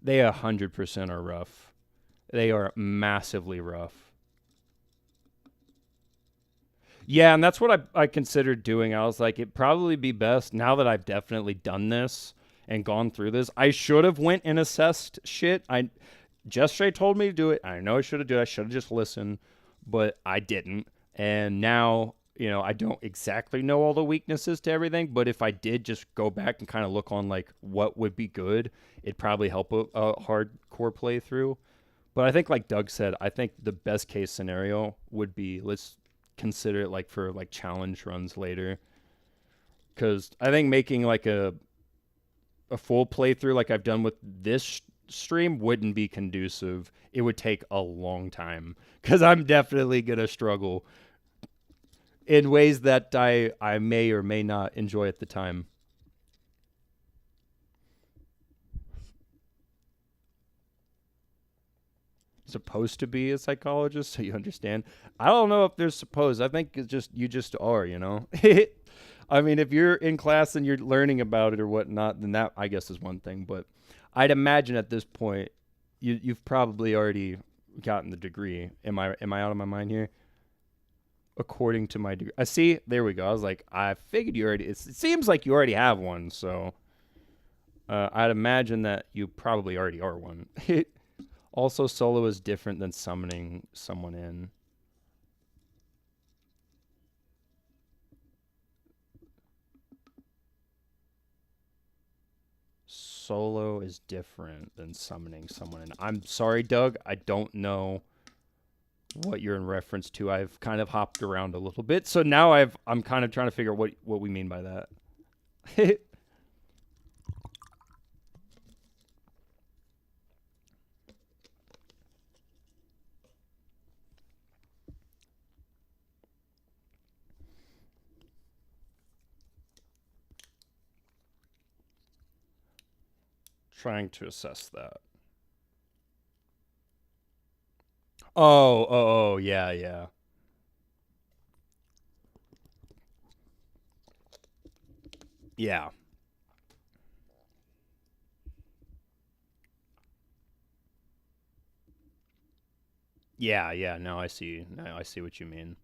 They 100% are rough. They are massively rough. Yeah, and that's what I considered doing. I was like, it'd probably be best now that I've definitely done this and gone through this. I should have went and assessed shit. Just Shay told me to do it. I know I should have done it. I should have just listened, but I didn't. And now, I don't exactly know all the weaknesses to everything, but if I did just go back and kind of look on like what would be good, it'd probably help a hardcore playthrough. But I think, like Doug said, I think the best case scenario would be let's consider it like for like challenge runs later. Because I think making like a full playthrough like I've done with this stream wouldn't be conducive. It would take a long time because I'm definitely gonna struggle in ways that I may or may not enjoy at the time. Supposed to be a psychologist, so you understand. I don't know if there's supposed. I think it's just you just are, you know. I mean, if you're in class and you're learning about it or whatnot, then that I guess is one thing. But I'd imagine at this point, you've probably already gotten the degree. Am I out of my mind here? According to my degree, I see. There we go. I was like, I figured you already. It seems like you already have one, so I'd imagine that you probably already are one. Also, solo is different than summoning someone in. Solo is different than summoning someone in. I'm sorry, Doug. I don't know what you're in reference to. I've kind of hopped around a little bit, so now I'm kind of trying to figure out what we mean by that. Trying to assess that. Oh, yeah, yeah. Yeah. Yeah, yeah, no, I see. No, I see what you mean.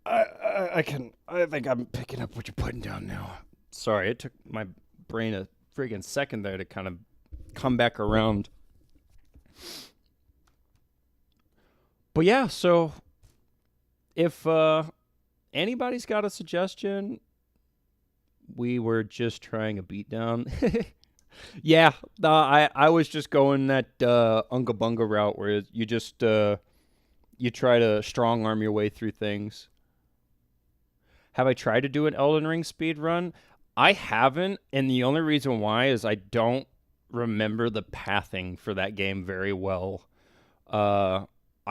I think I'm picking up what you're putting down now. Sorry, it took my brain a friggin' second there to kind of come back around. But yeah, so if anybody's got a suggestion, we were just trying a beatdown. Yeah, I was just going that Unga Bunga route where you just you try to strong arm your way through things. Have I tried to do an Elden Ring speed run? I haven't, and the only reason why is I don't remember the pathing for that game very well. I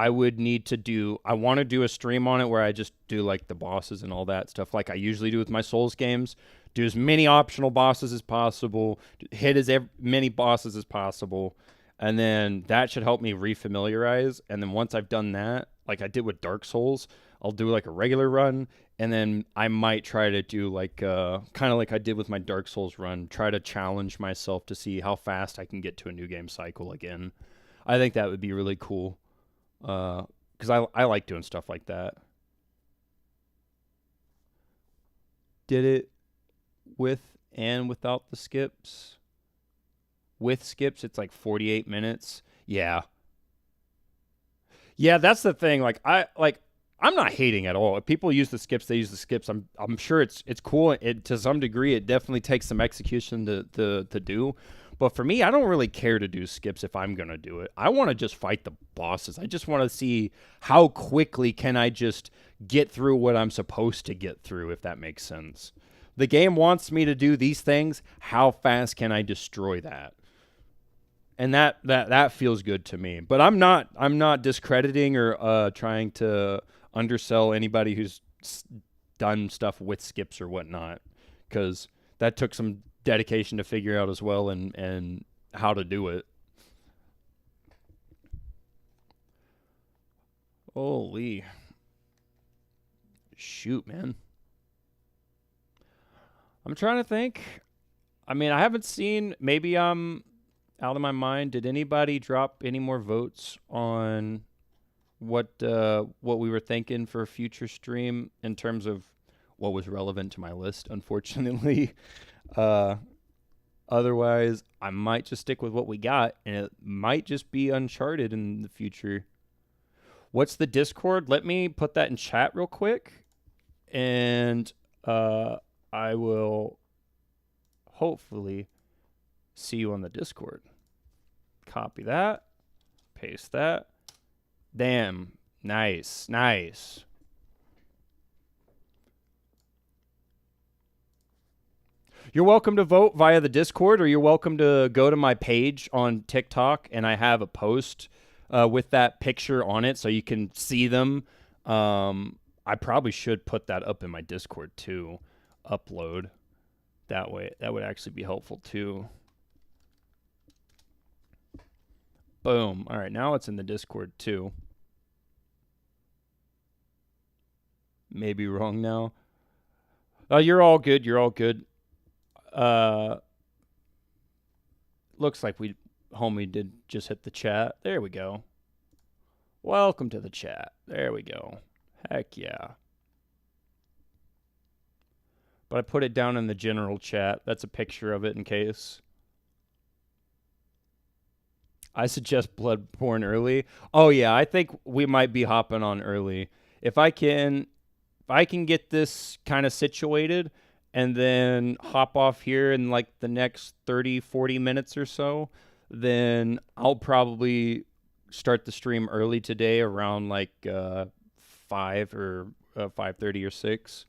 would need to do. I want to do a stream on it where I just do like the bosses and all that stuff, like I usually do with my Souls games. Do as many optional bosses as possible, hit as many bosses as possible, and then that should help me refamiliarize. And then once I've done that, like I did with Dark Souls, I'll do like a regular run, and then I might try to do like kind of like I did with my Dark Souls run, try to challenge myself to see how fast I can get to a new game cycle again. I think that would be really cool. Because I like doing stuff like that. Did it with and without the skips? With skips, it's like 48 minutes. Yeah. Yeah, that's the thing. I'm not hating at all. If people use the skips, they use the skips. I'm sure it's cool. It to some degree, it definitely takes some execution to do. But for me, I don't really care to do skips if I'm going to do it. I want to just fight the bosses. I just want to see how quickly can I just get through what I'm supposed to get through, if that makes sense. The game wants me to do these things. How fast can I destroy that? And that feels good to me. But I'm not discrediting or trying to undersell anybody who's done stuff with skips or whatnot, because that took some dedication to figure out as well, and how to do it. Holy shoot, man. I'm trying to think. I mean, I haven't seen, maybe I'm out of my mind. Did anybody drop any more votes on what we were thinking for a future stream in terms of what was relevant to my list? Unfortunately, otherwise I might just stick with what we got, and it might just be Uncharted in the future. What's the Discord? Let me put that in chat real quick, and I will hopefully See you on the Discord. Copy that. Paste that. Damn. Nice. Nice. You're welcome to vote via the Discord, or you're welcome to go to my page on TikTok, and I have a post with that picture on it so you can see them. I probably should put that up in my Discord too. Upload. That way, that would actually be helpful too. Boom. All right, now it's in the Discord too. Maybe wrong now. Oh, you're all good. You're all good. Looks like homie did just hit the chat. There we go. Welcome to the chat. There we go. Heck yeah. But I put it down in the general chat. That's a picture of it in case. I suggest Bloodborne early. Oh yeah, I think we might be hopping on early. If I can get this kind of situated and then hop off here in like the next 30, 40 minutes or so, then I'll probably start the stream early today around like 5 or 5:30 or 6.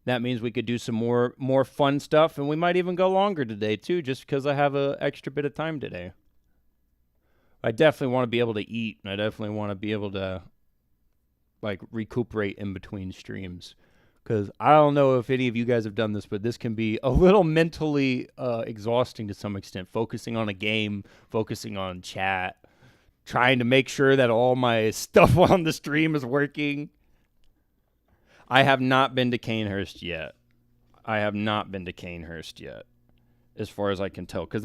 That means we could do some more fun stuff, and we might even go longer today too, just because I have an extra bit of time today. I definitely want to be able to eat, and I definitely want to be able to like recuperate in between streams. Because I don't know if any of you guys have done this, but this can be a little mentally exhausting to some extent. Focusing on a game, focusing on chat, trying to make sure that all my stuff on the stream is working. I have not been to Canehurst yet. As far as I can tell. Because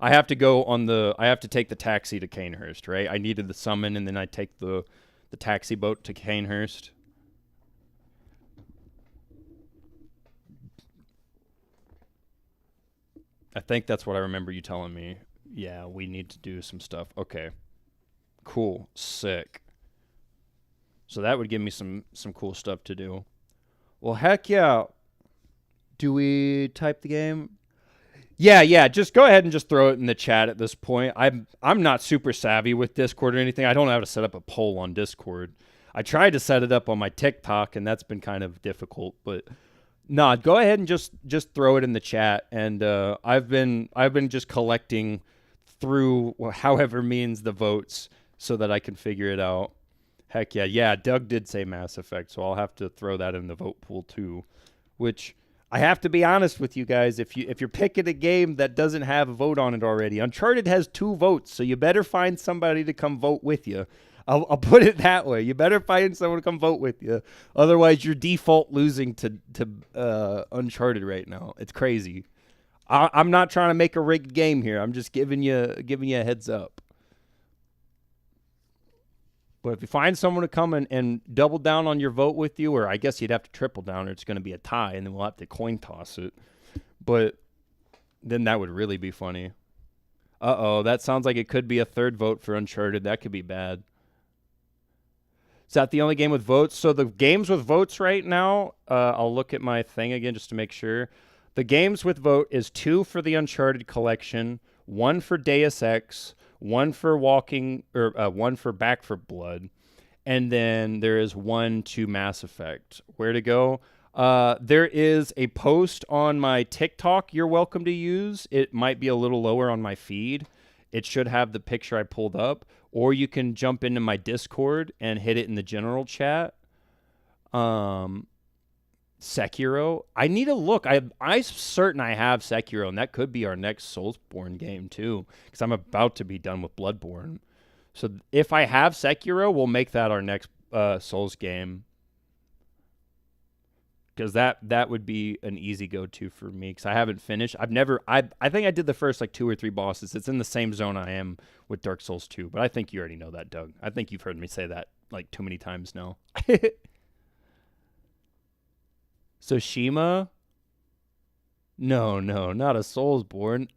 I have to take the taxi to Canehurst, right? I needed the summon, and then I take the taxi boat to Canehurst. I think that's what I remember you telling me. Yeah, we need to do some stuff. Okay. Cool. Sick. So that would give me some cool stuff to do. Well, heck yeah. Do we type the game? Yeah. Just go ahead and just throw it in the chat at this point. I'm not super savvy with Discord or anything. I don't know how to set up a poll on Discord. I tried to set it up on my TikTok, and that's been kind of difficult. But no, go ahead and just throw it in the chat. And I've been just collecting through however means the votes so that I can figure it out. Heck yeah. Yeah, Doug did say Mass Effect, so I'll have to throw that in the vote pool too. Which, I have to be honest with you guys, if you're picking a game that doesn't have a vote on it already, Uncharted has 2 votes, so you better find somebody to come vote with you. I'll put it that way. You better find someone to come vote with you. Otherwise, you're default losing to Uncharted right now. It's crazy. I'm not trying to make a rigged game here. I'm just giving you a heads up. But if you find someone to come and double down on your vote with you, or I guess you'd have to triple down, or it's going to be a tie, and then we'll have to coin toss it. But then that would really be funny. Uh-oh, that sounds like it could be a 3rd vote for Uncharted. That could be bad. Is that the only game with votes? So the games with votes right now, I'll look at my thing again just to make sure. The games with vote is 2 for the Uncharted collection, 1 for Deus Ex, 1 for one for Back 4 Blood, and then there is 1 to Mass Effect. Where to go? There is a post on my TikTok you're welcome to use. It might be a little lower on my feed. It should have the picture I pulled up. Or you can jump into my Discord and hit it in the general chat. Sekiro. I need to look. I'm certain I have Sekiro, and that could be our next Soulsborne game too, because I'm about to be done with Bloodborne. So if I have Sekiro, we'll make that our next Souls game. Because that would be an easy go-to for me, because I haven't finished. I think I did the first like 2 or 3 bosses. It's in the same zone I am with Dark Souls 2, but I think you already know that, Doug. I think you've heard me say that like too many times now. Tsushima? No, not a Soulsborne.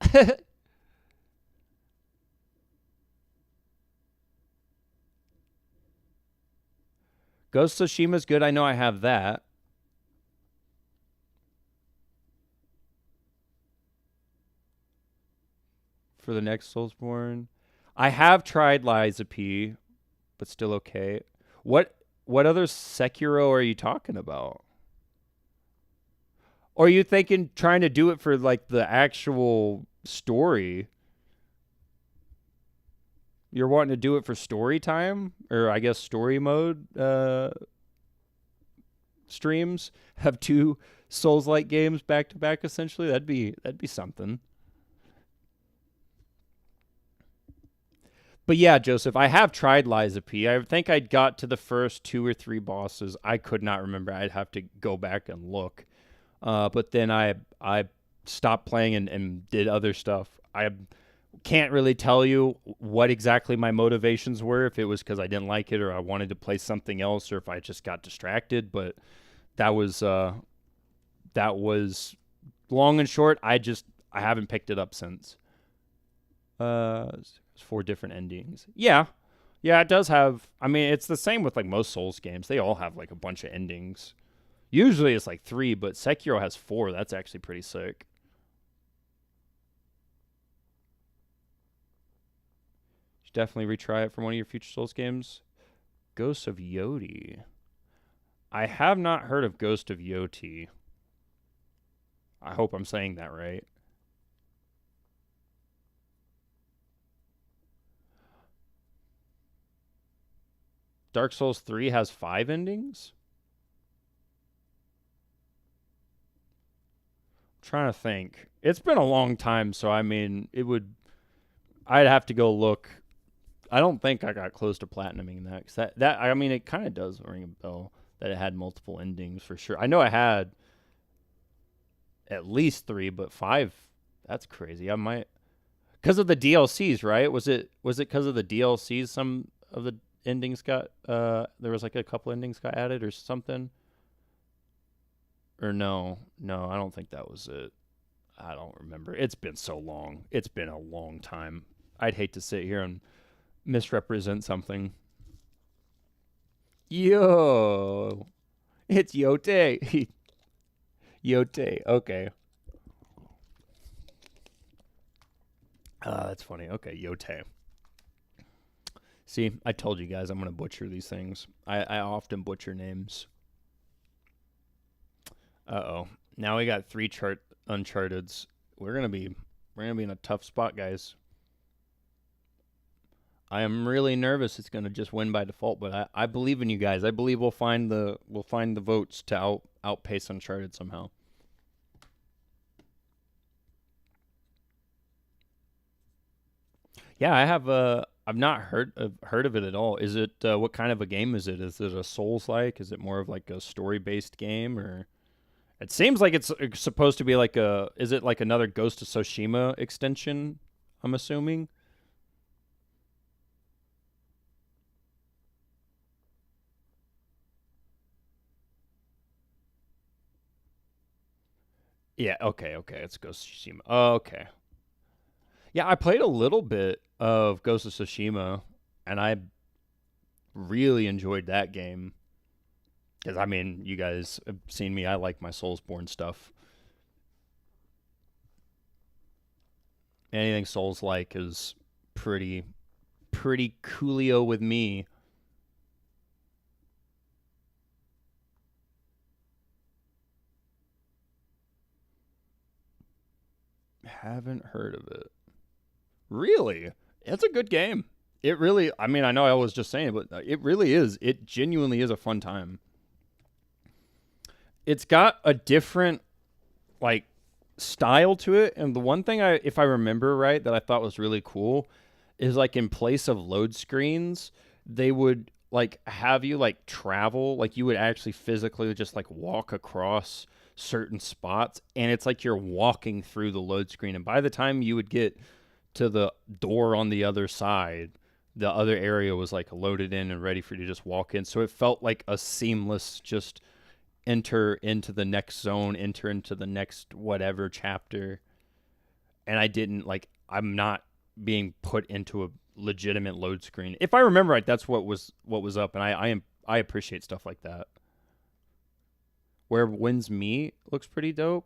Ghost of Tsushima's good. I know I have that. for the next Soulsborne. I have tried Liza P, but still okay. What other Sekiro are you talking about? Or are you thinking trying to do it for like the actual story? You're wanting to do it for story time, or I guess story mode streams? Have two Souls-like games back to back essentially? That'd be something. But yeah, Joseph, I have tried Liza P. I think I got to the first 2 or 3 bosses. I could not remember. I'd have to go back and look. But then I stopped playing and did other stuff. I can't really tell you what exactly my motivations were, if it was because I didn't like it or I wanted to play something else or if I just got distracted. But that was long and short. I haven't picked it up since. 4 different endings. Yeah, it does have. I mean, it's the same with like most Souls games. They all have like a bunch of endings. Usually it's like 3, but Sekiro has 4. That's actually pretty sick. Should definitely retry it for one of your future Souls games. Ghost of Yoti. I have not heard of Ghost of Yoti. I hope I'm saying that right. Dark Souls 3 has 5 endings? I'm trying to think. It's been a long time, so I mean, I'd have to go look. I don't think I got close to platinuming that. 'Cause I mean, it kind of does ring a bell that it had multiple endings for sure. I know I had at least 3, but 5, that's crazy. I might, because of the DLCs, right? Was it because of the DLCs some of the endings got there was like a couple endings got added or something? Or no, I don't think that was it. I don't remember. It's been so long. It's been a long time. I'd hate to sit here and misrepresent something. Yo, it's Yote. Yote. Okay. That's funny. Okay, Yote. See, I told you guys I'm gonna butcher these things. I often butcher names. Uh-oh. Now we got 3 Uncharted's. We're gonna be in a tough spot, guys. I am really nervous it's gonna just win by default, but I believe in you guys. I believe we'll find the votes to outpace Uncharted somehow. Yeah, I have I've not heard of it at all. Is it what kind of a game is it? Is it a Souls-like? Is it more of like a story-based game, or it seems like it's supposed to be like is it like another Ghost of Tsushima extension, I'm assuming? Yeah, okay. It's Ghost of Tsushima. Oh, okay. Yeah, I played a little bit of Ghost of Tsushima, and I really enjoyed that game. Because, I mean, you guys have seen me. I like my Soulsborne stuff. Anything Souls-like is pretty coolio with me. Haven't heard of it. Really? It's a good game. It really, I mean, I know I was just saying, but it really is. It genuinely is a fun time. It's got a different, like, style to it. And the one thing, if I remember right, that I thought was really cool is, like, in place of load screens, they would, like, have you, like, travel. Like, you would actually physically just, like, walk across certain spots. And it's like you're walking through the load screen. And by the time you would get to the door on the other side, the other area was like loaded in and ready for you to just walk in. So it felt like a seamless just enter into the next zone, enter into the next whatever chapter. And I'm not being put into a legitimate load screen. If I remember right, that's what was up, and I appreciate stuff like that. Where Winds Meet looks pretty dope.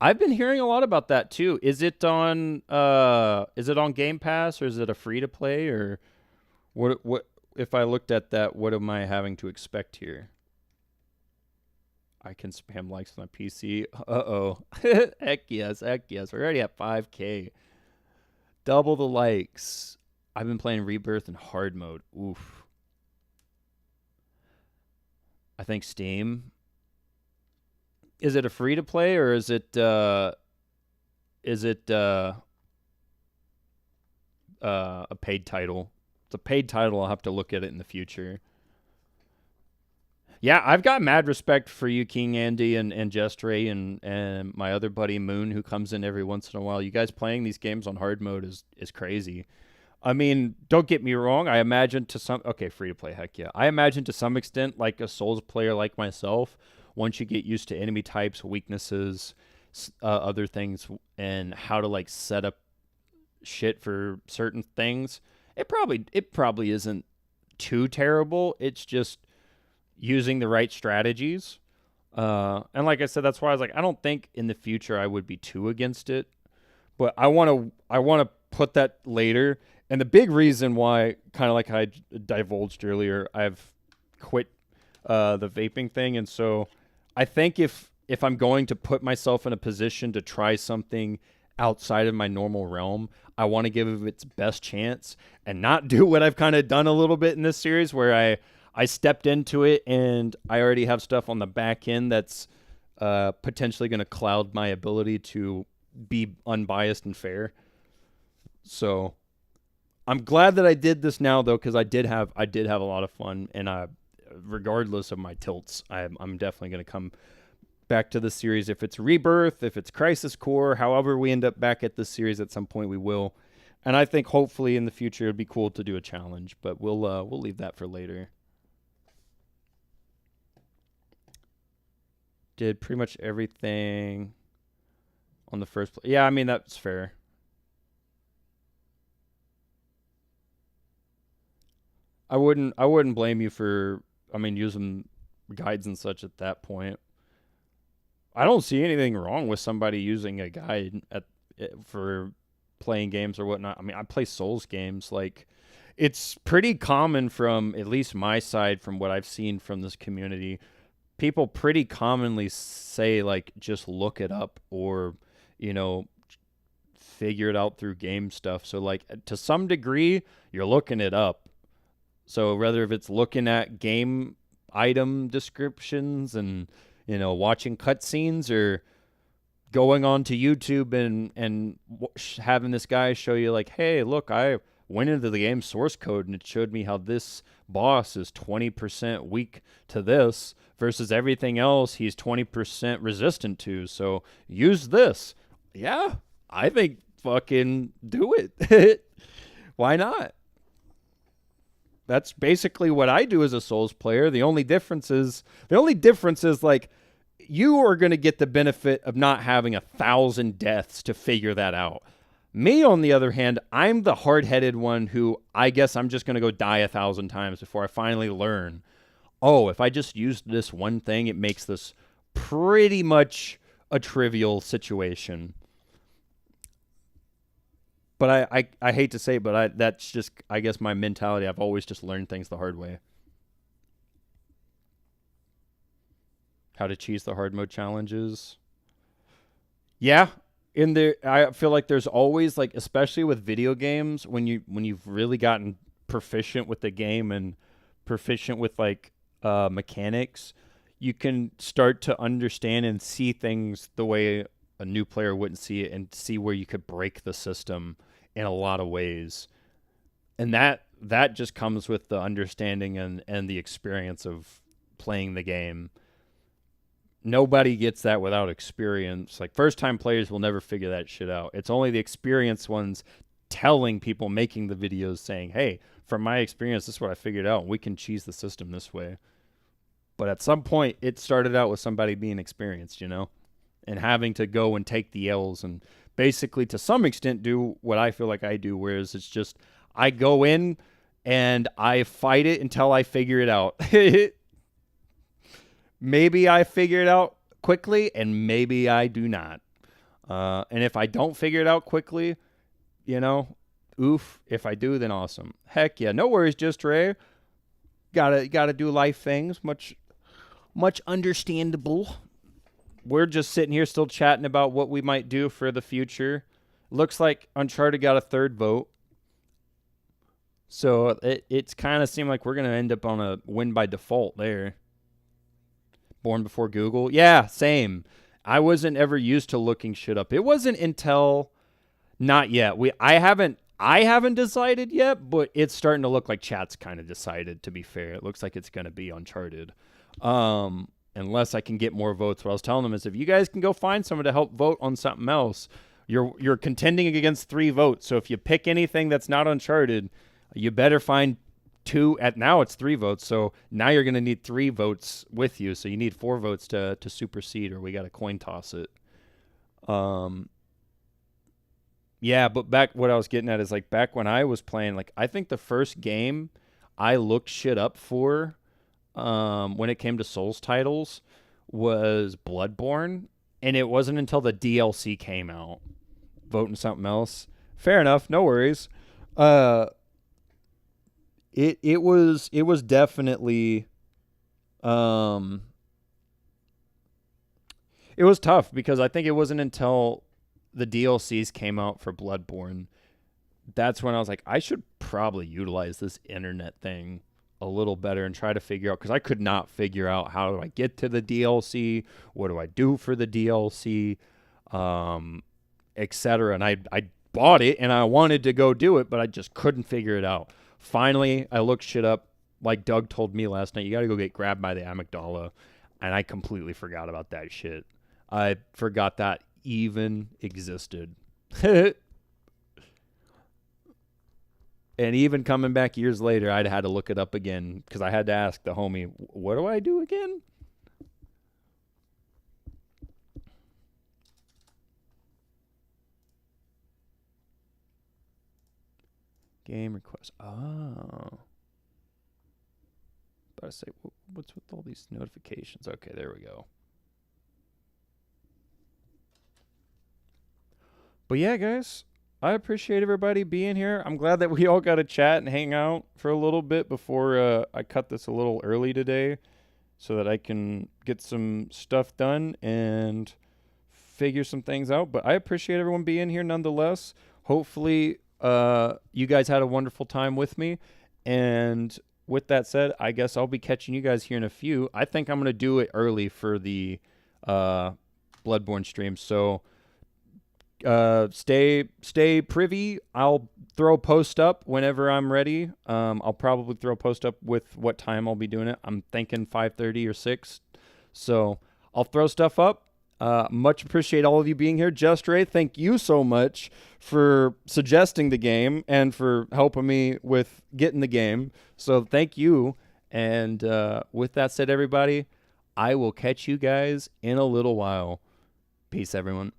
I've been hearing a lot about that too. Is it on Game Pass, or is it a free to play, or what if I looked at that, what am I having to expect here? I can spam likes on my PC. Uh-oh. Heck yes, heck yes. We're already at 5K. Double the likes. I've been playing Rebirth in hard mode. Oof. I think Steam. Is it a free to play, or is it a paid title? It's a paid title. I'll have to look at it in the future. Yeah, I've got mad respect for you, King Andy and Just Ray, and my other buddy Moon, who comes in every once in a while. You guys playing these games on hard mode is crazy. I mean, don't get me wrong. I imagine to some free to play, heck yeah. I imagine to some extent, like a Souls player like myself, once you get used to enemy types, weaknesses, other things, and how to like set up shit for certain things, it probably isn't too terrible. It's just using the right strategies. And like I said, that's why I was like, I don't think in the future I would be too against it. But I want to put that later. And the big reason why, kind of like I divulged earlier, I've quit the vaping thing, and so I think if I'm going to put myself in a position to try something outside of my normal realm, I want to give it its best chance and not do what I've kind of done a little bit in this series, where I stepped into it and I already have stuff on the back end that's potentially going to cloud my ability to be unbiased and fair. So I'm glad that I did this now, though, because I did have a lot of fun, and regardless of my tilts, I'm definitely going to come back to the series. If it's Rebirth, if it's Crisis Core, however we end up back at this series at some point, we will. And I think hopefully in the future it'd be cool to do a challenge, but we'll leave that for later. Did pretty much everything on the first play. Yeah, I mean, that's fair. I wouldn't blame you for, I mean, using guides and such at that point. I don't see anything wrong with somebody using a guide for playing games or whatnot. I mean, I play Souls games. Like, it's pretty common from at least my side, from what I've seen from this community. People pretty commonly say, like, just look it up, or, you know, figure it out through game stuff. So, like, to some degree, you're looking it up. So whether if it's looking at game item descriptions and, you know, watching cutscenes, or going on to YouTube and having this guy show you, like, hey, look, I went into the game source code and it showed me how this boss is 20% weak to this versus everything else he's 20% resistant to. So use this. Yeah, I think fucking do it. Why not? That's basically what I do as a Souls player. The only difference is like, you are going to get the benefit of not having 1,000 deaths to figure that out. Me, on the other hand, I'm the hard-headed one who, I guess I'm just going to go die 1,000 times before I finally learn, oh, if I just use this one thing, it makes this pretty much a trivial situation. But I hate to say it, but that's just, I guess, my mentality. I've always just learned things the hard way. How to cheese the hard mode challenges. Yeah, I feel like there's always, like, especially with video games, when you've really gotten proficient with the game and proficient with, like, mechanics, you can start to understand and see things the way a new player wouldn't see it, and see where you could break the system in a lot of ways. And that just comes with the understanding and the experience of playing the game. Nobody gets that without experience. Like, first-time players will never figure that shit out. It's only the experienced ones telling people making the videos, saying, hey, from my experience, this is what I figured out. We can cheese the system this way. But at some point, it started out with somebody being experienced, you know? And having to go and take the L's and basically, to some extent, do what I feel like I do, whereas it's just, I go in and I fight it until I figure it out. Maybe I figure it out quickly, and maybe I do not. And if I don't figure it out quickly, you know, oof. If I do, then awesome. Heck yeah, no worries, just Ray. Gotta do life things. Much understandable. We're just sitting here still chatting about what we might do for the future. Looks like Uncharted got a third vote. So it's kind of seemed like we're going to end up on a win by default there. Born Before Google. Yeah, same. I wasn't ever used to looking shit up. It wasn't until not yet. I haven't decided yet, but it's starting to look like chat's kind of decided, to be fair. It looks like it's going to be Uncharted. Unless I can get more votes. What I was telling them is if you guys can go find someone to help vote on something else, you're contending against 3 votes. So if you pick anything that's not Uncharted, you better find 2. Now it's 3 votes. So now you're going to need 3 votes with you. So you need 4 votes to supersede, or we got to coin toss it. Yeah, but back what I was getting at is like back when I was playing, like I think the first game I looked shit up for when it came to Souls titles was Bloodborne, and it wasn't until the DLC came out. Voting something else. Fair enough, no worries. It was definitely it was tough because I think it wasn't until the DLCs came out for Bloodborne that's when I was like, I should probably utilize this internet thing a little better and try to figure out, because I could not figure out how do I get to the DLC, what do I do for the DLC, etc. And I bought it and I wanted to go do it, but I just couldn't figure it out. Finally, I looked shit up like Doug told me last night. You got to go get grabbed by the amygdala, and I completely forgot about that shit. I forgot that even existed. And even coming back years later, I'd had to look it up again because I had to ask the homie, what do I do again? Game request. Oh. But I say, what's with all these notifications? Okay, there we go. But yeah, guys, I appreciate everybody being here. I'm glad that we all got to chat and hang out for a little bit before I cut this a little early today so that I can get some stuff done and figure some things out. But I appreciate everyone being here nonetheless. Hopefully, you guys had a wonderful time with me. And with that said, I guess I'll be catching you guys here in a few. I think I'm going to do it early for the Bloodborne stream. So stay privy. I'll throw a post up whenever I'm ready. I'll probably throw a post up with what time I'll be doing it. I'm thinking 5:30 or 6. So I'll throw stuff up. Much appreciate all of you being here. Just Ray, thank you so much for suggesting the game and for helping me with getting the game. So thank you. And with that said, everybody, I will catch you guys in a little while. Peace, everyone.